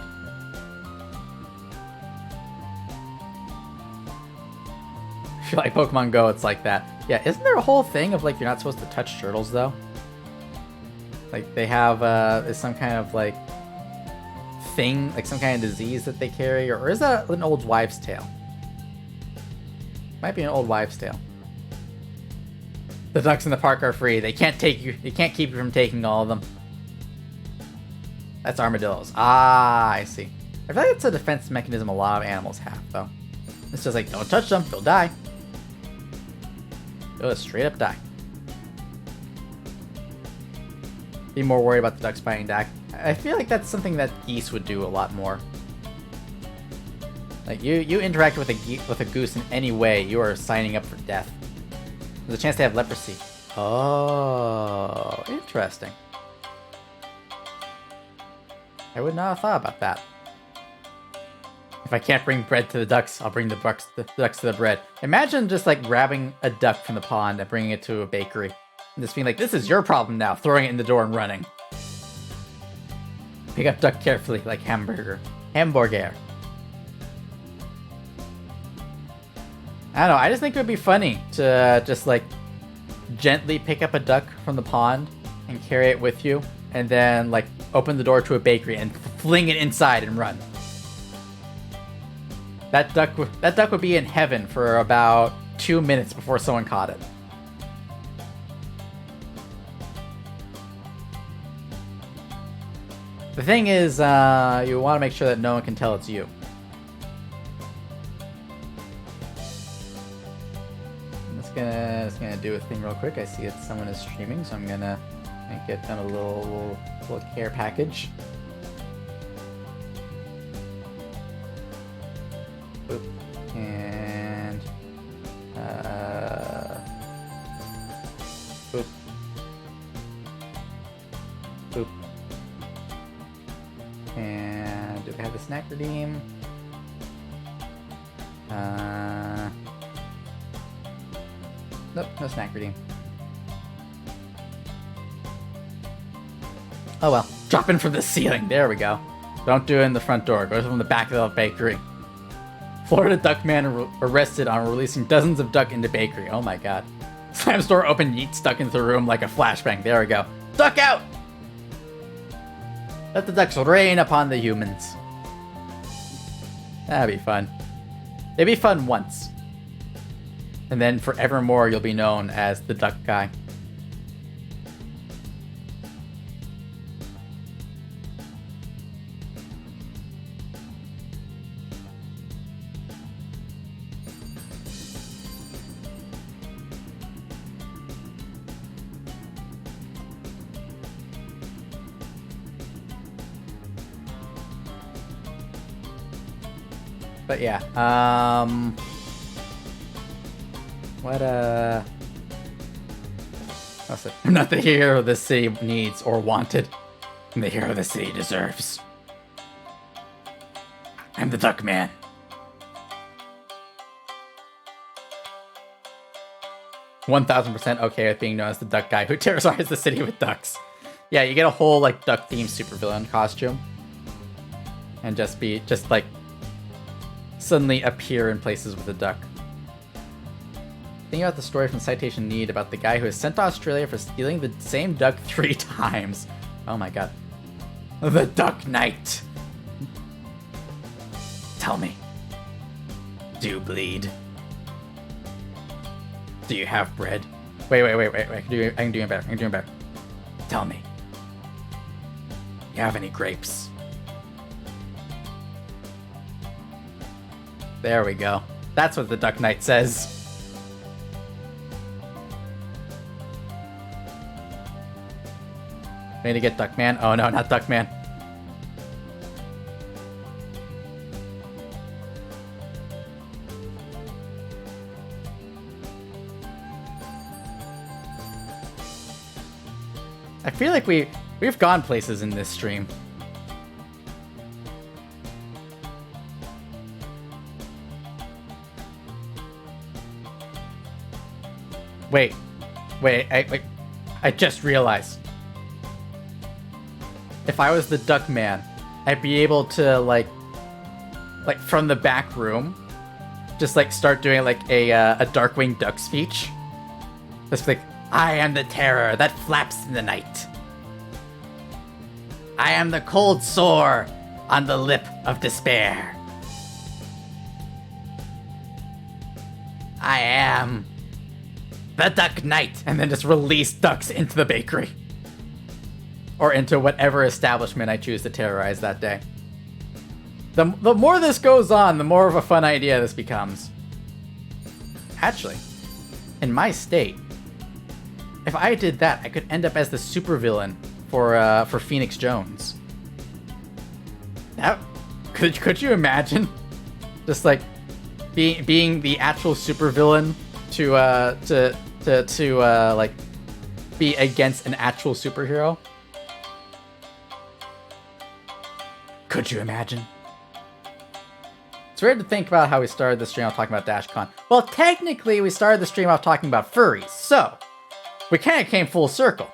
Speaker 1: If you like Pokemon Go, it's like that. Yeah, isn't there a whole thing of like you're not supposed to touch turtles though? Like they have some kind of like thing, like some kind of disease that they carry, or is that an old wives' tale? Might be an old wives' tale. The ducks in the park are free. They can't take you. They can't keep you from taking all of them. That's armadillos. Ah, I see. I feel like it's a defense mechanism a lot of animals have, though. It's just like, don't touch them, they'll die. They'll just straight up die. be more worried about the ducks biting back. I feel like that's something that geese would do a lot more. Like, you interact with a goose in any way, you are signing up for death. There's a chance they have leprosy. Oh, interesting. I would not have thought about that. If I can't bring bread to the ducks, I'll bring the ducks to the bread. Imagine just like grabbing a duck from the pond and bringing it to a bakery. And just being like, this is your problem now, throwing it in the door and running. Pick up duck carefully, like hamburger. Hamburger. I don't know, I just think it would be funny to just like gently pick up a duck from the pond and carry it with you, and then like open the door to a bakery and fling it inside and run. That duck would be in heaven for about 2 minutes before someone caught it. The thing is, you want to make sure that no one can tell it's you. It's gonna do a thing real quick. I see that someone is streaming, so I'm gonna get them a little care package. Boop. And boop. Boop. And do we have the snack redeem? Nope, no snack redeem. Oh well, drop in from the ceiling. There we go. Don't do it in the front door. Go from the back of the bakery. Florida duck man arrested on releasing dozens of duck into bakery. Oh my god. Slams door open, yeets duck into the room like a flashbang. There we go. Duck out! Let the ducks rain upon the humans. That'd be fun. It'd be fun once. And then forevermore you'll be known as the duck guy. But yeah, what's it? I'm not the hero the city needs or wanted. I'm the hero the city deserves. I'm the duck man. %1,000% okay with being known as the duck guy who terrorized the city with ducks. Yeah, you get a whole like duck themed supervillain costume. And just like suddenly appear in places with a duck. Think about the story from Citation Need about the guy who was sent to Australia for stealing the same duck 3 times. Oh my god. The Duck Knight. Tell me. Do you bleed? Do you have bread? Wait. I can do it better. Tell me. You have any grapes? There we go. That's what the Duck Knight says. Need to get Duckman? Oh no, not Duckman. I feel like we've gone places in this stream. Wait, I just realized. If I was the duck man, I'd be able to like from the back room, just like start doing like a Darkwing Duck speech. Just like, I am the terror that flaps in the night. I am the cold sore on the lip of despair. I am the Duck Knight, and then just release ducks into the bakery. Or into whatever establishment I choose to terrorize that day. The more this goes on, the more of a fun idea this becomes. Actually, in my state, if I did that, I could end up as the supervillain for Phoenix Jones. That could you imagine? Just like being the actual supervillain to like be against an actual superhero. Could you imagine? It's weird to think about how we started the stream off talking about DashCon. Well, technically, we started the stream off talking about furries, so we kind of came full circle.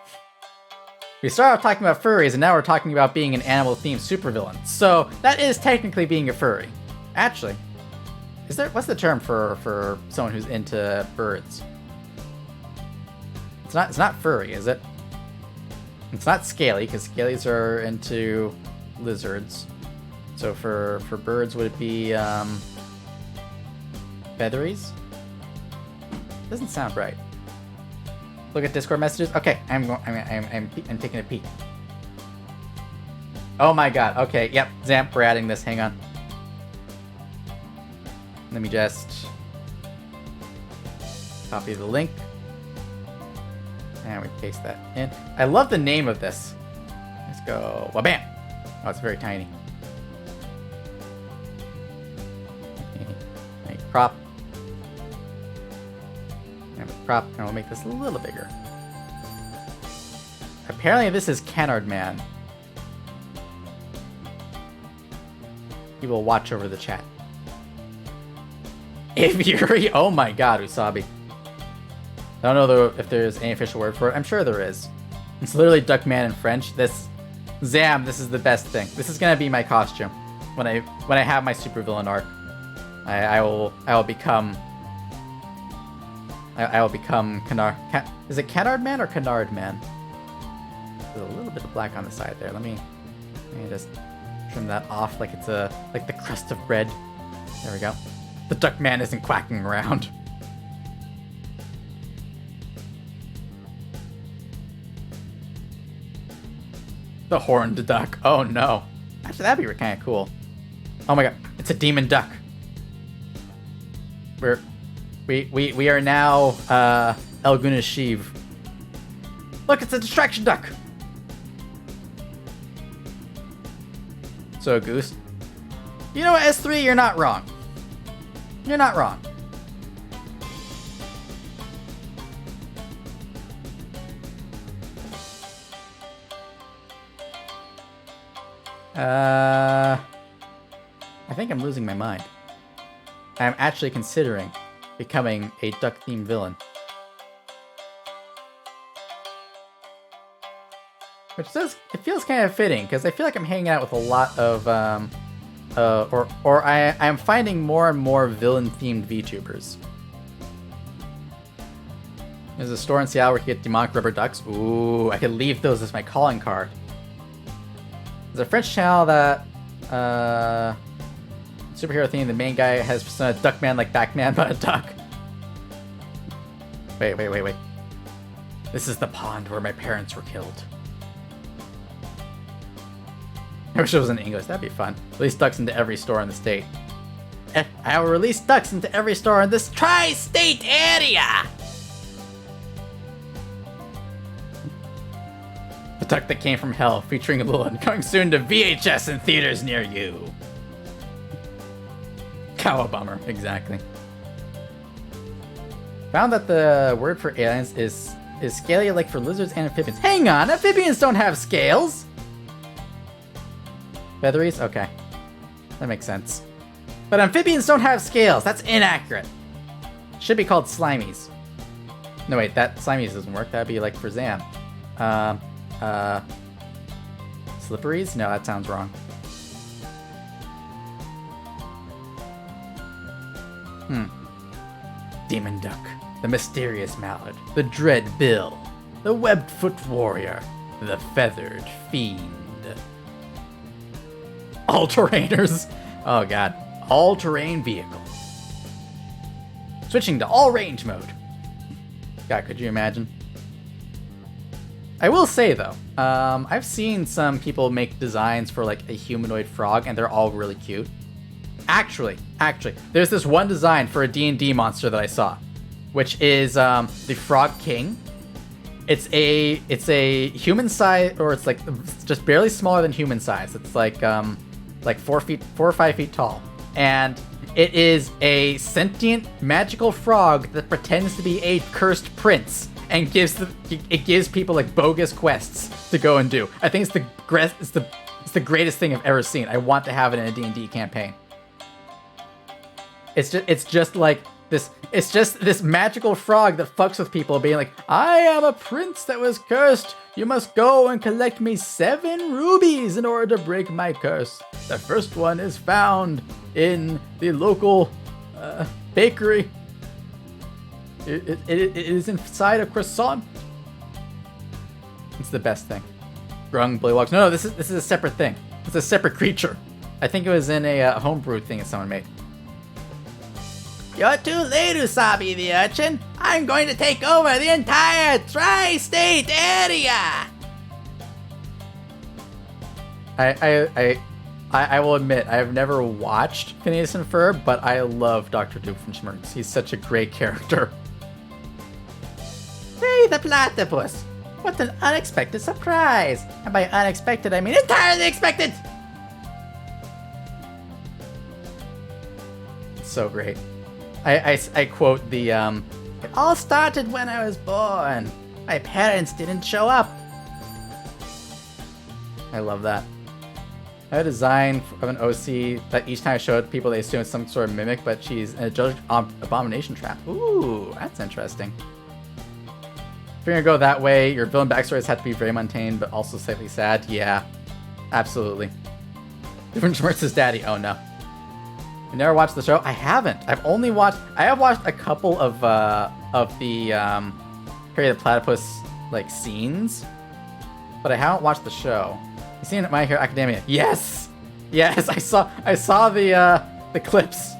Speaker 1: We started off talking about furries, and now we're talking about being an animal-themed supervillain. So that is technically being a furry. Actually, what's the term for someone who's into birds? It's not furry, is it? It's not scaly, because scalies are into lizards. So for birds, would it be featheries? Doesn't sound right. Look at Discord messages. Okay, I'm taking a peek. Oh my god. Okay, yep. Zamp, we're adding this. Hang on. Let me just copy the link. And we paste that in. I love the name of this. Let's go. Wabam! Oh, it's very tiny. Okay. Crop. And crop. And we'll make this a little bigger. Apparently this is Canard Man. He will watch over the chat. Aviary? Oh my god, Usabi. I don't know if there's any official word for it. I'm sure there is. It's literally Duckman in French. This is the best thing. This is gonna be my costume when I have my supervillain arc. I will become Canard. Is it Canard Man or Canard Man? There's a little bit of black on the side there. Let me just trim that off like it's like the crust of bread. There we go. The Duckman isn't quacking around. The horned duck. Oh no. Actually, that'd be kind of cool. Oh my god, it's a demon duck. We are now El Gunashiv. Look, it's a distraction duck. So Goose, you know what, S3, you're not wrong. You're not wrong. I think I'm losing my mind. I'm actually considering becoming a duck-themed villain. Which it feels kind of fitting, because I feel like I'm hanging out with a lot of, I'm finding more and more villain-themed VTubers. There's a store in Seattle where you get demonic rubber ducks. Ooh, I could leave those as my calling card. There's a French channel that, superhero theme, the main guy has persona Duckman like Batman, but a duck. Wait. This is the pond where my parents were killed. I wish it was in English, that'd be fun. Release ducks into every store in the state. I will release ducks into every store in this tri-state area! The Duck That Came From Hell, featuring Lilin, coming soon to VHS in theaters near you. Cowabummer, exactly. Found that the word for aliens is scaly like for lizards and amphibians. Hang on, amphibians don't have scales! Featheries? Okay. That makes sense. But amphibians don't have scales. That's inaccurate. Should be called slimies. No, wait. That slimies doesn't work. That'd be like for Zam. Slipperies? No, that sounds wrong. Demon Duck. The Mysterious Mallard. The Dread Bill. The Webbed Foot Warrior. The Feathered Fiend. All-terrainers. Oh god. All-terrain vehicle. Switching to all-range mode. God, could you imagine? I will say though, I've seen some people make designs for like a humanoid frog and they're all really cute. Actually, there's this one design for a D&D monster that I saw, which is the Frog King. It's a human size, or it's like just barely smaller than human size. It's like 4 or 5 feet tall, and it is a sentient magical frog that pretends to be a cursed prince and it gives people like bogus quests to go and do. I think it's the greatest thing I've ever seen. I want to have it in a D&D campaign. It's just like this. It's just this magical frog that fucks with people, being like, I am a prince that was cursed. You must go and collect me 7 rubies in order to break my curse. The first one is found in the local bakery. It is inside a croissant. It's the best thing. Grung Bullywugs. No, this is a separate thing. It's a separate creature. I think it was in a homebrew thing that someone made. You're too late, Usabi the urchin. I'm going to take over the entire tri-state area. I will admit, I have never watched Phineas and Ferb, but I love Dr. Doofenshmirtz. He's such a great character. Hey, the platypus! What an unexpected surprise! And by unexpected, I mean entirely expected! It's so great. I quote the, it all started when I was born. My parents didn't show up. I love that. I have a design of an OC that each time I show it to people, they assume it's some sort of mimic, but she's in a judge abomination trap. Ooh, that's interesting. If you're gonna go that way, your villain backstories have to be very mundane, but also slightly sad. Yeah, absolutely. Doofenshmirtz's daddy. Oh no. You never watched the show? I haven't. I have watched a couple of the Harry the Platypus like scenes, but I haven't watched the show. You seen My Hero Academia? Yes, yes. I saw the clips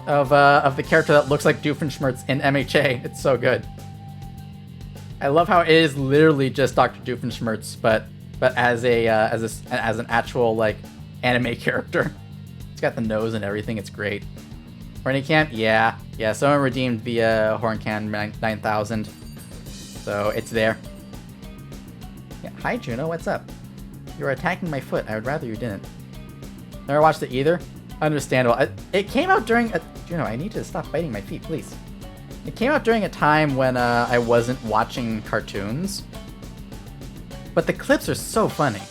Speaker 1: of the character that looks like Doofenshmirtz in MHA. It's so good. I love how it is literally just Dr. Doofenshmirtz, but as an actual like anime character. It's got the nose and everything. It's great. Horny Camp? Yeah. Someone redeemed the Horncam 9000, so it's there. Yeah. Hi, Juno. What's up? You're attacking my foot. I would rather you didn't. Never watched it either. Understandable. It came out during Juno, I need to stop biting my feet, please. It came out during a time when I wasn't watching cartoons, but the clips are so funny.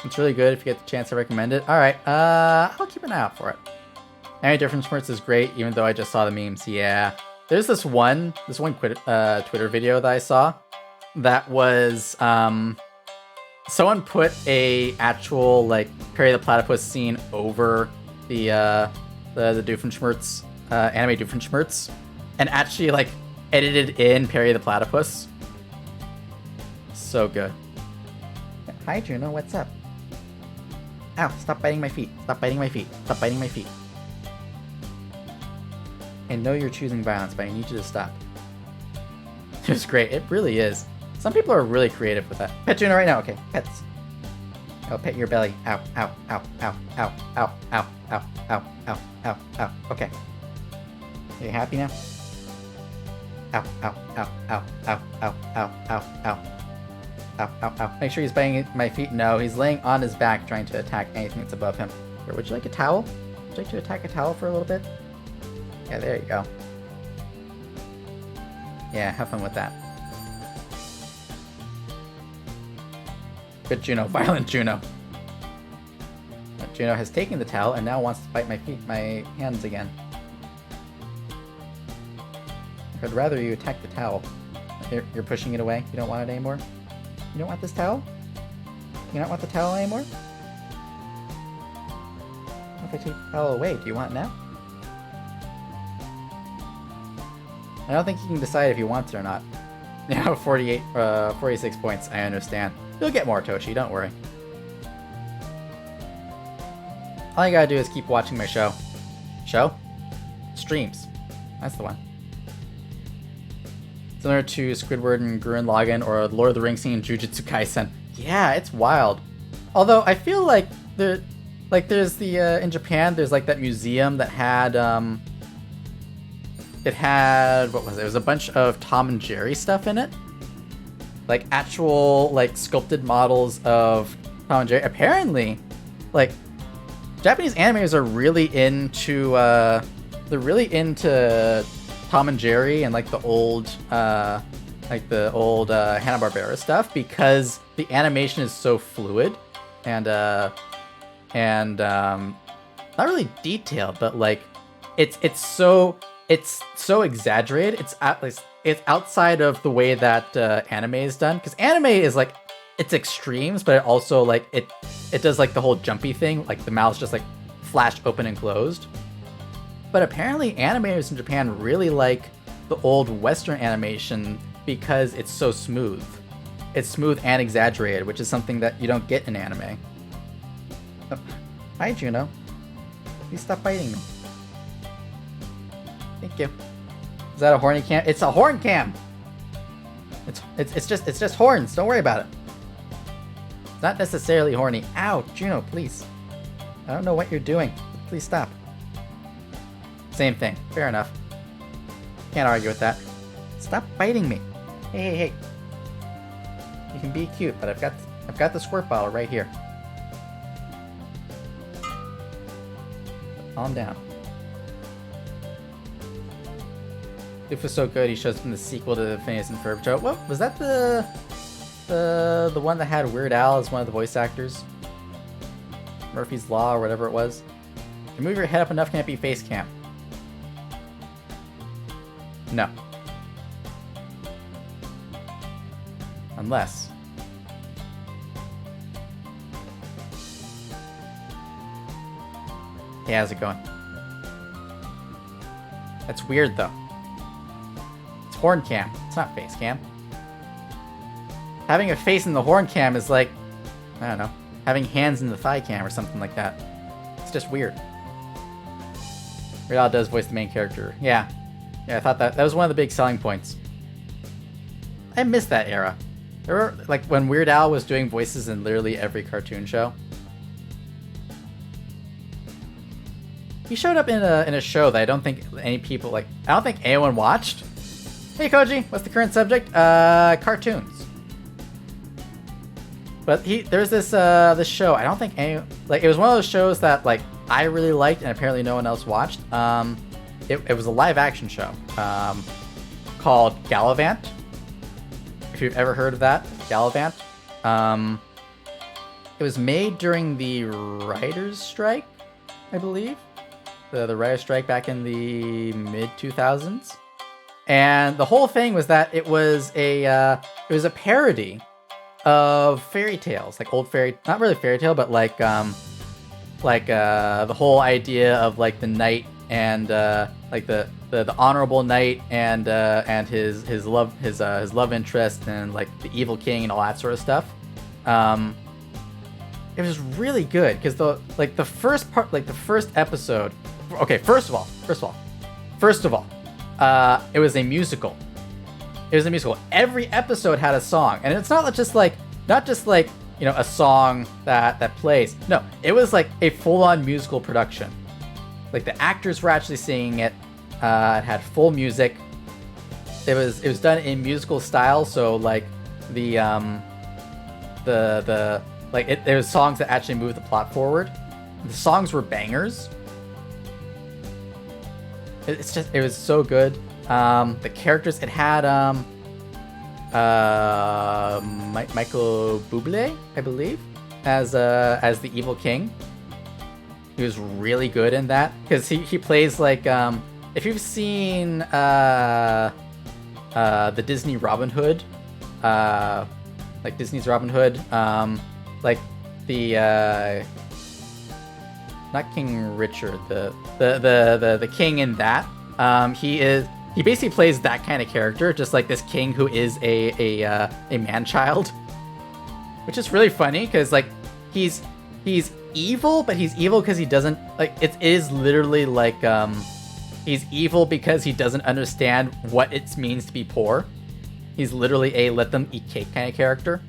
Speaker 1: It's really good. If you get the chance, I recommend it. Alright, I'll keep an eye out for it. Any Doofenshmirtz is great, even though I just saw the memes. Yeah. There's this one Twitter video that I saw that was, someone put a actual, like, Perry the Platypus scene over the Doofenshmirtz, anime Doofenshmirtz, and actually, like, edited in Perry the Platypus. So good. Hi, Juno. What's up? Ow, stop biting my feet. Stop biting my feet. Stop biting my feet. I know you're choosing violence, but I need you to stop. It's great. It really is. Some people are really creative with that. Pet Juno right now. Okay, pets. I'll pet your belly. Ow, ow, ow, ow, ow, ow, ow, ow, ow, ow, ow, ow. Okay. Are you happy now? Ow, ow, ow, ow, ow, ow, ow, ow, ow. Ow, ow, ow. Make sure he's biting my feet. No, he's laying on his back trying to attack anything that's above him. Here, would you like a towel? Would you like to attack a towel for a little bit? Yeah, there you go. Yeah, have fun with that. Good Juno. Violent Juno. Juno has taken the towel and now wants to bite my hands again. I'd rather you attack the towel. You're pushing it away? You don't want it anymore? You don't want this towel? You don't want the towel anymore? If I take the towel away, do you want it now? I don't think you can decide if you want it or not. Now 46 points, I understand. You'll get more, Toshi, don't worry. All you gotta do is keep watching my show. Show? Streams. That's the one. Similar to Squidward and Gurren Lagann or Lord of the Rings scene in Jujutsu Kaisen. Yeah, it's wild. Although I feel like there's the in Japan there's like that museum that had it had, what was it? It was a bunch of Tom and Jerry stuff in it. Like actual, like sculpted models of Tom and Jerry. Apparently, like Japanese animators are really into, Tom and Jerry and like the old Hanna-Barbera stuff because the animation is so fluid and not really detailed, but like it's so exaggerated. It's outside of the way that anime is done, because anime is like it's extremes, but it also like it does like the whole jumpy thing, like the mouth's just like flash open and closed. But apparently animators in Japan really like the old Western animation because it's so smooth. It's smooth and exaggerated, which is something that you don't get in anime. Oh, hi, Juno. Please stop biting me. Thank you. Is that a horny cam? It's a horn cam! It's just horns. Don't worry about it. It's not necessarily horny. Ow, Juno, please. I don't know what you're doing. Please stop. Same thing. Fair enough. Can't argue with that. Stop biting me. Hey. You can be cute, but I've got the squirt bottle right here. Calm down. It was so good. He shows up in the sequel to the Phineas and Ferb show. What was that? The one that had Weird Al as one of the voice actors? Murphy's Law or whatever it was. You move your head up enough, can it be face cam? No. Unless. Hey, how's it going? That's weird though. It's horn cam. It's not face cam. Having a face in the horn cam is like, I don't know, having hands in the thigh cam or something like that. It's just weird. Weird Al does voice the main character. Yeah, I thought that was one of the big selling points. I miss that era. There were, like, when Weird Al was doing voices in literally every cartoon show. He showed up in a show that I don't think any people, like, I don't think anyone watched. Hey Koji, what's the current subject? Cartoons. But there's this show, I don't think it was one of those shows that, like, I really liked and apparently no one else watched. It was a live action show called Gallivant. If you've ever heard of that, Gallivant. It was made during the writer's strike, I believe. The writer's strike back in the mid-2000s. And the whole thing was that it was a parody of fairy tales, like old not really fairy tale, but like the whole idea of like the knight and like the honorable knight and his love interest and like the evil king and all that sort of stuff. It was really good because the first part, like the first episode. Okay, first of all, it was a musical. Every episode had a song, and it's not just like a song that plays. No, it was like a full-on musical production. Like the actors were actually singing it. It had full music. It was done in musical style, so like there was songs that actually moved the plot forward. The songs were bangers. It was so good. The characters, it had Michael Bublé, I believe, as the evil king. He was really good in that because he plays like if you've seen the Disney Robin Hood, like Disney's Robin Hood, like the not King Richard, the king in that. He basically plays that kind of character, just like this king who is a man-child, which is really funny because like he's evil, but he's evil because he doesn't like. It is literally like he's evil because he doesn't understand what it means to be poor. He's literally a let them eat cake kind of character.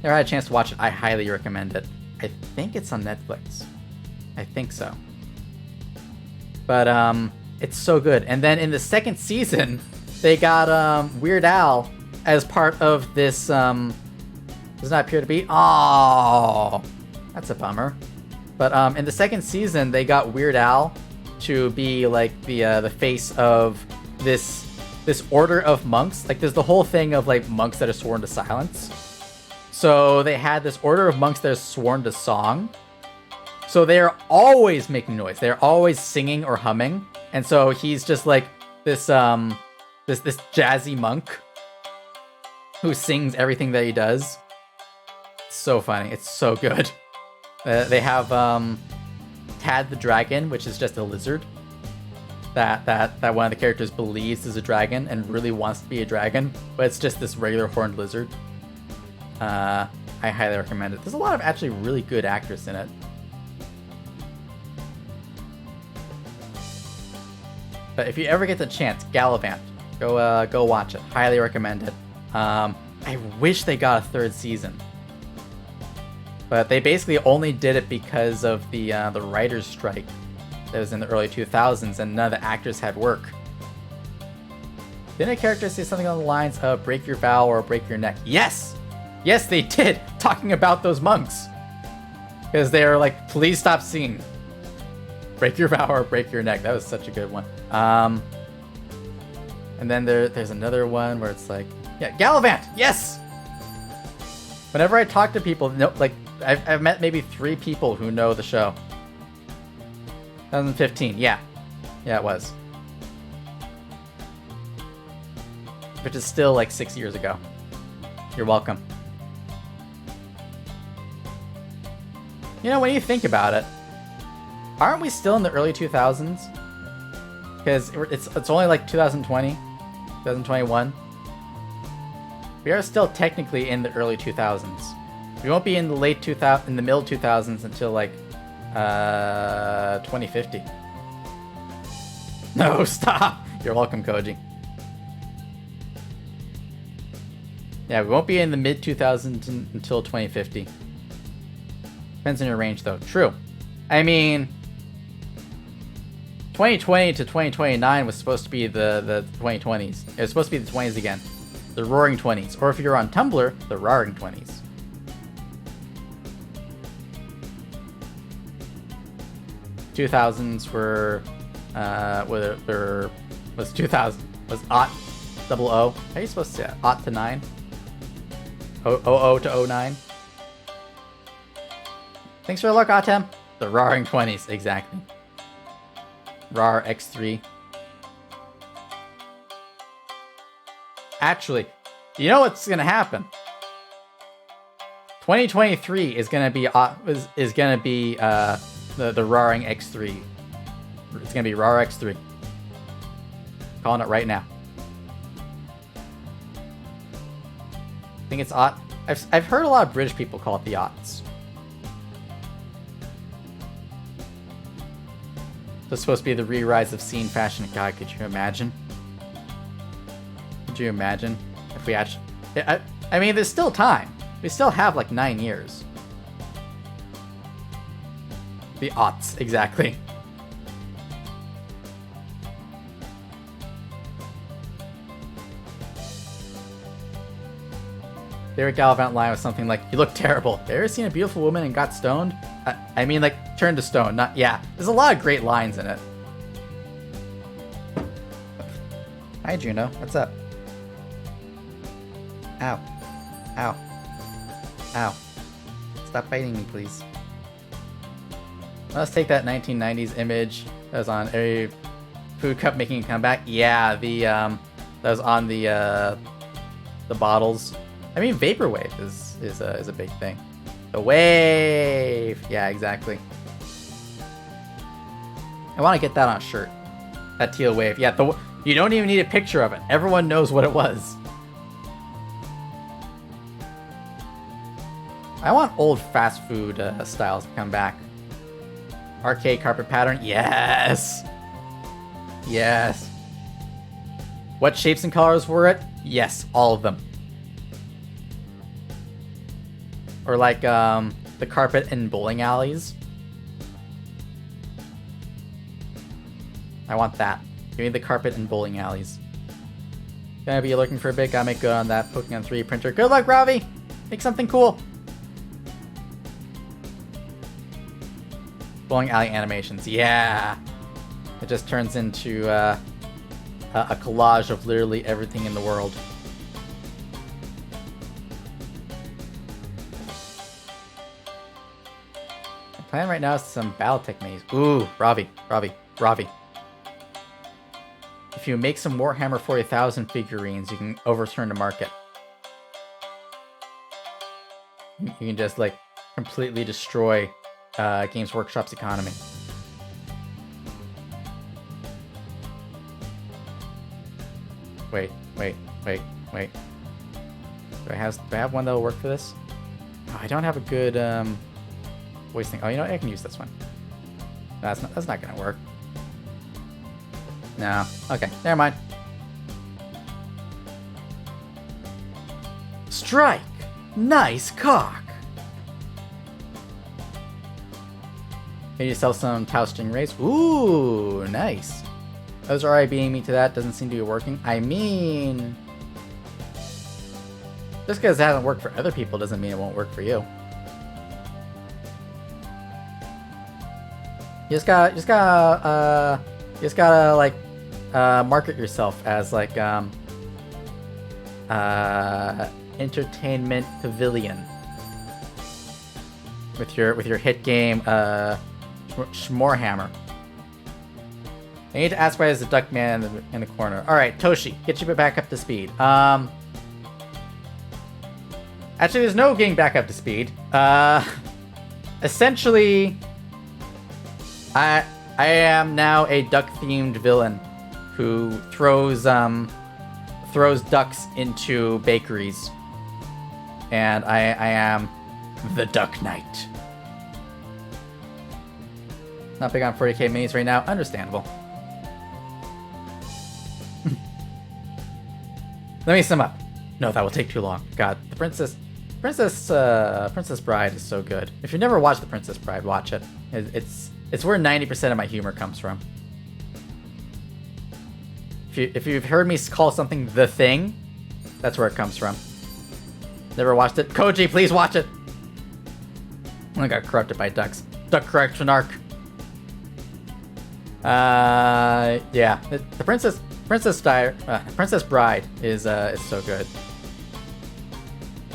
Speaker 1: Never had a chance to watch it. I highly recommend it. I think it's on Netflix. I think so. But It's so good. And then in the second season, they got Weird Al as part of this. Does not appear to be. Oh, that's a bummer. But in the second season, they got Weird Al to be like the face of this order of monks. Like there's the whole thing of like monks that are sworn to silence. So they had this order of monks that are sworn to song. So they're always making noise. They're always singing or humming. And so he's just like this this jazzy monk who sings everything that he does. It's so funny. It's so good. They have Tad the Dragon, which is just a lizard that one of the characters believes is a dragon and really wants to be a dragon, but it's just this regular horned lizard. I highly recommend it. There's a lot of actually really good actors in it. But if you ever get the chance, Gallivant, go watch it. Highly recommend it. I wish they got a third season, but they basically only did it because of the writers' strike that was in the early 2000s, and none of the actors had work. Didn't a character say something on the lines of "break your vow or break your neck"? Yes, yes, they did. Talking about those monks, because they were like, "Please stop singing. Break your vow or break your neck." That was such a good one. And then there's another one where it's like, yeah, Gallivant, yes! Whenever I talk to people, no, like, I've met maybe 3 people who know the show. 2015, yeah. Yeah, it was. Which is still like 6 years ago. You're welcome. You know, when you think about it, aren't we still in the early 2000s? Because it's only like 2020, 2021. We are still technically in the early 2000s. We won't be in the in the middle 2000s until like 2050. No, stop. You're welcome, Koji. Yeah, we won't be in the mid 2000s until 2050. Depends on your range, though. True. I mean, 2020 to 2029 was supposed to be the 2020s. It was supposed to be the 20s again. The Roaring 20s. Or if you're on Tumblr, the Roaring 20s. '2000s were was 2000 was aught 00. How are you supposed to say that? Aught to 9? 00 to 09? Thanks for the luck, Atem. The Roaring 20s, exactly. RAR X3. Actually, you know what's gonna happen? 2023 is gonna be the Roaring X3. It's gonna be RAR X3. Calling it right now. I think it's aught. I've heard a lot of British people call it the aughts. It's supposed to be the re-rise of scene fashion. God, could you imagine? Could you imagine if we actually... I mean, there's still time. We still have like 9 years. The aughts, exactly. Their Gallivant line was something like, "You look terrible. Have you ever seen a beautiful woman and got stoned?" I mean, like, turned to stone, not... Yeah, there's a lot of great lines in it. Hi, Juno. What's up? Ow. Ow. Ow. Stop biting me, please. Let's take that 1990s image that was on every food cup making a comeback. Yeah, that was on the bottles. I mean, vaporwave is a big thing. The wave. Yeah, exactly. I want to get that on a shirt. That teal wave. Yeah, you don't even need a picture of it. Everyone knows what it was. I want old fast food styles to come back. Arcade carpet pattern. Yes. Yes. What shapes and colors were it? Yes, all of them. Or like the carpet in bowling alleys. I want that. Give me the carpet and bowling alleys. Gonna be looking for a bit. Gotta make good on that Pokemon 3D printer. Good luck, Ravi! Make something cool. Bowling alley animations. Yeah! It just turns into a collage of literally everything in the world. The plan right now is some Battletech maze. Ooh, Ravi. If you make some Warhammer 40,000 figurines, you can overturn the market. You can just, like, completely destroy Games Workshop's economy. Wait. Do I have one that'll work for this? Oh, I don't have a good voice thing. Oh, you know what? I can use this one. That's not gonna work. No. Okay, never mind. Strike! Nice cock! Can you sell some Tau Stingrays? Ooh, nice. Those are being me to that. Doesn't seem to be working. I mean... just because it hasn't worked for other people doesn't mean it won't work for you. You just gotta like market yourself as like entertainment pavilion with your hit game Schmorhammer. I need to ask why there's a duck man in the corner. All right, Toshi, get you back up to speed. Actually, there's no getting back up to speed. Essentially, I am now a duck-themed villain who throws ducks into bakeries, and I am the Duck Knight. Not big on 40k minis right now. Understandable. Let me sum up. No, that will take too long. God, the Princess Bride is so good. If you've never watched The Princess Bride, watch it. It's where 90% of my humor comes from. If you've heard me call something The Thing, that's where it comes from. Never watched it? Koji, please watch it! I got corrupted by ducks. Duck correction arc. Yeah. The Princess Bride is so good.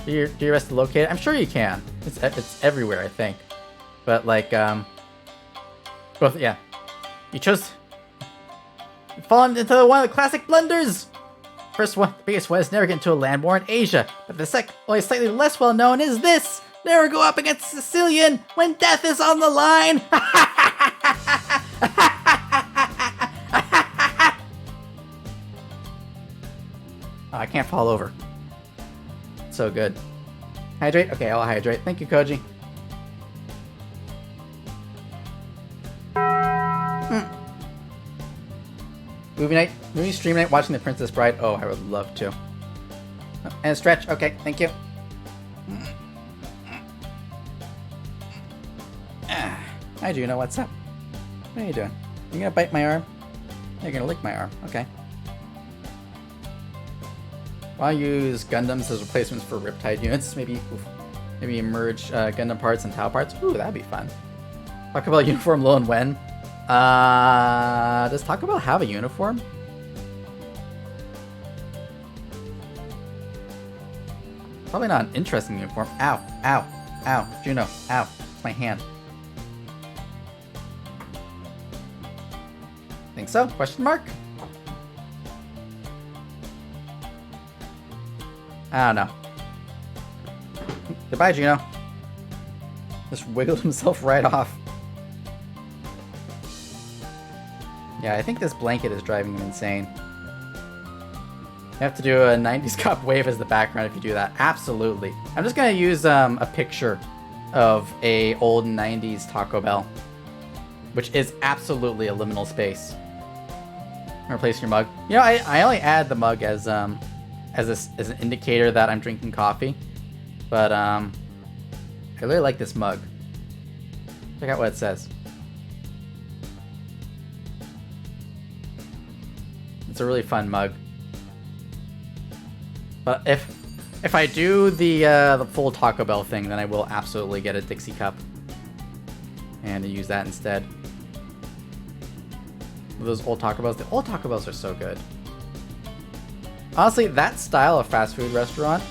Speaker 1: Do you rest to locate it? I'm sure you can. It's everywhere, I think. But like, both, yeah. You chose... You've fallen into one of the classic blunders! First one, the biggest one, is never get into a land war in Asia. But the second, only slightly less well known, is this! Never go up against Sicilian when death is on the line! Oh, I can't fall over. So good. Hydrate? Okay, I'll hydrate. Thank you, Koji. Movie stream night watching The Princess Bride. Oh, I would love to. And stretch. Okay, thank you. Hi, Juno. What's up? What are you doing? You gonna bite my arm? You're gonna lick my arm. Okay. I'll use Gundams as replacements for Riptide units. Maybe merge Gundam parts and Tau parts. Ooh, that'd be fun. Talk about uniform Lilin when. Does Taco Bell have a uniform? Probably not an interesting uniform. Ow, ow, ow, Juno, ow, it's my hand. Think so? Question mark? I don't know. Goodbye, Juno. Just wiggled himself right off. Yeah, I think this blanket is driving him insane. You have to do a 90s cop wave as the background if you do that. Absolutely. I'm just gonna use a picture of a old 90s Taco Bell, which is absolutely a liminal space. Replace your mug. You know, I only add the mug as an indicator that I'm drinking coffee, but I really like this mug. Check out what it says. It's a really fun mug. But if I do the full Taco Bell thing, then I will absolutely get a Dixie cup and use that instead. Those old Taco Bells, the old Taco Bells are so good. Honestly, that style of fast food restaurant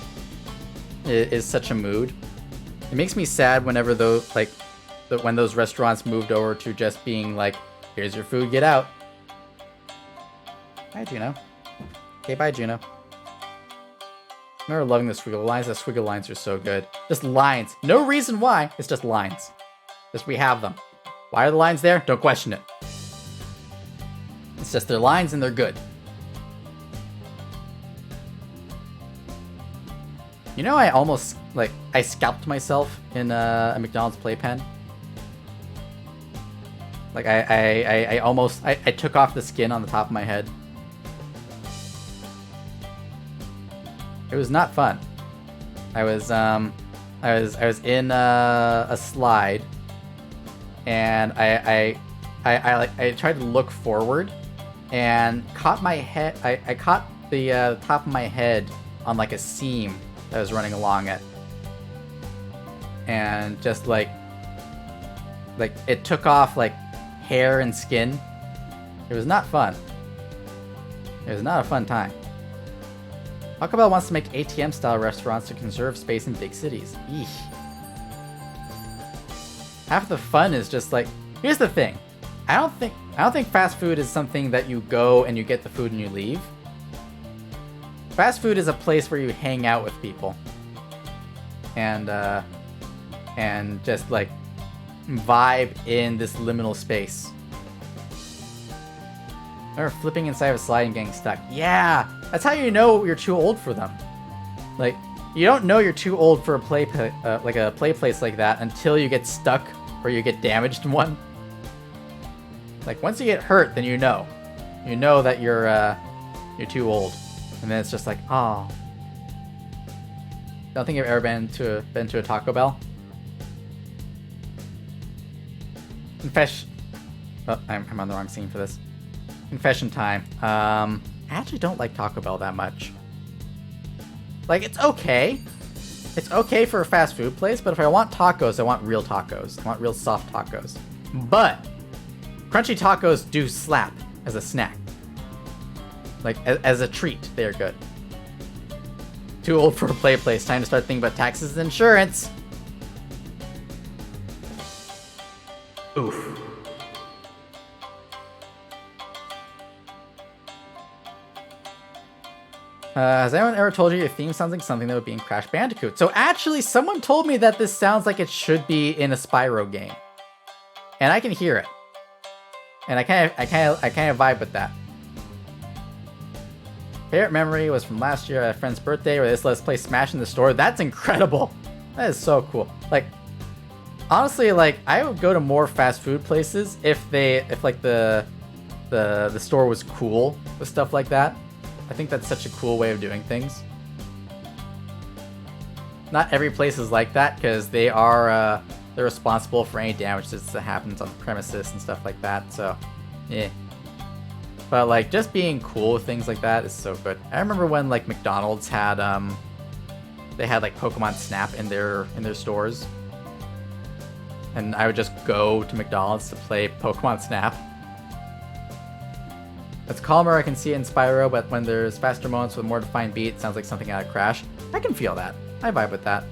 Speaker 1: is such a mood. It makes me sad whenever when those restaurants moved over to just being like, here's your food, get out. Hi, Juno. Okay, bye, Juno. I remember loving the squiggle lines. The squiggle lines are so good. Just lines. No reason why. It's just lines. Just we have them. Why are the lines there? Don't question it. It's just they're lines and they're good. You know, I almost, I scalped myself in a McDonald's playpen. Like, I took off the skin on the top of my head. It was not fun. I was in a slide, and I tried to look forward, and caught my head. I caught the top of my head on like a seam that I was running along it, and just like it took off like hair and skin. It was not fun. It was not a fun time. Taco Bell wants to make ATM-style restaurants to conserve space in big cities. Eesh. Half the fun is just like, here's the thing. I don't think fast food is something that you go and you get the food and you leave. Fast food is a place where you hang out with people. And just like vibe in this liminal space. Or flipping inside of a slide and getting stuck. Yeah, that's how you know you're too old for them. Like, you don't know you're too old for a play place like that until you get stuck or you get damaged in one. Like, once you get hurt, then you know that you're too old, and then it's just like, oh. Don't think I've ever been to a Taco Bell. Confession. Oh, I'm on the wrong scene for this. Confession time. I actually don't like Taco Bell that much. Like, it's okay. It's okay for a fast food place, but if I want tacos, I want real tacos. I want real soft tacos. But crunchy tacos do slap as a snack. Like, as a treat, they are good. Too old for a play place. Time to start thinking about taxes and insurance. Oof. Has anyone ever told you your theme sounds like something that would be in Crash Bandicoot? So actually, someone told me that this sounds like it should be in a Spyro game, and I can hear it, and I kind of vibe with that. Favorite memory was from last year at a friend's birthday where they let us play Smash in the store. That's incredible. That is so cool. Like, honestly, like, I would go to more fast food places if the store was cool with stuff like that. I think that's such a cool way of doing things. Not every place is like that because they're responsible for any damage that happens on the premises and stuff like that. So, yeah. But like, just being cool with things like that is so good. I remember when like McDonald's had they had like Pokemon Snap in their stores, and I would just go to McDonald's to play Pokemon Snap. It's calmer, I can see it in Spyro, but when there's faster moments with more defined beat, it sounds like something out of Crash. I can feel that. I vibe with that.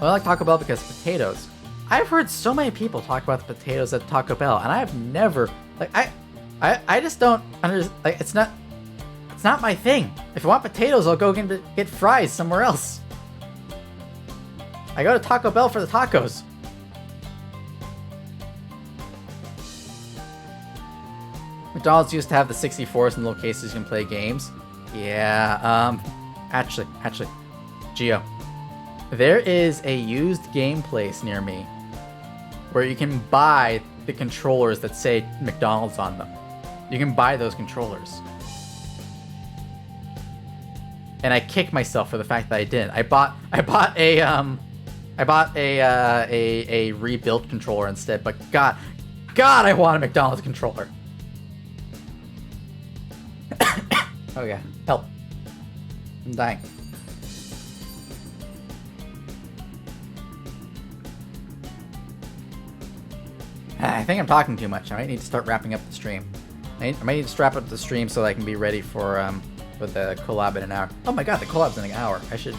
Speaker 1: Well, I like Taco Bell because of potatoes. I've heard so many people talk about the potatoes at Taco Bell, and I have never, like, I just don't understand, like, it's not my thing. If I want potatoes, I'll go get fries somewhere else. I go to Taco Bell for the tacos. McDonald's used to have the 64s in little cases you can play games. Yeah, actually, Gio, there is a used game place near me where you can buy the controllers that say McDonald's on them. You can buy those controllers. And I kick myself for the fact that I didn't. I bought a rebuilt controller instead, but God, I want a McDonald's controller. Oh yeah, help. I'm dying. I think I'm talking too much. I might need to start wrapping up the stream. I might need to wrap up the stream so that I can be ready for the collab in an hour. Oh my god, the collab's in an hour. I should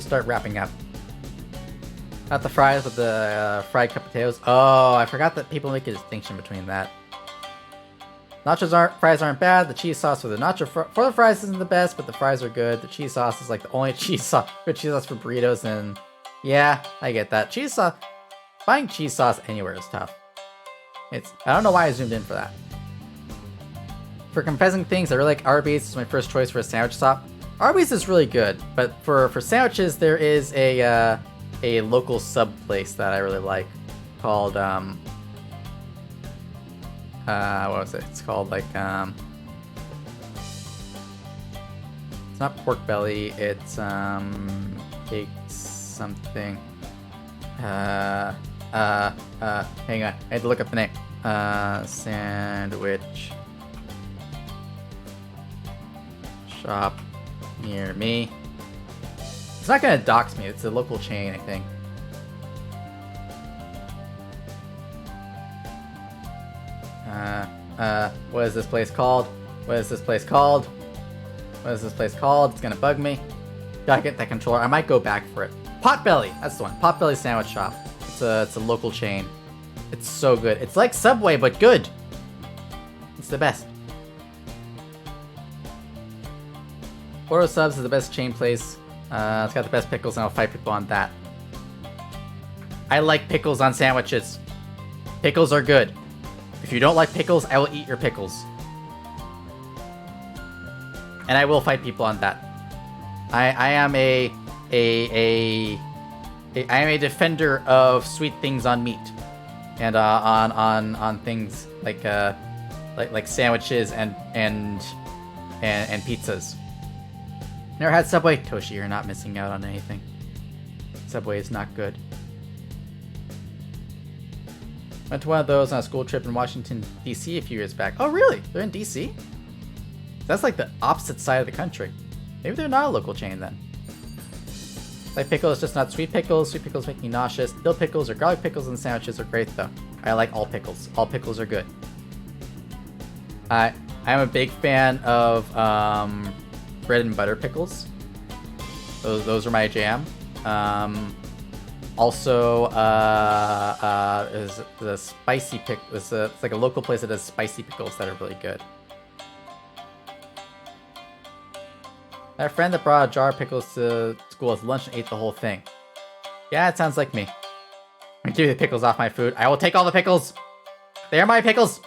Speaker 1: start wrapping up. Not the fries, but the fried cup potatoes. Oh, I forgot that people make a distinction between that. Fries aren't bad. The cheese sauce for the fries isn't the best, but the fries are good. The cheese sauce is like the only good cheese sauce for burritos, and yeah, I get that. Cheese sauce. Buying cheese sauce anywhere is tough. I don't know why I zoomed in for that. For confessing things, I really like Arby's. It's my first choice for a sandwich stop. Arby's is really good, but for sandwiches, there is a local sub place that I really like called what was it? It's called like it's not pork belly. It's baked something. Hang on. I had to look up the name. Sandwich shop near me. It's not gonna dox me. It's a local chain, I think. What is this place called? What is this place called? What is this place called? It's gonna bug me. Gotta get that controller. I might go back for it. Potbelly! That's the one. Potbelly Sandwich Shop. It's a local chain. It's so good. It's like Subway, but good. It's the best. Oro Subs is the best chain place. It's got the best pickles, and I'll fight people on that. I like pickles on sandwiches. Pickles are good. If you don't like pickles, I will eat your pickles. And I will fight people on that. I am a defender of sweet things on meat, and on things like sandwiches and pizzas. Never had Subway? Toshi, you're not missing out on anything. Subway is not good. Went to one of those on a school trip in Washington, D.C. a few years back. Oh, really? They're in D.C.? That's like the opposite side of the country. Maybe they're not a local chain then. Like pickles, just not sweet pickles. Sweet pickles make me nauseous. Dill pickles or garlic pickles in sandwiches are great though. I like all pickles. All pickles are good. I'm a big fan of bread and butter pickles. Those are my jam. Also, is the spicy pick. It's like a local place that does spicy pickles that are really good. I had a friend that brought a jar of pickles to school as lunch and ate the whole thing. Yeah, it sounds like me. I give the pickles off my food. I will take all the pickles. They are my pickles.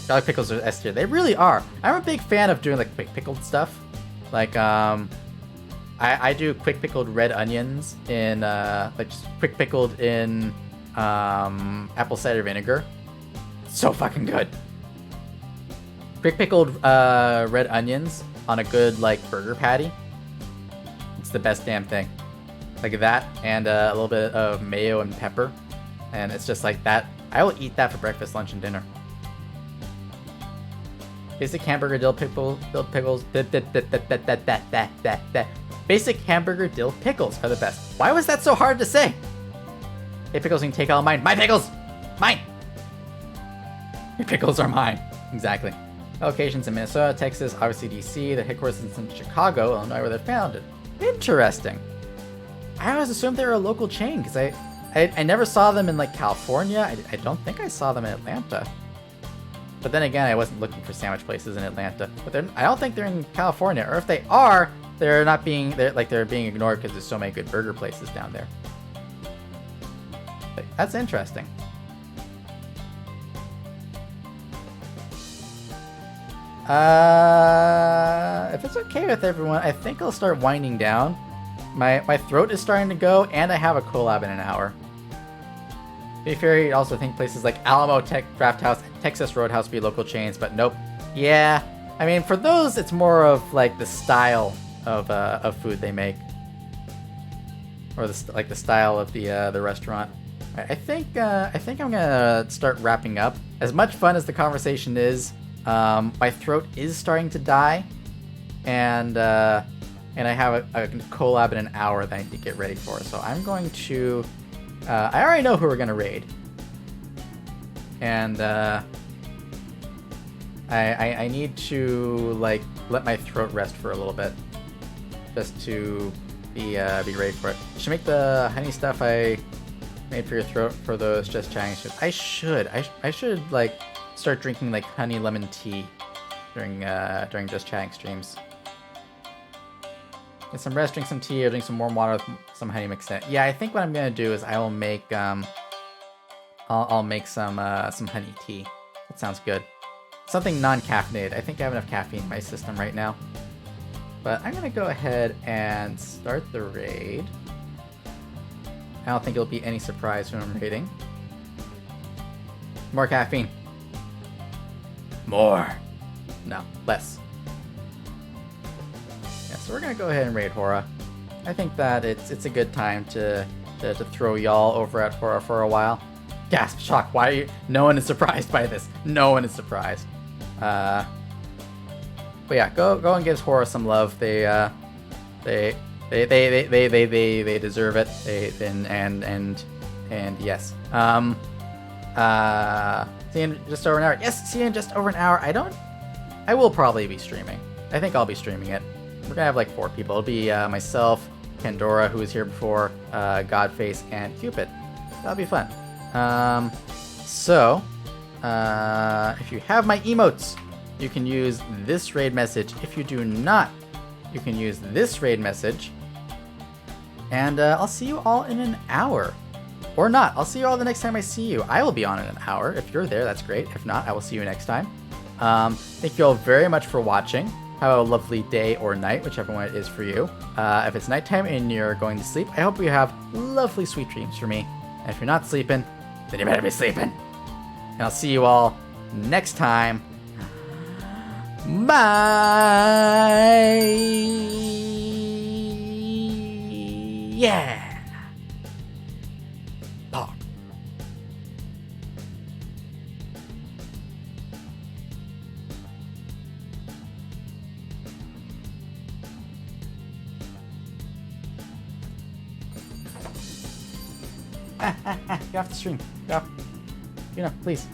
Speaker 1: Garlic pickles are S tier. They really are. I'm a big fan of doing like quick pickled stuff. Like I do quick pickled red onions in like just quick pickled in apple cider vinegar. So fucking good. Quick pickled red onions on a good like burger patty. It's the best damn thing. Like that and a little bit of mayo and pepper, and it's just like that. I will eat that for breakfast, lunch, and dinner. Basic hamburger dill pickles. Basic hamburger dill pickles are the best. Why was that so hard to say? Hey, pickles, you can take all mine. My pickles! Mine! Your pickles are mine. Exactly. Locations in Minnesota, Texas, obviously DC. The headquarters is in Chicago, Illinois, where they're founded. Interesting. I always assumed they were a local chain, because I never saw them in, like, California. I don't think I saw them in Atlanta. But then again, I wasn't looking for sandwich places in Atlanta. But I don't think they're in California. Or if they are, they're being ignored because there's so many good burger places down there. But that's interesting. If it's okay with everyone, I think I'll start winding down. My throat is starting to go, and I have a collab in an hour. To be fair, you'd also think places like Alamo Draft House and Texas Roadhouse be local chains, but nope. Yeah, I mean, for those, it's more of like the style of food they make, or the style of the restaurant. I think I'm gonna start wrapping up. As much fun as the conversation is, My throat is starting to die, and I have a collab in an hour that I need to get ready for. So I'm going to. I already know who we're gonna raid, and I need to like let my throat rest for a little bit, just to be ready for it. Should make the honey stuff I made for your throat for those just chatting streams. I should like start drinking like honey lemon tea during just chatting streams. Get some rest, drink some tea, or drink some warm water with some honey mixed in it. Yeah, I think what I'm gonna do is I will make I'll make some honey tea. That sounds good. Something non-caffeinated. I think I have enough caffeine in my system right now. But I'm gonna go ahead and start the raid. I don't think it'll be any surprise when I'm raiding. More caffeine. More. No, less. Yeah, so we're gonna go ahead and raid Hora. I think that it's a good time to throw y'all over at Hora for a while. Gasp, shock, why are you? No one is surprised by this. No one is surprised. But yeah, go and give Hora some love. They deserve it. And yes. See you in just over an hour. Yes, see you in just over an hour. I will probably be streaming. I think I'll be streaming it. We're gonna have like 4 people. It'll be myself, Pandora, who was here before, Godface, and Cupid. That'll be fun. So if you have my emotes, you can use this raid message. If you do not, you can use this raid message. And I'll see you all in an hour. Or not. I'll see you all the next time I see you. I will be on in an hour. If you're there, that's great. If not, I will see you next time. Thank you all very much for watching. Have a lovely day or night, whichever one it is for you. If it's nighttime and you're going to sleep, I hope you have lovely sweet dreams for me. And if you're not sleeping, then you better be sleeping. And I'll see you all next time. Bye! Yeah! Pog. Get off the stream. Get off. You know, please.